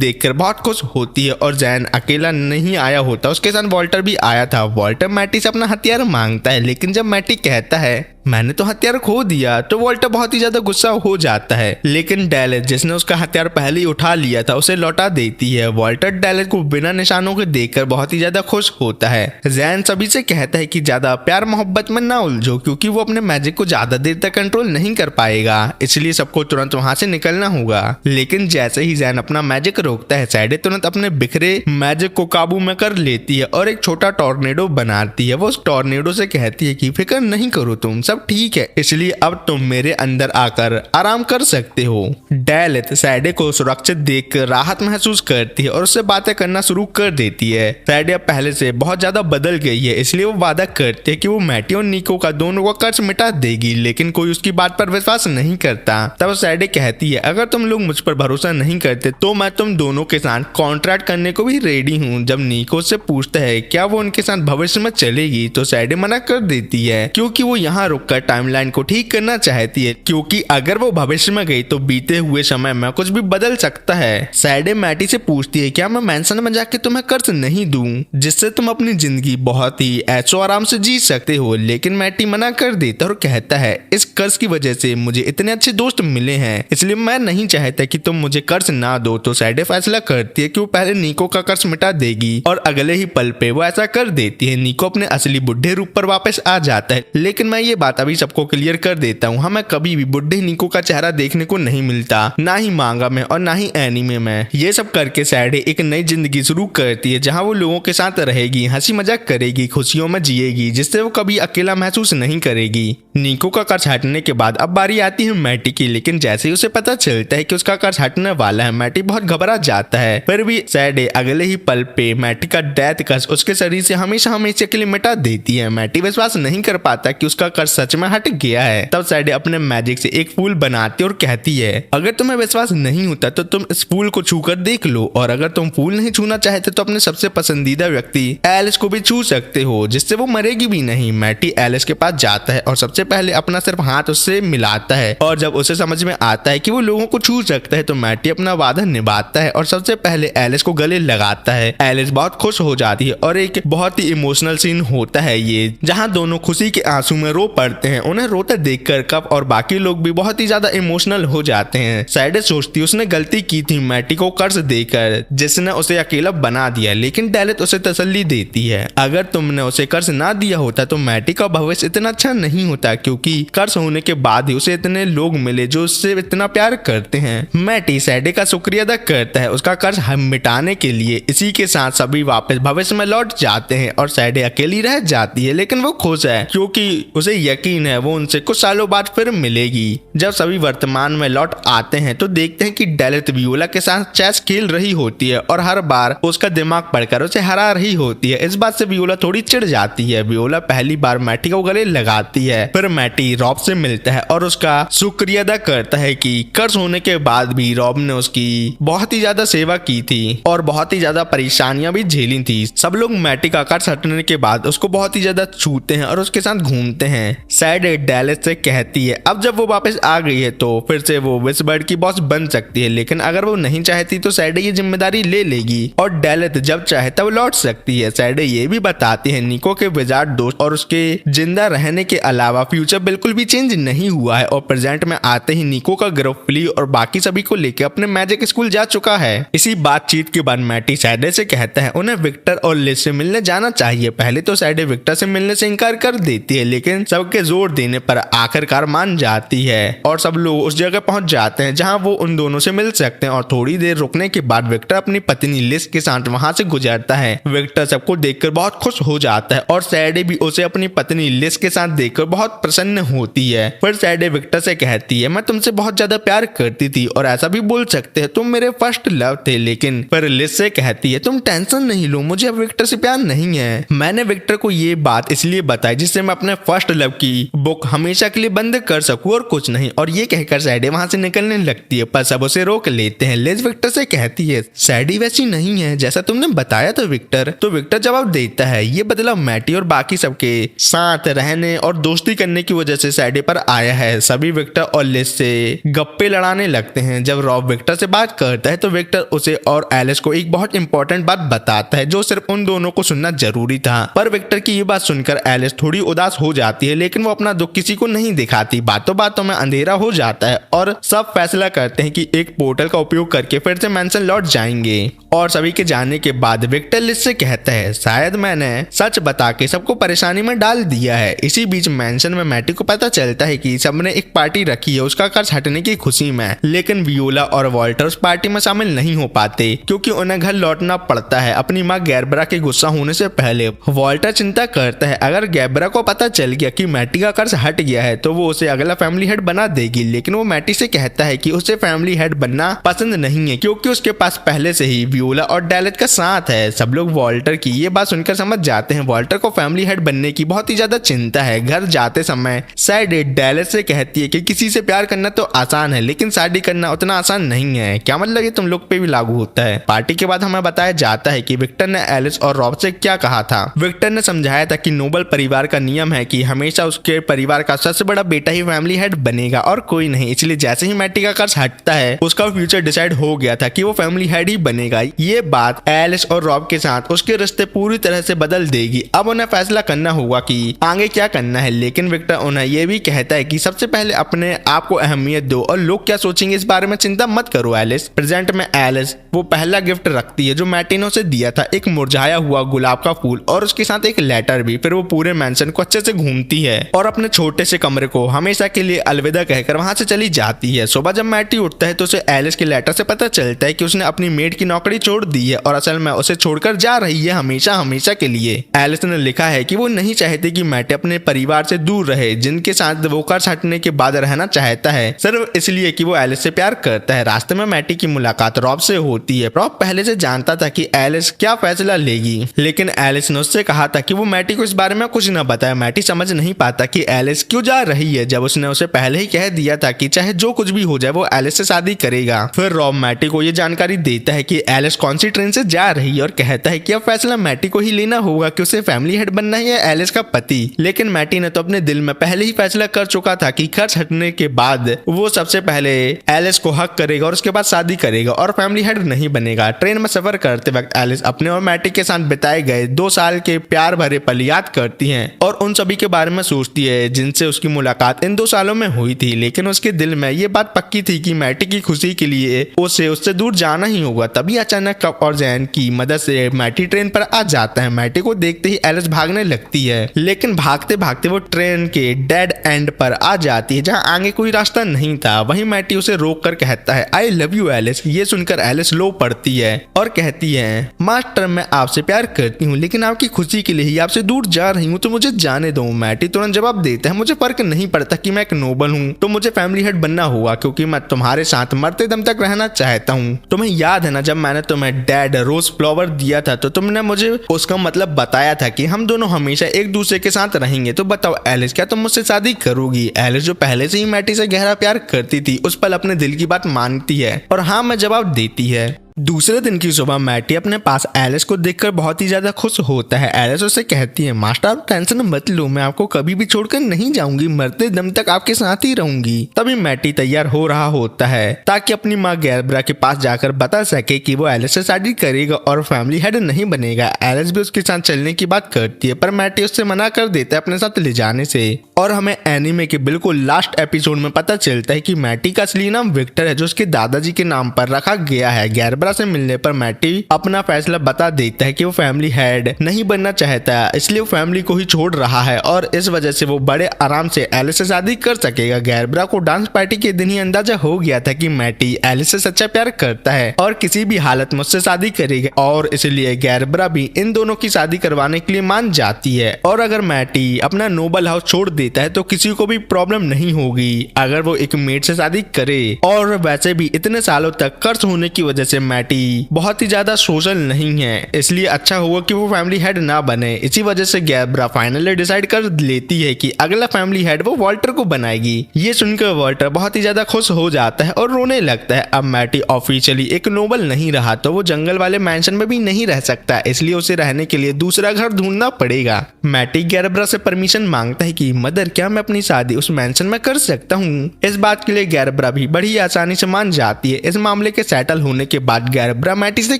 देखकर बहुत खुश होती है और जैन अकेला नहीं आया होता, उसके साथ वॉल्टर भी आया था। वॉल्टर मैटी से अपना हथियार मांगता है, लेकिन जब मैटी कहता है मैंने तो हथियार खो दिया तो वॉल्टर बहुत ही ज्यादा गुस्सा हो जाता है। लेकिन डेलेस जिसने उसका हथियार पहले ही उठा लिया था उसे लौटा देती है। वॉल्टर डेलेस को बिना निशानों के देखकर बहुत ही ज्यादा खुश होता है। जैन सभी से कहता है कि ज्यादा प्यार मोहब्बत में ना उलझो क्योंकि वो अपने मैजिक को ज्यादा देर तक कंट्रोल नहीं कर पाएगा, इसलिए सबको तुरंत वहां से निकलना होगा। लेकिन जैसे ही जैन अपना मैजिक रोकता है सैडे तुरंत अपने बिखरे मैजिक को काबू में कर लेती है और एक छोटा टॉर्नेडो बनाती है। वो उस टॉर्नेडो से कहती है कि फिक्र नहीं करो, तुम सब ठीक है, इसलिए अब तुम मेरे अंदर आकर आराम कर सकते हो। डेलेथ सैडे को सुरक्षित देखकर राहत महसूस करती है और उससे बातें करना शुरू कर देती है। सैडे अब पहले से बहुत ज्यादा बदल गई है, इसलिए वो वादा करती है कि वो मैटी और निको का दोनों का कर्ज मिटा देगी, लेकिन कोई उसकी बात पर विश्वास नहीं करता। तब सैडे कहती है अगर तुम लोग मुझ पर भरोसा नहीं करते तो मैं तुम दोनों के साथ कॉन्ट्रैक्ट करने को भी रेडी हूँ। जब निको से पूछता है क्या वो उनके साथ भविष्य में चलेगी तो सैडे मना कर देती है क्योंकि वो यहाँ रुककर टाइमलाइन को ठीक करना चाहती है, क्योंकि अगर वो भविष्य में गई तो बीते हुए समय में कुछ भी बदल सकता है। सैडे मैटी से पूछती है क्या मैं मैंसन में जाके तुम्हें कर्ज नहीं दूं जिससे तुम अपनी जिंदगी बहुत ही ऐशो आराम से जी सकते हो, लेकिन मैटी मना कर देता और कहता है इस कर्ज की वजह से मुझे इतने अच्छे दोस्त मिले हैं, इसलिए मैं नहीं चाहता कि तुम मुझे कर्ज ना दो। तो सैडे फैसला करती है कि वो पहले निको का कर्ज मिटा देगी और अगले ही पल पे वो ऐसा कर देती है। निको अपने असली बुढ़े रूप पर वापस आ जाता है, लेकिन मैं ये बात अभी सबको क्लियर कर देता हूँ, हमें कभी भी बुढ़े निको का चेहरा देखने को नहीं मिलता, ना ही मांगा में और ना ही एनीमे में। ये सब करके सैडे एक नई जिंदगी शुरू करती है जहाँ वो लोगों के साथ रहेगी, हंसी मजाक करेगी, खुशियों में जिएगी, जिससे वो कभी अकेला महसूस नहीं करेगी। निको का कर्ज हटने के बाद अब बारी आती है मैटी की, लेकिन जैसे ही उसे पता चलता है कि उसका कर्ज हटने वाला है मैटी बहुत घबरा जाता है। फिर भी सैडे अगले ही पल पे मैटी का डेथ कर्ज उसके शरीर से हमेशा हमेशा के लिए मिटा देती है। मैटी विश्वास नहीं कर पाता कि उसका कर्ज सच में हट गया है। तब सैडे अपने मैजिक से एक फूल बनाती और कहती है अगर तुम्हें विश्वास नहीं होता तो तुम इस फूल को छूकर देख लो, और अगर तुम फूल नहीं छूना चाहते तो अपने सबसे पसंदीदा व्यक्ति एलिस को भी छू सकते हो, जिससे वो मरेगी भी नहीं। मैटी एलिस के पास जाता है और सबसे पहले अपना सिर्फ हाथ उससे मिलाता है, और जब उसे समझ में आता है कि वो लोगों को छू सकता है तो मैटी अपना वादा निभाता है और सबसे पहले एलिस को गले लगाता है। एलिस बहुत खुश हो जाती है और एक बहुत ही इमोशनल सीन होता है ये, जहाँ दोनों खुशी के आंसू में रो पड़ते हैं। उन्हें रोते देखकर कप और बाकी लोग भी बहुत ही ज्यादा इमोशनल हो जाते हैं। सैडे सोचती उसने गलती की थी मैटी को कर्ज देकर जिसने उसे अकेला बना दिया, लेकिन डेलेथ उसे तसल्ली देती है अगर तुमने उसे कर्ज ना दिया होता तो मैटी का भविष्य इतना अच्छा नहीं होता, क्योंकि कर्ज होने के बाद ही उसे इतने लोग मिले जो उससे इतना प्यार करते हैं। मैटी सैडे का शुक्रिया अदा करता है उसका कर्ज मिटाने के लिए। इसी के साथ सभी वापस भविष्य में लौट जाते हैं और सैडे अकेली रह जाती है, लेकिन वो खुश है क्योंकि उसे यकीन है वो उनसे कुछ सालों बाद फिर मिलेगी। जब सभी वर्तमान में लौट आते हैं तो देखते हैं कि डेलेथ वियोला के साथ चेस खेल रही होती है और हर बार उसका दिमाग पढ़कर उसे हरा रही होती है। इस बात से वियोला थोड़ी चिढ़ जाती है। वियोला पहली बार मैटी को गले लगाती है, फिर मैटी रॉब से मिलता है और उसका शुक्रिया अदा करता है कि कर्ज होने के बाद भी रॉब ने उसकी बहुत ही ज्यादा सेवा की थी और बहुत ही ज्यादा परेशानियां भी झेली थी। सब लोग मैटी का कर्ज हटने के बाद उसको बहुत ही ज्यादा छूते हैं और उसके साथ घूमते हैं। सैडे डेलेथ से कहती है अब जब वो वापस आ गई है तो फिर से वो विस्बर्ड की बॉस बन सकती है, लेकिन अगर वो नहीं चाहती तो सैडे ये जिम्मेदारी ले लेगी और डेलेथ जब चाहे तब लौट सकती है। सैडे ये भी बताती है निको के विजार्ड दोस्त और उसके जिंदा रहने के अलावा फ्यूचर बिल्कुल भी चेंज नहीं हुआ है, और प्रेजेंट में आते ही निको का ग्रुप फ्ली और बाकी सभी को लेकर अपने मैजिक स्कूल जा चुका है। इसी बातचीत के बाद मैटी सैडे से कहता है उन्हें विक्टर और लिज से मिलने जाना चाहिए। पहले तो सैडे विक्टर से मिलने से इनकार कर देती है, लेकिन सबके के जोर देने पर आखिरकार मान जाती है और सब लोग उस जगह पहुंच जाते हैं जहां वो उन दोनों से मिल सकते हैं। और थोड़ी देर रुकने के बाद विक्टर अपनी पत्नी लिस के साथ वहां से गुजरता है। विक्टर सबको देखकर बहुत खुश हो जाता है और सैडी भी उसे अपनी पत्नी लिस के साथ देखकर बहुत प्रसन्न होती है। फिर सैडी विक्टर से कहती है, मैं तुमसे बहुत ज्यादा प्यार करती थी और ऐसा भी बोल सकते हैं तुम मेरे फर्स्ट लव थे। लेकिन फिर लिस से कहती है, तुम टेंशन नहीं लो, मुझे अब विक्टर से प्यार नहीं है। मैंने विक्टर को ये बात इसलिए बताई जिससे मैं अपने फर्स्ट लव की बुक हमेशा के लिए बंद कर सकूं और कुछ नहीं। और ये कहकर सैडी वहां से निकलने लगती है पर सब उसे रोक लेते हैं। लिज विक्टर से कहती है, सैडी वैसी नहीं है जैसा तुमने बताया था विक्टर। तो विक्टर जवाब देता है, ये बदलाव मैटी और बाकी सबके साथ रहने और दोस्ती करने की वजह से सैडी पर आया है। सभी विक्टर और लिज से गप्पे लड़ाने लगते हैं। जब रॉब विक्टर से बात करता है तो विक्टर उसे और एलिस को एक बहुत इंपॉर्टेंट बात बताता है जो सिर्फ उन दोनों को सुनना जरूरी था। पर विक्टर की ये बात सुनकर एलिस थोड़ी उदास हो जाती है, लेकिन वो अपना दुख किसी को नहीं दिखाती। बातों बातों में अंधेरा हो जाता है और सब फैसला करते हैं कि एक पोर्टल का उपयोग करके फिर से मैंसन लौट जाएंगे। और सभी के जाने के बाद विक्टर लिज से कहता है, शायद मैंने सच बता के सबको परेशानी में डाल दिया है। इसी बीच मैंसन में मैटी को पता चलता है कि सबने एक पार्टी रखी है उसका कर्ज हटने की खुशी में, लेकिन वियोला और वॉल्टर उस पार्टी में शामिल नहीं हो पाते क्योंकि उन्हें घर लौटना पड़ता है अपनी माँ गैब्रा के गुस्सा होने से पहले। वॉल्टर चिंता करता है अगर गैब्रा को पता चल गया कि मैटी का कर्ज हट गया है तो वो उसे अगला फैमिली हेड बना देगी, लेकिन वो मैटी से कहता है कि उसे फैमिली हेड बनना पसंद नहीं है क्योंकि उसके पास पहले से ही वियोला और डेलेट का साथ है। सब लोग वॉल्टर की ये बात सुनकर समझ जाते हैं वॉल्टर को फैमिली हेड बनने की बहुत ही ज्यादा चिंता है। घर जाते समय सैडी डेलेट से कहती है कि किसी से प्यार करना तो आसान है लेकिन शादी करना उतना आसान नहीं है। क्या मतलब ये तुम लोग पे भी लागू होता है। पार्टी के बाद हमें बताया जाता है कि विक्टर ने एलिस और रॉब से क्या कहा था। विक्टर ने समझाया था कि नोबल परिवार का नियम है कि हमेशा उसके परिवार का सबसे बड़ा बेटा ही फैमिली हेड बनेगा और कोई नहीं। इसलिए जैसे ही मैटी का कर्ज हटता है उसका फ्यूचर डिसाइड हो गया था कि वो फैमिली हेड ही बनेगा। ये बात एलिस और रॉब के साथ उसके रिश्ते पूरी तरह से बदल देगी। अब उन्हें फैसला करना होगा कि आगे क्या करना है, लेकिन विक्टर उन्हें यह भी कहता है कि सबसे पहले अपने आप को अहमियत दो और लोग क्या सोचेंगे इस बारे में चिंता मत करो एलिस। प्रेजेंट में एलिस वो पहला गिफ्ट रखती है जो मैटी ने उसे दिया था, एक मुरझाया हुआ गुलाब का फूल और उसके साथ एक लेटर भी। फिर वो पूरे मैंसन को अच्छे से घूमती है और अपने छोटे से कमरे को हमेशा के लिए अलविदा कहकर वहां से चली जाती है। सुबह जब मैटी उठता है तो उसे एलिस के लेटर से पता चलता है कि उसने अपनी मेड की नौकरी छोड़ दी है और असल में उसे छोड़कर जा रही है हमेशा हमेशा के लिए। एलिस ने लिखा है कि वो नहीं चाहती कि मैटी अपने परिवार से दूर रहे जिनके साथ वो कर्ज हटने के बाद रहना चाहता है, सिर्फ इसलिए कि वो एलिस से प्यार करता है। रास्ते में मैटी की मुलाकात रॉब से होती है। रॉब पहले से जानता था कि एलिस क्या फैसला लेगी, लेकिन एलिस ने उससे कहा था कि वो मैटी को इस बारे में कुछ न बताए। मैटी समझ नहीं पाता कि एलिस क्यों जा रही है जब उसने उसे पहले ही कह दिया था कि चाहे जो कुछ भी हो जाए वो एलिस से शादी करेगा। फिर रॉब मैटी को ये जानकारी देता है कि एलिस कौन सी ट्रेन से जा रही है और कहता है कि अब फैसला मैटी को ही लेना होगा कि उसे फैमिली हेड बनना है या एलिस का पति। लेकिन मैटी ने तो अपने दिल में पहले ही फैसला कर चुका था कि कर्ज हटने के बाद वो सबसे पहले एलिस को हक करेगा और उसके बाद शादी करेगा और फैमिली हेड नहीं बनेगा। ट्रेन में सफर करते वक्त एलिस अपने और मैटी के साथ बिताए गए 2 साल के प्यार भरे पल याद करती है और उन सभी के बारे में सोचती है जिनसे उसकी मुलाकात इन 2 सालों में हुई थी। लेकिन उसके दिल में ये बात पक्की थी कि मैटी की खुशी के लिए उसे उससे दूर जाना ही होगा। तभी अचानक कप और जैन की मदद से मैटी ट्रेन पर आ जाता है। मैटी को देखते ही एलिस भागने लगती है, लेकिन भागते भागते वो ट्रेन के डेड एंड पर आ जाती है जहां आगे कोई रास्ता नहीं था। वहीं मैटी उसे रोक कर कहता है, आई लव यू एलिस। ये सुनकर एलिस लो पड़ती है और कहती है, मास्टर मैं आपसे प्यार करती हूँ लेकिन आपकी खुशी के लिए ही आपसे दूर जा रही हूँ तो मुझे जाने दो। मैटी तुरंत जवाब देता है, मुझे फर्क नहीं पड़ता कि मैं एक नोबल हूँ तो मुझे फैमिली हेड बनना होगा क्योंकि मैं तुम्हारे साथ मरते दम तक रहना चाहता हूँ। तुम्हें याद है ना जब मैंने तुम्हें डेड रोज फ्लावर दिया था तो तुमने मुझे उसका मतलब बताया था कि हम दोनों हमेशा एक दूसरे के साथ रहेंगे। तो बताओ एलिस क्या तुम मुझसे शादी करोगी। एलिस जो पहले से ही मैटी से गहरा प्यार करती थी उस पल अपने दिल की बात मानती है और हाँ मैं जवाब देती है। दूसरे दिन की सुबह मैटी अपने पास एलिस को देखकर बहुत ही ज्यादा खुश होता है। एलिस उससे कहती है, मास्टर आप टेंशन मत लो, मैं आपको कभी भी छोड़कर नहीं जाऊंगी, मरते दम तक आपके साथ ही रहूंगी। तभी मैटी तैयार हो रहा होता है ताकि अपनी माँ गैब्रा के पास जाकर बता सके कि वो एलिस से शादी करेगा और फैमिली हेड नहीं बनेगा। एलिस भी उसके साथ चलने की बात करती है पर मैटी उससे मना कर देता है अपने साथ ले जाने से। और हमें एनीमे के बिल्कुल लास्ट एपिसोड में पता चलता है कि मैटी का असली नाम विक्टर है जो उसके दादाजी के नाम पर रखा गया है। गैब्रा गैरब्रा से मिलने पर मैटी अपना फैसला बता देता है कि वो फैमिली हेड नहीं बनना चाहता, इसलिए वो फैमिली को ही छोड़ रहा है और इस वजह से वो बड़े आराम से एलिस से शादी कर सकेगा। गैरब्रा को डांस पार्टी के दिन ही अंदाजा हो गया था कि मैटी एलिस से सच्चा प्यार करता है और किसी भी हालत में उससे शादी करेगा और इसलिए गैरब्रा भी इन दोनों की शादी करवाने के लिए मान जाती है। और अगर मैटी अपना नोबल हाउस छोड़ देता है तो किसी को भी प्रॉब्लम नहीं होगी अगर वो एक मेड से शादी करे। और वैसे भी इतने सालों तक कर्ज होने की वजह से मैटी बहुत ही ज्यादा सोशल नहीं है, इसलिए अच्छा होगा कि वो फैमिली हेड ना बने। इसी वजह से गैरब्रा फाइनली डिसाइड कर लेती है कि अगला फैमिली हेड वो वॉल्टर को बनाएगी। ये सुनकर वॉल्टर बहुत ही ज्यादा खुश हो जाता है और रोने लगता है। अब मैटी ऑफिशियली एक नोबल नहीं रहा तो वो जंगल वाले मैंशन में भी नहीं रह सकता, इसलिए उसे रहने के लिए दूसरा घर ढूंढना पड़ेगा। मैटी गैरब्रा से परमिशन मांगता है कि मदर क्या मैं अपनी शादी उस मैंशन में कर सकता हूँ। इस बात के लिए गैरब्रा भी बड़ी आसानी से मान जाती है। इस मामले के सेटल होने के बाद गैरब्रा मैटी से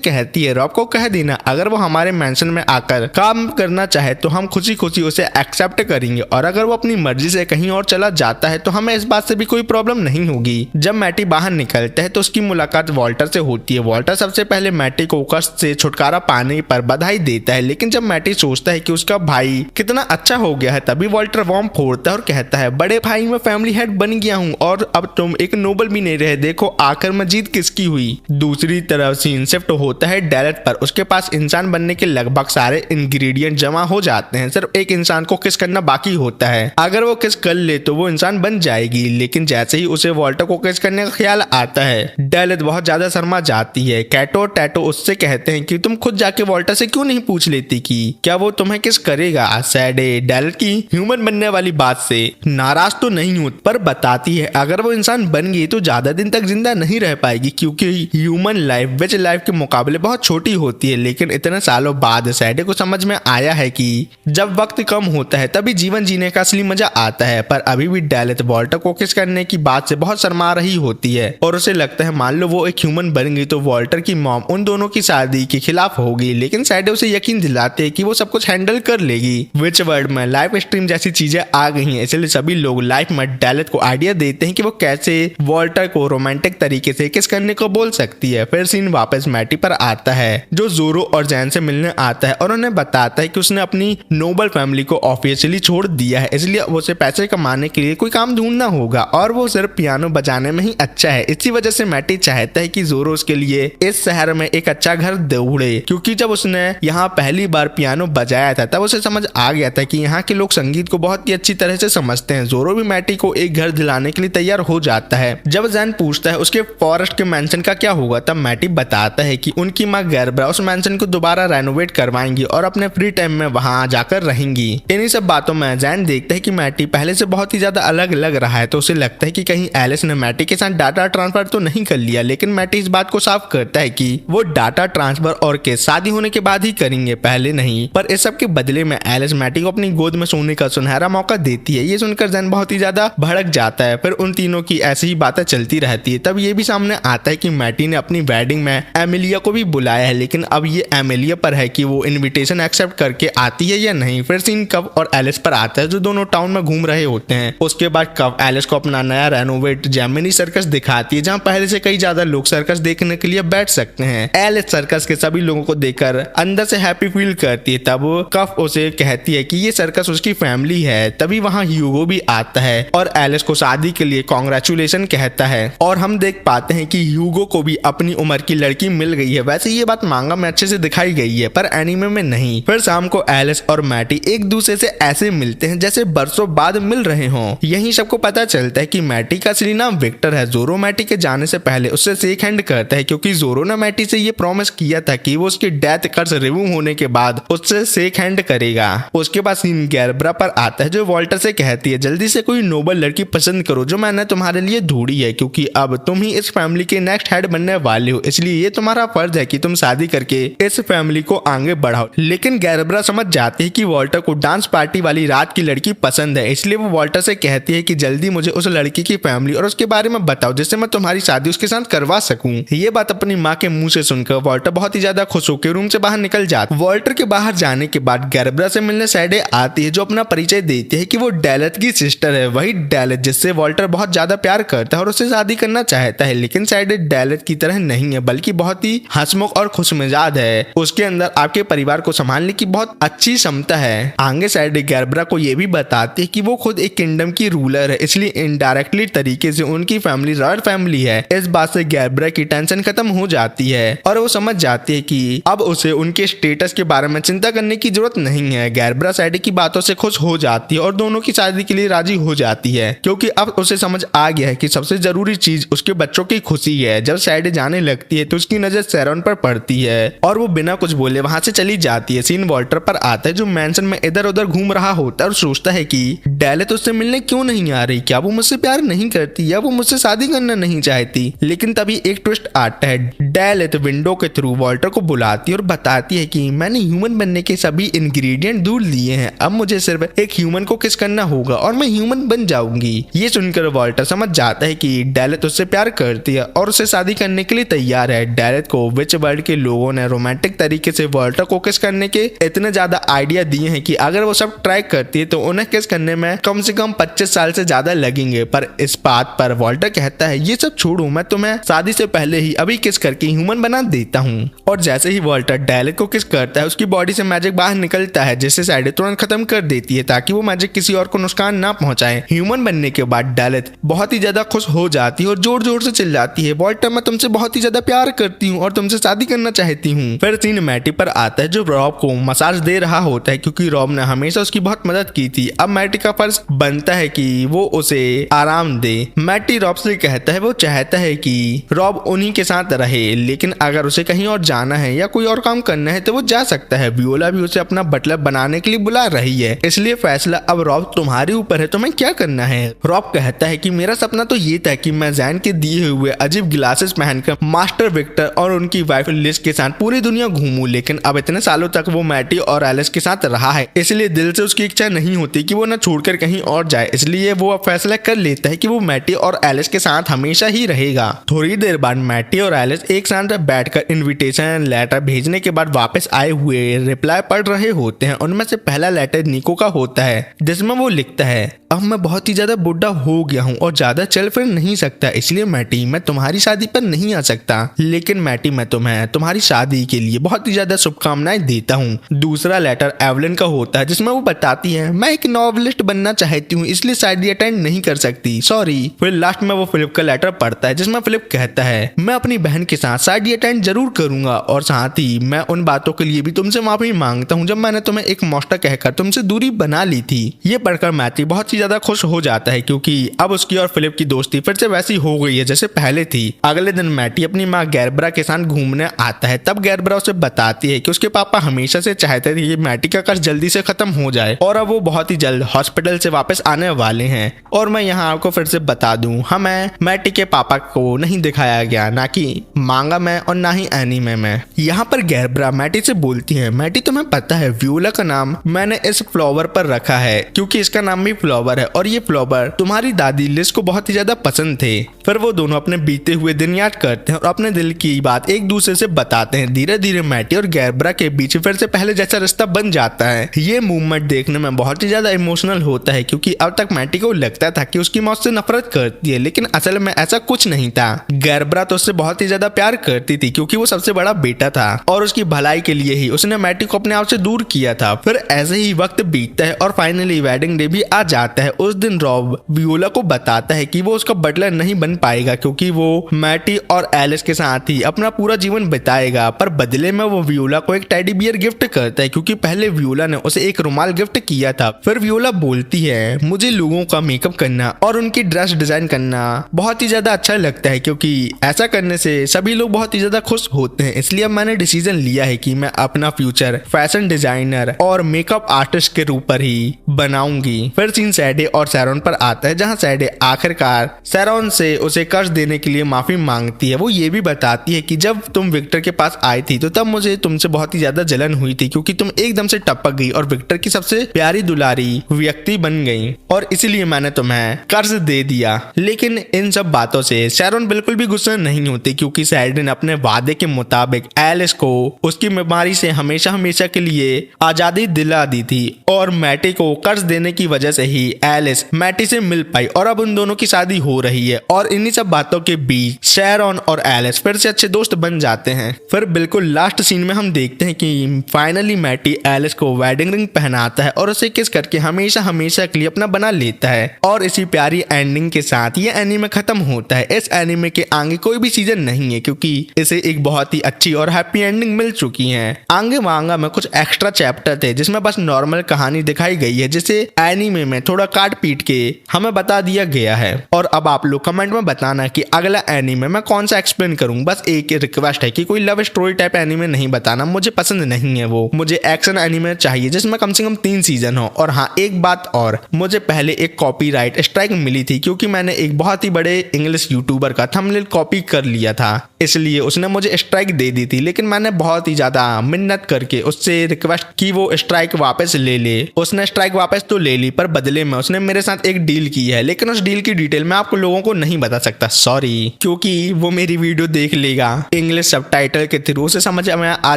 कहती है रॉब को कह देना अगर वो हमारे मैंशन में आकर काम करना चाहे तो हम खुशी खुशी उसे एक्सेप्ट करेंगे और अगर वो अपनी मर्जी से कहीं और चला जाता है तो हमें इस बात से भी कोई प्रॉब्लम नहीं होगी। जब मैटी बाहर निकलता है तो उसकी मुलाकात वॉल्टर से होती है। वॉल्टर सबसे पहले मैटी को कष्ट से छुटकारा पाने पर बधाई देता है, लेकिन जब मैटी सोचता है कि उसका भाई कितना अच्छा हो गया है तभी वॉल्टर बॉम्ब फोड़ता है और कहता है बड़े भाई मैं फैमिली हेड बन गया हूँ और अब तुम एक नोबल भी नहीं रहे, देखो आखिर में जीत किसकी हुई। दूसरी तरफ सीन शिफ्ट होता है डेलेट पर। उसके पास इंसान बनने के लगभग सारे इंग्रेडिएंट जमा हो जाते हैं, सिर्फ एक इंसान को किस करना बाकी होता है। अगर वो किस कर ले तो वो इंसान बन जाएगी, लेकिन जैसे ही उसे वॉल्टर को किस करने का ख्याल आता है डेलेट बहुत ज्यादा शर्मा जाती है। कैटो और टैटो उससे कहते हैं कि तुम खुद जाके वॉल्टर से क्यों नहीं पूछ लेती कि क्या वो तुम्हें किस करेगा। सैडे डेलेट की ह्यूमन बनने वाली बात से नाराज तो नहीं होती पर बताती है अगर वो इंसान बन गई तो ज्यादा दिन तक जिंदा नहीं रह पाएगी क्योंकि ह्यूमन लाइफ विच लाइफ के मुकाबले बहुत छोटी होती है। लेकिन इतने सालों बाद सैडे को समझ में आया है कि जब वक्त कम होता है तभी जीवन जीने का असली मजा आता है। पर अभी भी डेलेट वॉल्टर को किस करने की बात से बहुत शर्मा रही होती है और उसे लगता है मान लो वो एक ह्यूमन बन गई तो वॉल्टर की मॉम उन दोनों की शादी के खिलाफ होगी, लेकिन सैडे उसे यकीन दिलाते हैं कि वो सब कुछ हैंडल कर लेगी। विच वर्ल्ड में लाइव स्ट्रीम जैसी चीजें आ गई हैं, इसलिए सभी लोग लाइफ में डेलेट को आइडिया देते हैं कि वो कैसे वॉल्टर को रोमांटिक तरीके से किस करने को बोल सकती है। फिर सीन वापस मैटी पर आता है जो जोरो और जैन से मिलने आता है और उन्हें बताता है कि उसने अपनी नोबल फैमिली को ऑफिशियली छोड़ दिया है, इसलिए उसे पैसे कमाने के लिए कोई काम ढूंढना होगा और वो सिर्फ पियानो बजाने में ही अच्छा है। इसी वजह से मैटी चाहता है कि जोरो उसके लिए इस शहर में एक अच्छा घर ढूंढे, क्योंकि जब उसने यहाँ पहली बार पियानो बजाया था तब उसे समझ आ गया था कि यहाँ के लोग संगीत को बहुत ही अच्छी तरह से समझते हैं। जोरो भी मैटी को एक घर दिलाने के लिए तैयार हो जाता है। जब जैन पूछता है उसके फॉरेस्ट के मैंशन का क्या होगा तब मैटी बताता है कि उनकी माँ गैरब्रा उस मैंशन को दोबारा रेनोवेट करवाएंगी और अपने फ्री टाइम में वहां जाकर रहेंगी। इन्हीं सब बातों में जैन देखता है कि मैटी पहले से बहुत ही ज्यादा अलग लग रहा है तो उसे लगता है कि कहीं एलिस ने मैटी के साथ डाटा ट्रांसफर तो नहीं कर लिया, लेकिन मैटी इस बात को साफ करता है कि वो डाटा ट्रांसफर और के शादी होने के बाद ही करेंगे, पहले नहीं। पर इस सब के बदले में एलिस मैटी को अपनी गोद में सोने का सुनहरा मौका देती है। ये सुनकर जैन बहुत ही ज्यादा भड़क जाता है। फिर उन तीनों की ऐसी ही बातें चलती रहती है। तब ये भी सामने आता है कि मैटी ने अपनी वेडिंग में एमिलिया को भी बुलाया है, लेकिन अब ये एमिलिया पर है कि वो इनविटेशन एक्सेप्ट करके आती है या नहीं। फिर सीन कव और एलिस पर आता है जो दोनों टाउन में घूम रहे होते हैं। उसके बाद कव एलिस को अपना नया रेनोवेट जेमिनी सर्कस दिखाती है जहाँ पहले से कई ज्यादा लोग सर्कस देखने के लिए बैठ सकते हैं। एलिस सर्कस के सभी लोगों को देखकर अंदर से हैप्पी फील करती है। तब कव उसे कहती है कि ये सर्कस उसकी फैमिली है। तभी वहाँ ह्यूगो भी आता है और एलिस को शादी के लिए कांग्रेचुलेशन कहता है और हम देख पाते हैं कि ह्यूगो को भी अपनी उम्र की लड़की मिल गई है। वैसे ये बात मांगा में अच्छे से दिखाई गई है पर एनीमे में नहीं। फिर शाम को एलिस और मैटी एक दूसरे से ऐसे मिलते हैं जैसे बरसों बाद मिल रहे हों। यही सबको पता चलता है कि मैटी का असली नाम विक्टर है। जोरो मैटी के जाने से पहले उससे शेक हैंड करता है क्योंकि जोरो ने मैटी से ये प्रॉमिस किया था कि वो उसकी डेथ कर्ज रिमूव होने के बाद उससे शेक हैंड करेगा। उसके बाद सीन गैरब्रा पर आता है जो वॉल्टर से कहती है जल्दी से कोई नोबल लड़की पसंद करो जो मैंने तुम्हारे लिए ढूंढी है, क्योंकि अब तुम ही इस फैमिली के नेक्स्ट हेड बनने वाले हो, इसलिए ये तुम्हारा फर्ज है कि तुम शादी करके इस फैमिली को आगे बढ़ाओ। लेकिन गैरब्रा समझ जाती है कि वॉल्टर को डांस पार्टी वाली रात की लड़की पसंद है, इसलिए वो वॉल्टर से कहती है कि जल्दी मुझे उस लड़की की फैमिली और उसके बारे में बताओ जिससे मैं तुम्हारी शादी उसके साथ करवा सकूं। ये बात अपनी माँ के मुंह से सुनकर वॉल्टर बहुत ही ज्यादा खुश होकर रूम से बाहर निकल जाता। वॉल्टर के बाहर जाने के बाद गैरब्रा से मिलने सैडे आती है जो अपना परिचय देती है कि वो डेलेट की सिस्टर है, वही डेलेट जिससे वॉल्टर बहुत ज्यादा प्यार करता है और उससे शादी करना चाहता है। लेकिन सैडे डेलेट की तरह नहीं नहीं है बल्कि बहुत ही हंसमुख और खुशमिजाज है। उसके अंदर आपके परिवार को संभालने की बहुत अच्छी क्षमता है। आगे सैडी गैब्रा को ये भी बताती है कि वो खुद एक किंगडम की रूलर है, इसलिए इनडायरेक्टली तरीके से उनकी फैमिली रॉयल फैमिली है। इस बात से गैब्रा की टेंशन खत्म हो जाती है और वो समझ जाती है कि अब उसे उनके स्टेटस के बारे में चिंता करने की जरूरत नहीं है। गैब्रा सैडी की बातों से खुश हो जाती है और दोनों की शादी के लिए राजी हो जाती है, क्योंकि अब उसे समझ आ गया है कि सबसे जरूरी चीज उसके बच्चों की खुशी है। जब सैडी जाने लगती है तो उसकी नजर सैरॉन पर पड़ती है और वो बिना कुछ बोले वहां से चली जाती है। सीन वॉल्टर पर आता है जो मैंशन में इधर उधर घूम रहा होता है और सोचता है कि डेलिथ उससे मिलने क्यों नहीं आ रही, क्या वो मुझसे प्यार नहीं करती या वो मुझसे शादी करना नहीं चाहती। लेकिन तभी एक ट्विस्ट आता है। डेलिथ विंडो के थ्रू वॉल्टर को बुलाती है और बताती है कि मैंने ह्यूमन बनने के सभी इंग्रेडिएंट ढूंढ लिए हैं, अब मुझे सिर्फ एक ह्यूमन को किस करना होगा और मैं ह्यूमन बन जाऊंगी। ये सुनकर वॉल्टर समझ जाता है कि डेलिथ उससे प्यार करती है और उससे शादी करने के लिए तैयार है। डेलिथ को विच वर्ल्ड के लोगों ने रोमांटिक तरीके से वॉल्टर को किस करने के इतने ज्यादा आइडिया दिए हैं कि अगर वो सब ट्राई करती है तो उन्हें किस करने में कम से कम 25 साल से ज्यादा लगेंगे। पर इस बात पर वॉल्टर कहता है ये सब छोड़ो, मैं तुम्हें शादी से पहले ही अभी किस करके ह्यूमन बना देता हूँ। और जैसे ही वॉल्टर डेलिथ को किस करता है उसकी बॉडी से मैजिक बाहर निकलता है, जिससे सैडी तुरंत खत्म कर देती है ताकि वो मैजिक किसी और को नुकसान ना पहुंचाए। ह्यूमन बनने के बाद डेलिथ बहुत ही ज्यादा खुश हो जाती है और जोर जोर से चिल्लाती है, वॉल्टर मैं तुमसे बहुत ही ज्यादा प्यार करती हूँ और तुमसे शादी करना चाहती हूँ। फिर सीन मैटी पर आता है जो रॉब को मसाज दे रहा होता है, क्योंकि रॉब ने हमेशा उसकी बहुत मदद की थी। अब मैटी का फर्ज बनता है कि वो उसे आराम दे। मैटी रॉब से कहता है वो चाहता है कि रॉब उन्हीं के साथ रहे, लेकिन अगर उसे कहीं और जाना है या कोई और काम करना है तो वो जा सकता है। वियोला भी उसे अपना बटलर बनाने के लिए बुला रही है, इसलिए फैसला अब रॉब तुम्हारे ऊपर है, तुम्हें क्या करना है। रॉब कहता है कि मेरा सपना तो ये था कि मैं जैन के दिए हुए अजीब ग्लासेस पहनकर मास्टर विक्टर और उनकी वाइफ लिज के साथ पूरी दुनिया घूमूं, लेकिन अब इतने सालों तक वो मैटी और एलिस के साथ रहा है, इसलिए दिल से उसकी इच्छा नहीं होती कि वो न छोड़कर कहीं और जाए। इसलिए वो अब फैसला कर लेता है कि वो मैटी और एलिस के साथ हमेशा ही रहेगा। थोड़ी देर बाद मैटी और एलिस एक साथ बैठकर इनविटेशन लेटर भेजने के बाद वापस आए हुए रिप्लाई पढ़ रहे होते हैं। उनमें से पहला लेटर निको का होता है, जिसमें वो लिखता है अब मैं बहुत ही ज्यादा बुढ़ा हो गया हूँ और ज्यादा चल फिर नहीं सकता, इसलिए मैटी मैं तुम्हारी शादी पर नहीं आ सकता, लेकिन मैटी मैं तुम्हें तुम्हारी शादी के लिए बहुत ही ज्यादा शुभकामनाएं देता हूँ। दूसरा लेटर एवलिन का होता है, जिसमें वो बताती है मैं एक नॉवलिस्ट बनना चाहती हूँ, इसलिए शादी अटेंड नहीं कर सकती, सॉरी। फिर लास्ट में वो फिलिप का लेटर पढ़ता है, जिसमें फिलिप कहता है मैं अपनी बहन के साथ शादी अटेंड जरूर करूंगा और साथ ही मैं उन बातों के लिए भी तुमसे माफी मांगता हूँ जब मैंने तुम्हें एक मॉस्टर कहकर तुमसे दूरी बना ली थी। ये पढ़कर मैटी बहुत ही ज्यादा खुश हो जाता है, क्योंकि अब उसकी और फिलिप की दोस्ती फिर से वैसी हो गई है जैसे पहले थी। अगले दिन मैटी अपनी माँ गैब्रा के साथ घूमने आता है, तब गैब्रा उसे बताती है कि उसके पापा हमेशा से चाहते थे कि मैटी का कर्ज जल्दी से खत्म हो जाए और अब वो बहुत ही जल्द हॉस्पिटल से वापस आने वाले हैं। और मैं यहाँ आपको फिर से बता दूं, हमें मैटी के पापा को नहीं दिखाया गया, ना कि मांगा में और ना ही एनीमे में। यहाँ पर गैब्रा मैटी से बोलती है मैटी तुम्हें पता है वियोला का नाम मैंने इस फ्लावर पर रखा है क्योंकि इसका नाम भी फ्लावर है और ये फ्लावर तुम्हारी दादी लिज को बहुत ही ज्यादा पसंद थे। फिर वो दोनों अपने बीते हुए दिन याद करते हैं और अपने दिल की बात एक दूसरे से बताते हैं। धीरे धीरे मैटी और गैब्रा के बीच फिर से पहले जैसा रिश्ता बन जाता है। ये मूवमेंट देखने में बहुत ही ज्यादा इमोशनल होता है, क्योंकि अब तक मैटी को लगता था कि उसकी मौत से नफरत करती है, लेकिन असल में ऐसा कुछ नहीं था। गैब्रा तो उससे बहुत ही ज्यादा प्यार करती थी क्योंकि वो सबसे बड़ा बेटा था और उसकी भलाई के लिए ही उसने मैटी को अपने आप से दूर किया था। फिर ऐसे ही वक्त बीतता है और फाइनली वेडिंग डे भी आ जाता है। उस दिन रॉब वियोला को बताता है कि वो उसका बटलर नहीं बन पाएगा क्योंकि वो मैटी और एलिस के साथ ही अपना पूरा जीवन बिताएगा, पर बदले में वो वियोला को एक टेडी बियर गिफ्ट करता है क्योंकि पहले वियोला ने उसे एक रुमाल गिफ्ट किया था। फिर वियोला बोलती है मुझे लोगों का मेकअप करना और उनकी ड्रेस डिजाइन करना बहुत ही ज्यादा अच्छा लगता है क्योंकि ऐसा करने से सभी लोग बहुत ही ज्यादा खुश होते हैं, इसलिए अब मैंने डिसीजन लिया है कि मैं अपना फ्यूचर फैशन डिजाइनर और मेकअप आर्टिस्ट के रूप पर ही बनाऊंगी। फिर सीन सैडी और सैरॉन पर आता है, जहां सैडी आखिरकार सैरॉन से उसे कर्ज देने के लिए माफी मांगती है। वो ये भी बताती है कि जब तुम विक्टर के पास आई थी तो तब मुझे तुमसे बहुत ही ज्यादा जलन हुई थी क्योंकि तुम एकदम से टपक गई और विक्टर की सबसे प्यारी दुलारी व्यक्ति बन गई और इसीलिए मैंने तुम्हें कर्ज दे दिया। लेकिन इन सब बातों से सैरॉन बिल्कुल भी गुस्सा नहीं होती क्योंकि सैडी ने अपने वादे के मुताबिक मुताबिक एलिस को उसकी बीमारी से हमेशा हमेशा के लिए आजादी दिला दी थी और मैटी को कर्ज देने की वजह से ही एलिस मैटी से मिल पाई और अब उन दोनों की शादी हो रही है। और इन्हीं सब बातों के बीच शेरॉन और एलिस फिर से अच्छे दोस्त बन जाते हैं। फिर बिल्कुल लास्ट सीन में हम देखते हैं कि फाइनली मैटी एलिस को वेडिंग रिंग पहनाता है और उसे किस करके हमेशा हमेशा के लिए अपना बना लेता है। और इसी प्यारी एंडिंग के साथ ये एनीमे खत्म होता है। इस एनीमे के आगे कोई भी सीजन नहीं है क्योंकि इसे एक बहुत ही अच्छी और हैप्पी एंडिंग मिल चुकी है। आगे मांगा में कुछ एक्स्ट्रा चैप्टर थे जिसमें बस नॉर्मल कहानी दिखाई गई है जिसे एनीमे में थोड़ा काट पीट के हमें बता दिया गया है। और अब आप लोग कमेंट में बताना कि अगला एनीमे मैं कौन सा एक्सप्लेन करूं। बस एक रिक्वेस्ट है कि कोई लव स्टोरी टाइप एनीमे नहीं बताना, मुझे पसंद नहीं है वो। मुझे एक्शन एनीमे चाहिए जिसमें कम से कम 3 सीजन हो। और हाँ, एक बात और, मुझे पहले एक कॉपीराइट स्ट्राइक मिली थी क्योंकि मैंने एक बहुत ही बड़े इंग्लिश यूट्यूबर का थंबनेल कॉपी कर लिया था, इसलिए उसने मुझे स्ट्राइक दे दी थी। लेकिन मैंने बहुत ही ज्यादा मिन्नत करके उससे रिक्वेस्ट की वो स्ट्राइक वापस ले ले। उसने स्ट्राइक वापस तो ले ली पर बदले में उसने मेरे साथ एक डील की है, लेकिन उस डील की डिटेल मैं आपको लोगों को नहीं बता सकता, सॉरी, क्योंकि वो मेरी वीडियो देख लेगा इंग्लिश सबटाइटल के थ्रू, उसे समझ में आ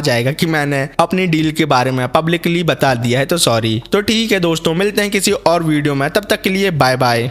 जाएगा कि मैंने अपनी डील के बारे में पब्लिकली बता दिया है, तो सॉरी। तो ठीक है दोस्तों, मिलते हैं किसी और वीडियो में, तब तक के लिए बाय बाय।